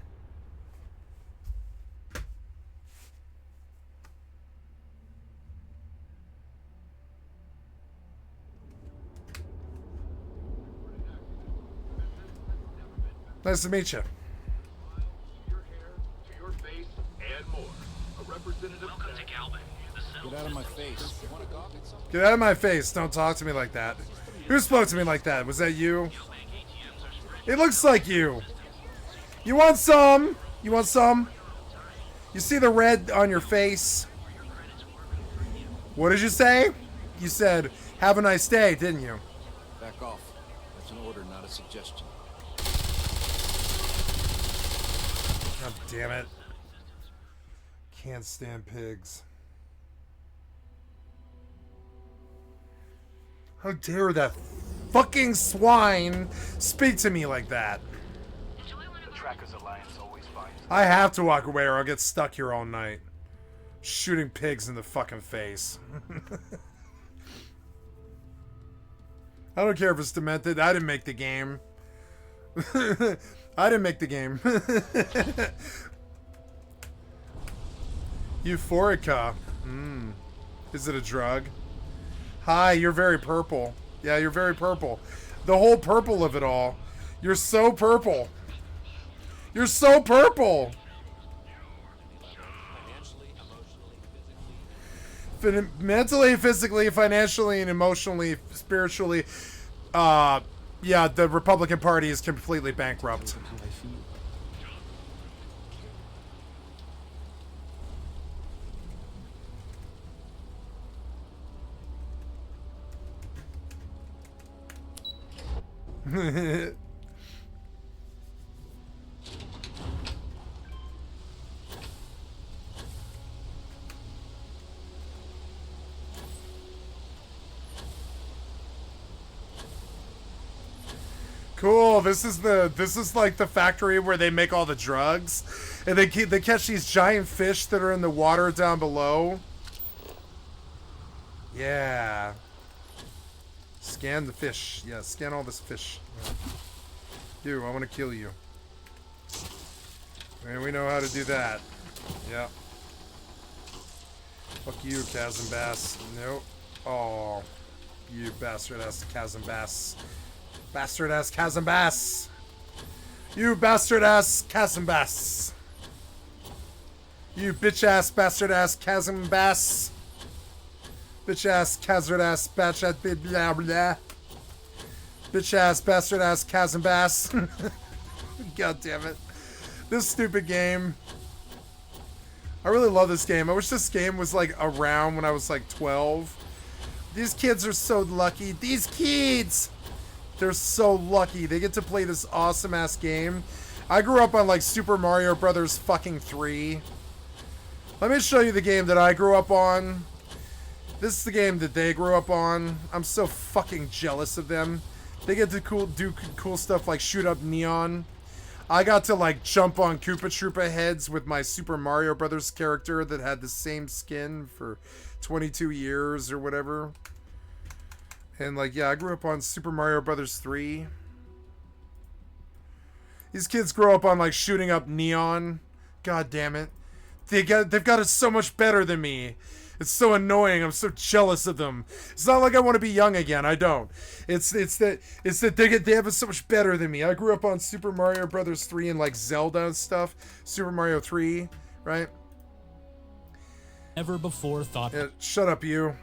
Nice to meet you. Get out of my face. Get out of my face. Don't talk to me like that. Who spoke to me like that? Was that you? It looks like you. You want some? You want some? You see the red on your face? What did you say? You said, have a nice day, didn't you? Back off. That's an order, not a suggestion. God damn it. Can't stand pigs. How dare that fucking swine speak to me like that? The Trackers Alliance always finds. I have to walk away or I'll get stuck here all night. Shooting pigs in the fucking face. I don't care if it's demented. I didn't make the game. I didn't make the game. Euphorica. Is it a drug? Hi, you're very purple. Yeah, you're very purple. The whole purple of it all. You're so purple. You're so purple. Mentally, physically, financially, and emotionally, spiritually. Yeah, the Republican Party is completely bankrupt. Cool. This is like the factory where they make all the drugs, and they catch these giant fish that are in the water down below. Yeah. Scan the fish. Yeah, scan all this fish. You, I want to kill you. And we know how to do that. Yeah. Fuck you, Chasm Bass. Nope. Oh, you bastard ass Chasm Bass. Bastard ass Chasm Bass. You bastard ass Chasm Bass. You bitch ass bastard ass Chasm Bass. Bitch ass Chasm ass batch ass blah blah. Bitch ass bastard ass Chasm Bass. God damn it. This stupid game. I really love this game. I wish this game was like around when I was like 12. These kids are so lucky. These kids! They're so lucky. They get to play this awesome ass game. I grew up on like Super Mario Brothers fucking 3. Let me show you the game that I grew up on. This is the game that they grew up on. I'm so fucking jealous of them. They get to do cool stuff like shoot up Neon. I got to like jump on Koopa Troopa heads with my Super Mario Brothers character that had the same skin for 22 years or whatever. And like, yeah, I grew up on Super Mario Brothers 3. These kids grow up on like shooting up Neon. God damn it. They've got it so much better than me. It's so annoying. I'm so jealous of them. It's not like I want to be young again. I don't. It's that they have it so much better than me. I grew up on Super Mario Brothers 3 and like Zelda and stuff. Super Mario 3, right? Never before thought. Yeah, shut up, you.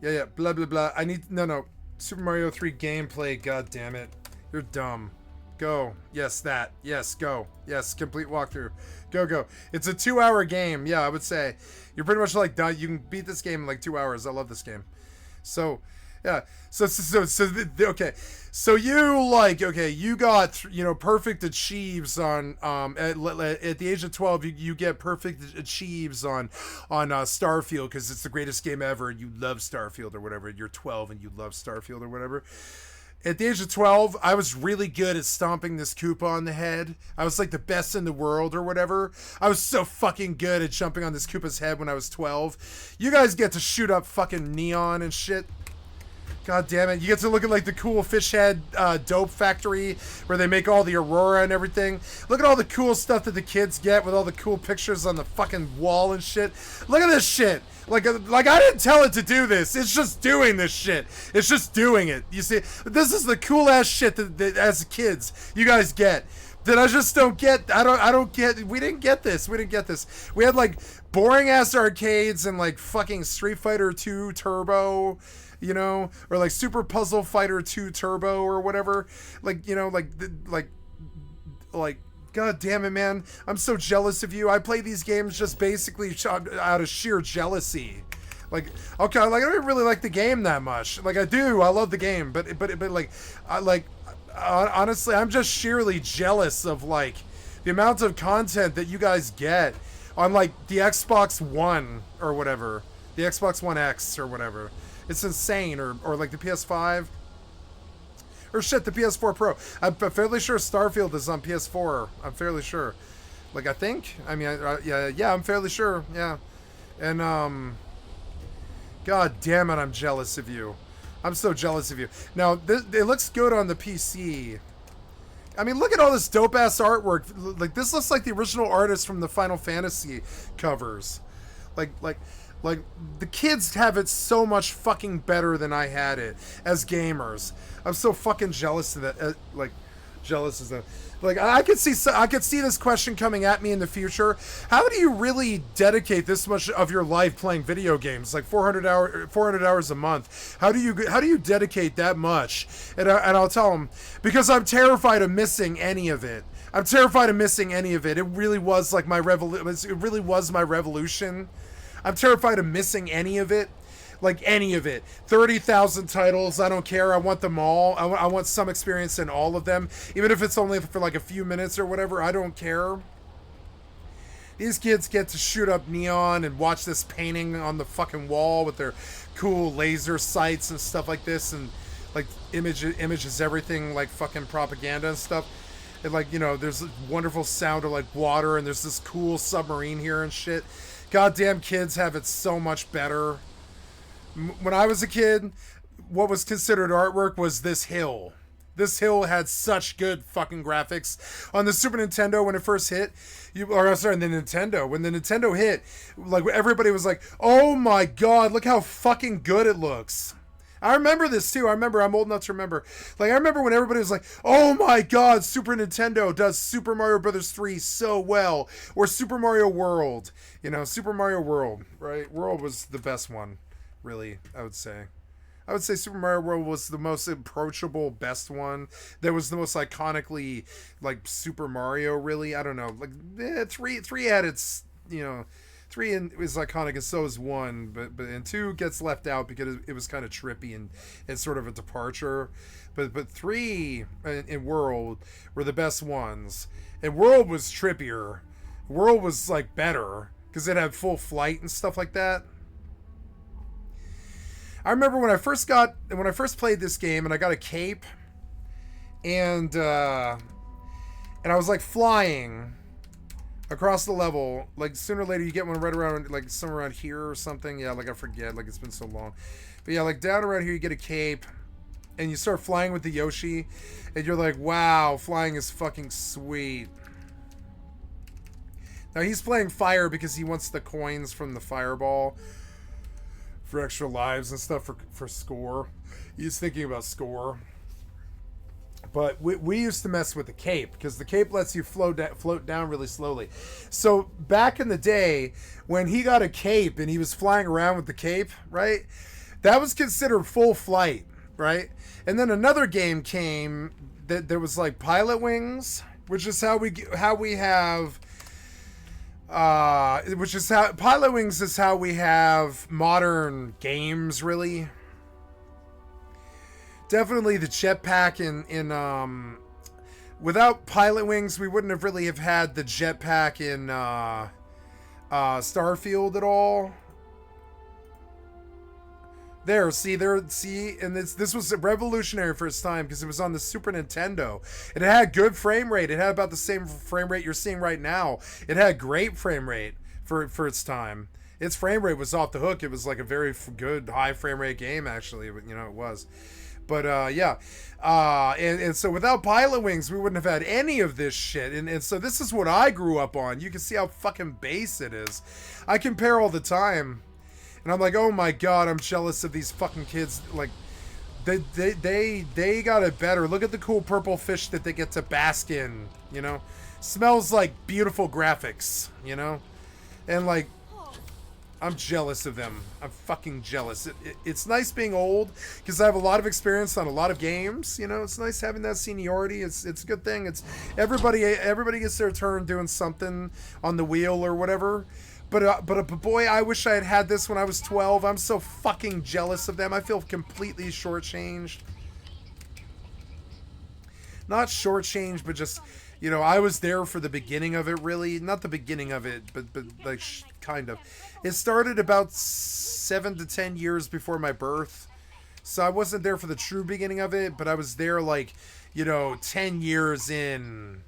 Yeah. Blah blah blah. No. Super Mario 3 gameplay. God damn it. You're dumb. Go. Yes, that. Yes, go. Yes, complete walkthrough. Go. It's a 2-hour game. Yeah, I would say. You're pretty much like done. You can beat this game in like 2 hours. I love this game. So, yeah. Okay. So you got, perfect achieves on, at the age of 12, you get perfect achieves on Starfield because it's the greatest game ever and you love Starfield or whatever. You're 12 and you love Starfield or whatever. At the age of 12, I was really good at stomping this Koopa on the head. I was like the best in the world or whatever. I was so fucking good at jumping on this Koopa's head when I was 12. You guys get to shoot up fucking neon and shit. God damn it. You get to look at like the cool fish head dope factory where they make all the Aurora and everything. Look at all the cool stuff that the kids get with all the cool pictures on the fucking wall and shit. Look at this shit. Like I didn't tell it to do this. It's just doing this shit. It's just doing it. You see, this is the cool ass shit that as kids you guys get. That I just don't get. I don't get. We didn't get this. We had like boring ass arcades and like fucking Street Fighter 2 Turbo, or like Super Puzzle Fighter 2 Turbo or whatever. Like, God damn it, man. I'm so jealous of you. I play these games just basically out of sheer jealousy. Like, okay, like I don't really like the game that much. Like I do. I love the game, but honestly, I'm just sheerly jealous of like the amount of content that you guys get on like the Xbox One or whatever, the Xbox One X or whatever. It's insane, or like the PS5. Or shit, the PS4 Pro. I'm fairly sure Starfield is on PS4. I'm fairly sure. Like, I think. I mean, yeah, I'm fairly sure. Yeah. And, God damn it, I'm jealous of you. I'm so jealous of you. Now, it looks good on the PC. I mean, look at all this dope-ass artwork. Like, this looks like the original artist from the Final Fantasy covers. Like, the kids have it so much fucking better than I had it as gamers. I'm so fucking jealous of that. Jealous of that. Like, I could see this question coming at me in the future. How do you really dedicate this much of your life playing video games, like 400 hours a month? How do you dedicate that much? And I'll tell them, because I'm terrified of missing any of it. I'm terrified of missing any of it. It really was like my revolution. It really was my revolution. I'm terrified of missing any of it. Like any of it. 30,000 titles, I don't care. I want them all. I want some experience in all of them. Even if it's only for like a few minutes or whatever, I don't care. These kids get to shoot up neon and watch this painting on the fucking wall with their cool laser sights and stuff like this. And like images everything like fucking propaganda and stuff. And like, there's a wonderful sound of like water and there's this cool submarine here and shit. Goddamn kids have it so much better. When I was a kid, what was considered artwork was this hill. This hill had such good fucking graphics. On the Super Nintendo, when it first hit, the Nintendo. When the Nintendo hit, like everybody was like, oh my god, look how fucking good it looks. I remember this too. I'm old enough to remember. Like, I remember when everybody was like, oh my god, Super Nintendo does Super Mario Brothers 3 so well. Or Super Mario World. Super Mario World, right? World was the best one, really, I would say. I would say Super Mario World was the most approachable, best one. That was the most iconically, like, Super Mario, really. I don't know. Like, 3 had its, 3 is iconic and so is 1, but 2 gets left out because it was kind of trippy and it's sort of a departure. But 3 and World were the best ones. And World was trippier. World was like better because it had full flight and stuff like that. I remember when I first played this game and I got a cape and I was like flying across the level. Like sooner or later you get one right around like somewhere around here or something. Yeah, like I forget, like it's been so long. But yeah, like down around here you get a cape and you start flying with the Yoshi and you're like, wow, flying is fucking sweet. Now he's playing fire because he wants the coins from the fireball for extra lives and stuff for score. He's thinking about score. But we used to mess with the cape because the cape lets you float down really slowly. So back in the day when he got a cape and he was flying around with the cape, right? That was considered full flight. right? And then another game came that there was like Pilot Wings, which is how we have which is how Pilot Wings is how we have modern games, really. Definitely the jetpack in without Pilot Wings, we wouldn't have really have had the jetpack in Starfield at all. And this was revolutionary for its time because it was on the Super Nintendo. And it had good frame rate. It had about the same frame rate you're seeing right now. It had great frame rate for its time. Its frame rate was off the hook. It was like a very good high frame rate game, actually. But, it was. But, yeah. And so without Pilot Wings, we wouldn't have had any of this shit. And so this is what I grew up on. You can see how fucking base it is. I compare all the time. And I'm like, oh my god, I'm jealous of these fucking kids. Like, they got it better. Look at the cool purple fish that they get to bask in, Smells like beautiful graphics, And like, I'm jealous of them. I'm fucking jealous. It's nice being old because I have a lot of experience on a lot of games. It's nice having that seniority. It's a good thing. It's everybody gets their turn doing something on the wheel or whatever. But boy, I wish I had this when I was 12. I'm so fucking jealous of them. I feel completely shortchanged. Not shortchanged, but just, I was there for the beginning of it, really. Not the beginning of it, but like, kind of. It started about 7 to 10 years before my birth. So I wasn't there for the true beginning of it, but I was there, like, 10 years in.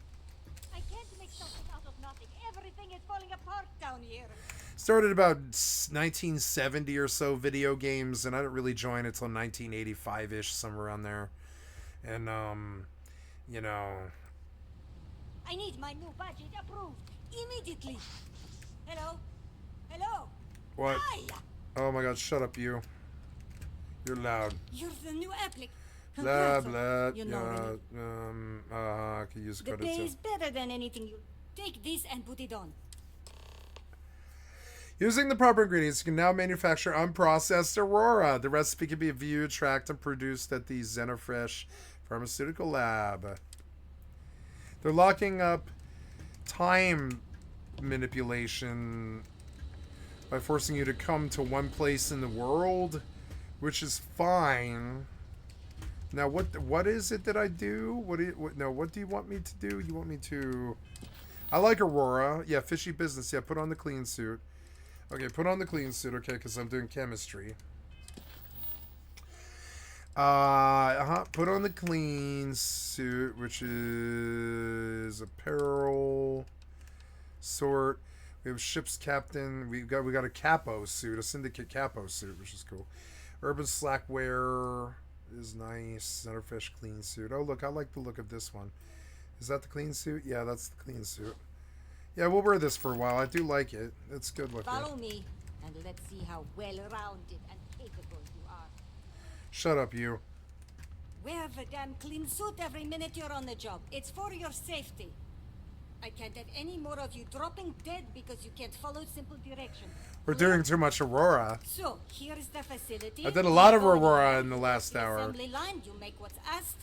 Started about 1970 or so video games, and I didn't really join until 1985-ish, somewhere around there. And, I need my new budget approved immediately. Hello? Hello? What? Hi. Oh my god, shut up, you. You're loud. You're the new applicant. Blah, blah, You know I could use the credit pay too. is better than anything you... Take this and put it on. Using the proper ingredients, you can now manufacture unprocessed Aurora. The recipe can be viewed, tracked, and produced at the Xenofresh Pharmaceutical Lab. They're locking up time manipulation by forcing you to come to one place in the world, which is fine. Now, what is it that I do? What do you want me to do? You want me to... I like Aurora. Yeah, fishy business. Yeah, put on the clean suit. Okay, put on the clean suit, okay, because I'm doing chemistry. Put on the clean suit, which is apparel, sort. We have ship's captain. We got a capo suit, a syndicate capo suit, which is cool. Urban slackwear is nice. Centerfish clean suit. Oh, look, I like the look of this one. Is that the clean suit? Yeah, that's the clean suit. Yeah, we'll wear this for a while. I do like it. It's good looking. Follow me, and let's see how well-rounded and capable you are. Shut up, you. Wear the damn clean suit every minute you're on the job. It's for your safety. I can't have any more of you dropping dead because you can't follow simple directions. We're doing too much Aurora. So, here is the facility. I did a lot of Aurora in the last hour. Assembly line, you make what's asked.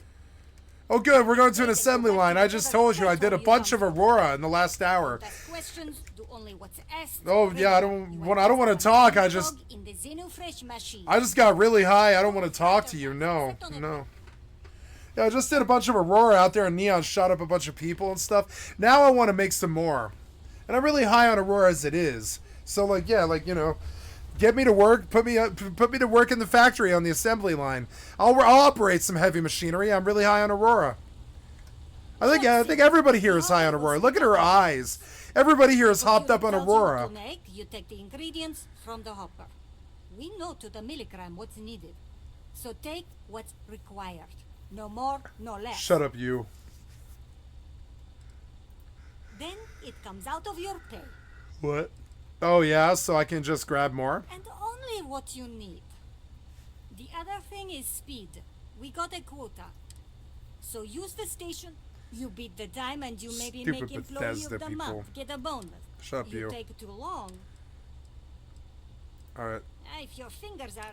Oh, good. We're going to an assembly line. I just told you I did a bunch of Aurora in the last hour. Ask questions, do only what's asked. Oh yeah, I don't want to talk. I just got really high. I don't want to talk to you. No. Yeah, I just did a bunch of Aurora out there, and Neon shot up a bunch of people and stuff. Now I want to make some more, and I'm really high on Aurora as it is. So like, yeah, like, get me to work, put me to work in the factory on the assembly line. I'll operate some heavy machinery. I'm really high on Aurora. I think everybody here is high on Aurora. Look at her eyes. Everybody here is hopped up on Aurora. You take the ingredients from the hopper. We know to the milligram what's needed. So take what's required. No more, no less. Shut up, you. Then it comes out of your pay. What? Oh yeah, so I can just grab more? And only what you need. The other thing is speed. We got a quota. So use the station. You beat the time and you maybe Stupid make employee Bethesda of the people. month. Get a bonus. Shut up, you. Take too long. Alright. If your fingers are...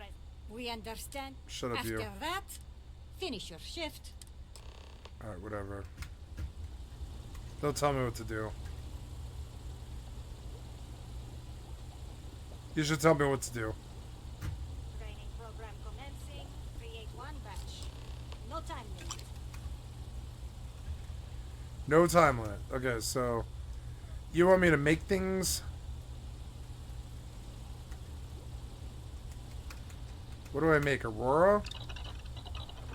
We understand. Shut up, After you. that, finish your shift. Alright, whatever. Don't tell me what to do. You should tell me what to do. Training program commencing. Create one batch. No time limit. No time limit. Okay, so you want me to make things? What do I make? Aurora?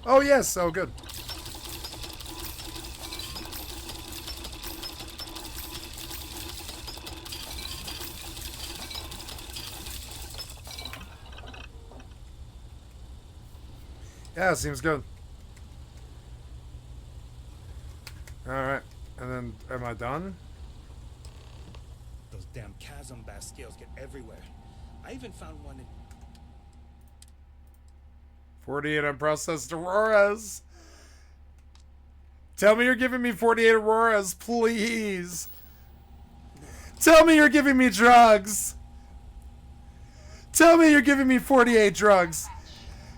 Oh yes, oh good. Yeah, seems good. Alright. And then, am I done? Those damn chasm bass scales get everywhere. I even found one in... 48 unprocessed Auroras. Tell me you're giving me 48 Auroras, please. Tell me you're giving me drugs. Tell me you're giving me 48 drugs.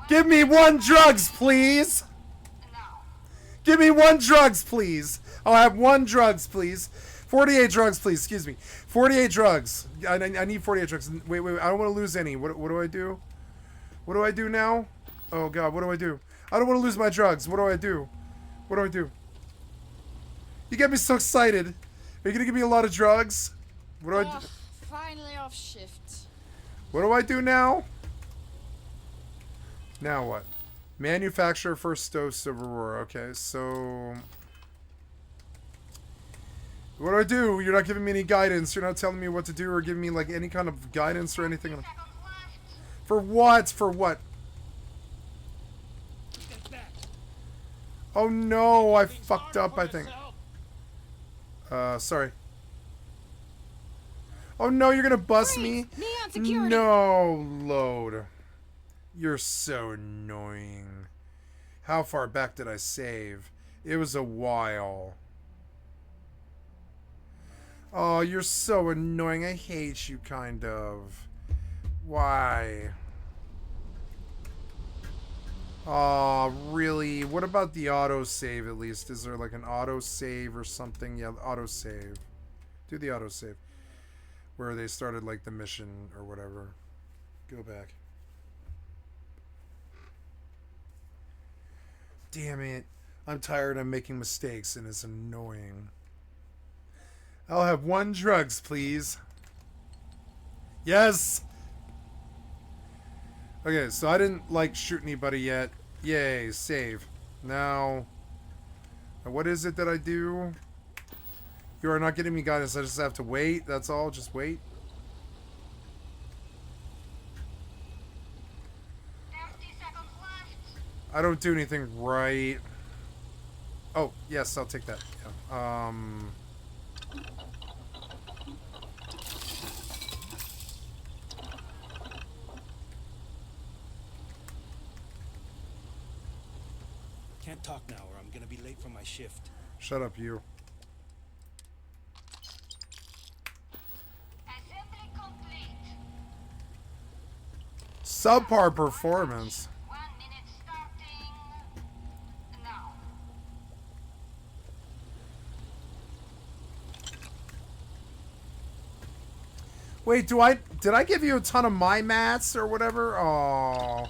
Give me 1 drugs, please. Give me 1 drugs, please. I'll have 1 drugs, please. 48 drugs, please. Excuse me. 48 drugs. I need 48 drugs. Wait. I don't want to lose any. What do I do? What do I do now? Oh, God. What do I do? I don't want to lose my drugs. What do I do? What do I do? You get me so excited. Are you going to give me a lot of drugs? What do I do? Finally off shift. What do I do now? Now what? Manufacture first dose of Aurora. Okay, so... What do I do? You're not giving me any guidance. You're not telling me what to do or giving me, like, any kind of guidance or anything. For what? For what? Oh no, I fucked up, I think. Sorry. Oh no, you're gonna bust me? No, load. You're so annoying. How far back did I save? It was a while. Oh, you're so annoying. I hate you, kind of. Why? Oh, really? What about the autosave, at least? Is there, like, an autosave or something? Yeah, autosave. Do the autosave. Where they started, like, the mission or whatever. Go back. Damn it. I'm tired of making mistakes, and it's annoying. I'll have 1 drugs, please. Yes! Okay, so I didn't, like, shoot anybody yet. Yay, save. Now, what is it that I do? You are not getting me guidance. I just have to wait. That's all. Just wait. I don't do anything right. Oh, yes, I'll take that. Yeah. Can't talk now or I'm gonna be late for my shift. Shut up, you. Subpar performance. Wait, did I give you a ton of my mats or whatever? Oh.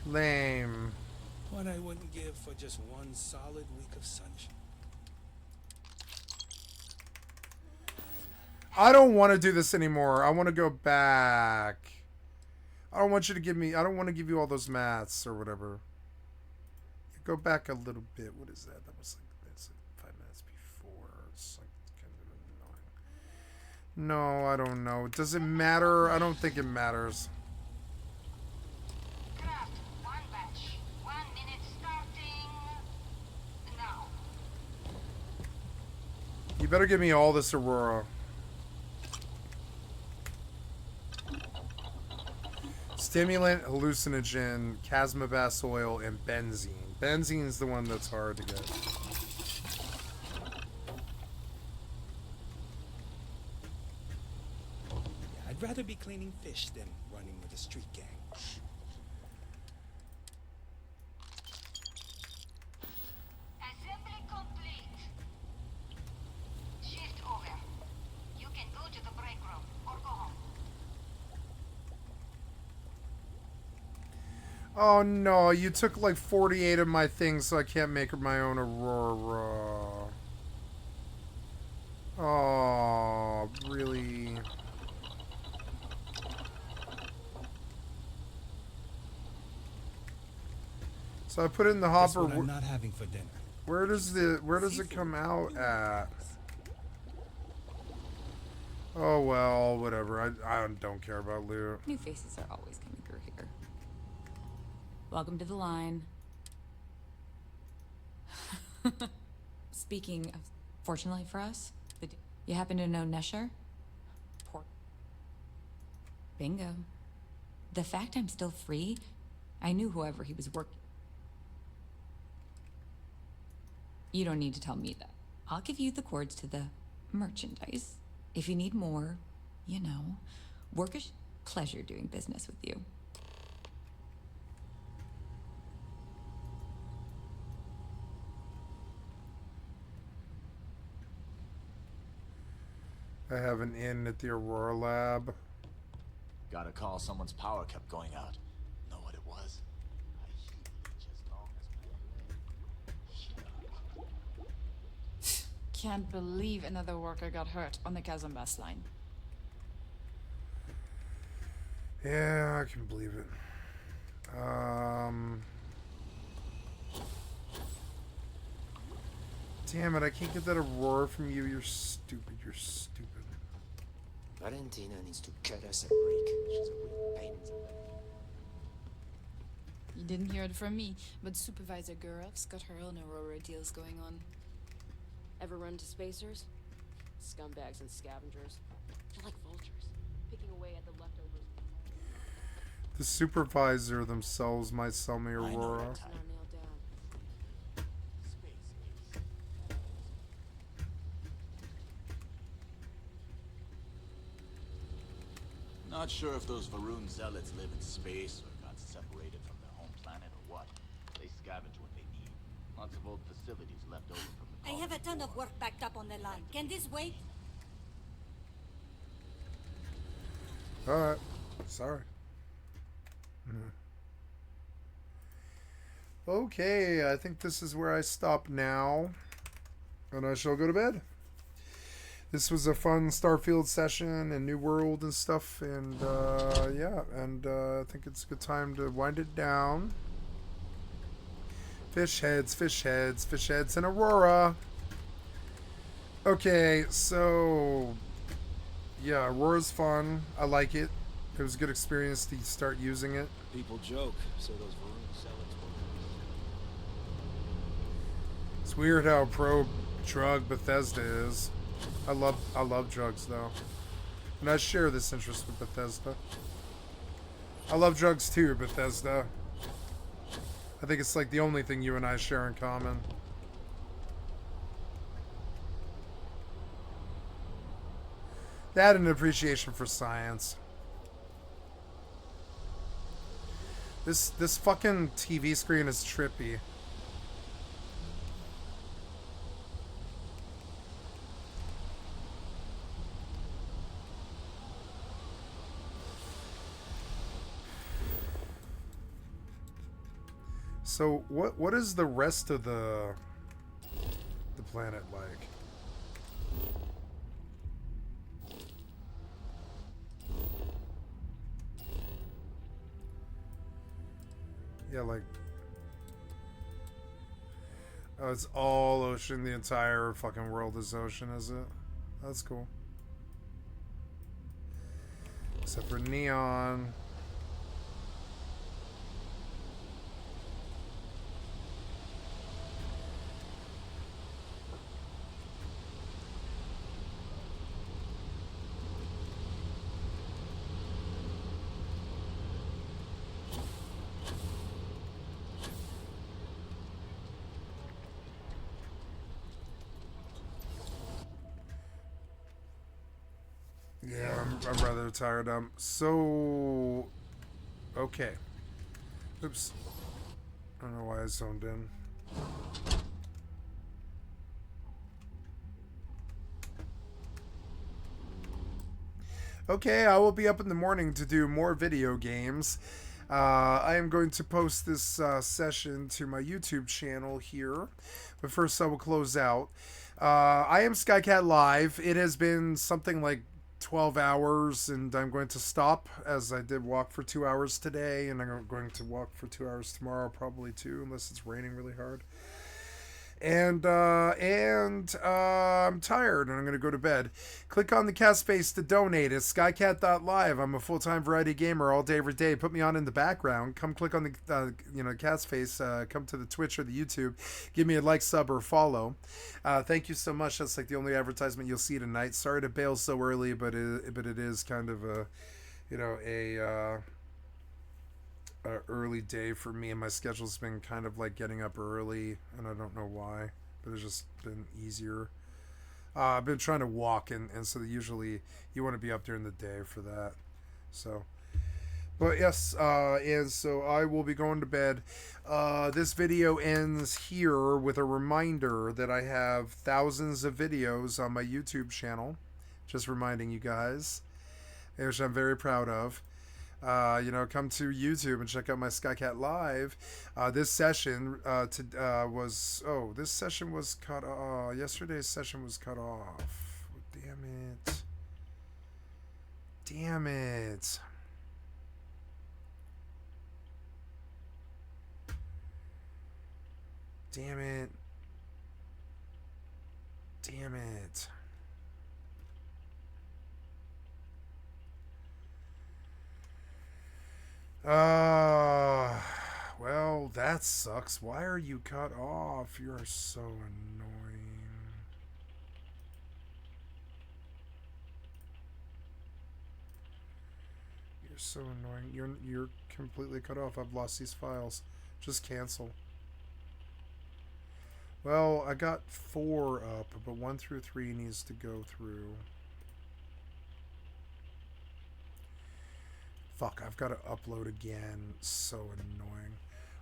Lame. What I wouldn't give for just 1 solid week of sunshine. I don't want to do this anymore. I want to go back. I don't want you to give me... I don't want to give you all those mats or whatever. Go back a little bit. What is that? That was like... That's like 5 minutes before. It's like kind of annoying. No, I don't know. Does it matter? I don't think it matters. You better give me all this Aurora. Stimulant, hallucinogen, Casmabas oil, and benzene. Benzene is the one that's hard to get. I'd rather be cleaning fish than running with a street gang. Assembly complete. Shift over. You can go to the break room or go home. Oh no, you took like 48 of my things, so I can't make my own Aurora. Oh, really? So I put it in the That's hopper. what I'm not having for dinner. Where does it come out at? Oh well, whatever. I don't care about loot. New faces are always coming through here. Welcome to the line. Speaking of, fortunately for us, you happen to know Nesher? Bingo. The fact I'm still free, I knew whoever he was working. You don't need to tell me that. I'll give you the codes to the merchandise. If you need more, you know, workish pleasure doing business with you. I have an inn at the Aurora Lab. Got a call, someone's power kept going out. Know what it was? Can't believe another worker got hurt on the Kazambas line. Yeah, I can believe it. Damn it, I can't get that Aurora from you. You're stupid. You're stupid. Valentina needs to cut us a break. She's a real pain in the butt. You didn't hear it from me, but Supervisor Gurov's got her own Aurora deals going on. Ever run to spacers? Scumbags and scavengers. They're like vultures, picking away at the leftovers. The supervisor themselves might sell me Aurora. Not nailed down. Not sure if those Varun zealots live in space or got separated from their home planet or what. They scavenge what they need. Lots of old facilities left over from the I have a ton of work backed up on the line. Can this wait? Alright. Sorry. Okay, I think this is where I stop now. And I shall go to bed. This was a fun Starfield session and New World and stuff. And yeah, and I think it's a good time to wind it down. Fish heads, fish heads, fish heads, and Aurora. Okay, so yeah, Aurora's fun. I like it. It was a good experience to start using it. People joke, say those Varun zealots were. It's weird how pro drug Bethesda is. I love drugs though. And I share this interest with Bethesda. I love drugs too, Bethesda. I think it's like the only thing you and I share in common. That and an appreciation for science. This fucking TV screen is trippy. So what is the rest of the planet like? Yeah, like oh, it's all ocean. The entire fucking world is ocean, is it? That's cool. Except for Neon. Yeah, I'm rather tired. So okay. Oops. I don't know why I zoned in. Okay, I will be up in the morning to do more video games. I am going to post this session to my YouTube channel here, but first I will close out. I am Skycatlive. It has been something like 12 hours, and I'm going to stop as I did walk for 2 hours today, and I'm going to walk for 2 hours tomorrow, probably too, unless it's raining really hard. And I'm tired and I'm going to go to bed. Click on the cat space to donate. It's skycat.live. I'm a full-time variety gamer all day, every day. Put me on in the background. Come click on the cat space. Come to the Twitch or the YouTube. Give me a like, sub, or follow. Thank you so much. That's like the only advertisement you'll see tonight. Sorry to bail so early, but it is kind of a early day for me, and my schedule's been kind of like getting up early, and I don't know why, but it's just been easier. I've been trying to walk, and so usually you want to be up during the day for that. So, but yes, and so I will be going to bed. This video ends here with a reminder that I have thousands of videos on my YouTube channel. Just reminding you guys, which I'm very proud of. Come to YouTube and check out my Skycatlive. This session this session was cut off. Yesterday's session was cut off. Damn it. Damn it. Damn it. Damn it. Well, that sucks. Why are you cut off? You are so annoying. You're so annoying. You're completely cut off. I've lost these files. Just cancel. Well, I got 4 up, but 1 through 3 needs to go through. Fuck, I've got to upload again. So annoying.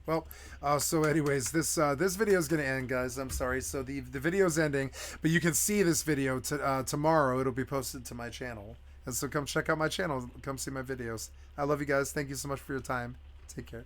Well, so anyways, this video is going to end, guys. I'm sorry. So the video's ending, but you can see this video tomorrow. It'll be posted to my channel. And so come check out my channel. Come see my videos. I love you guys. Thank you so much for your time. Take care.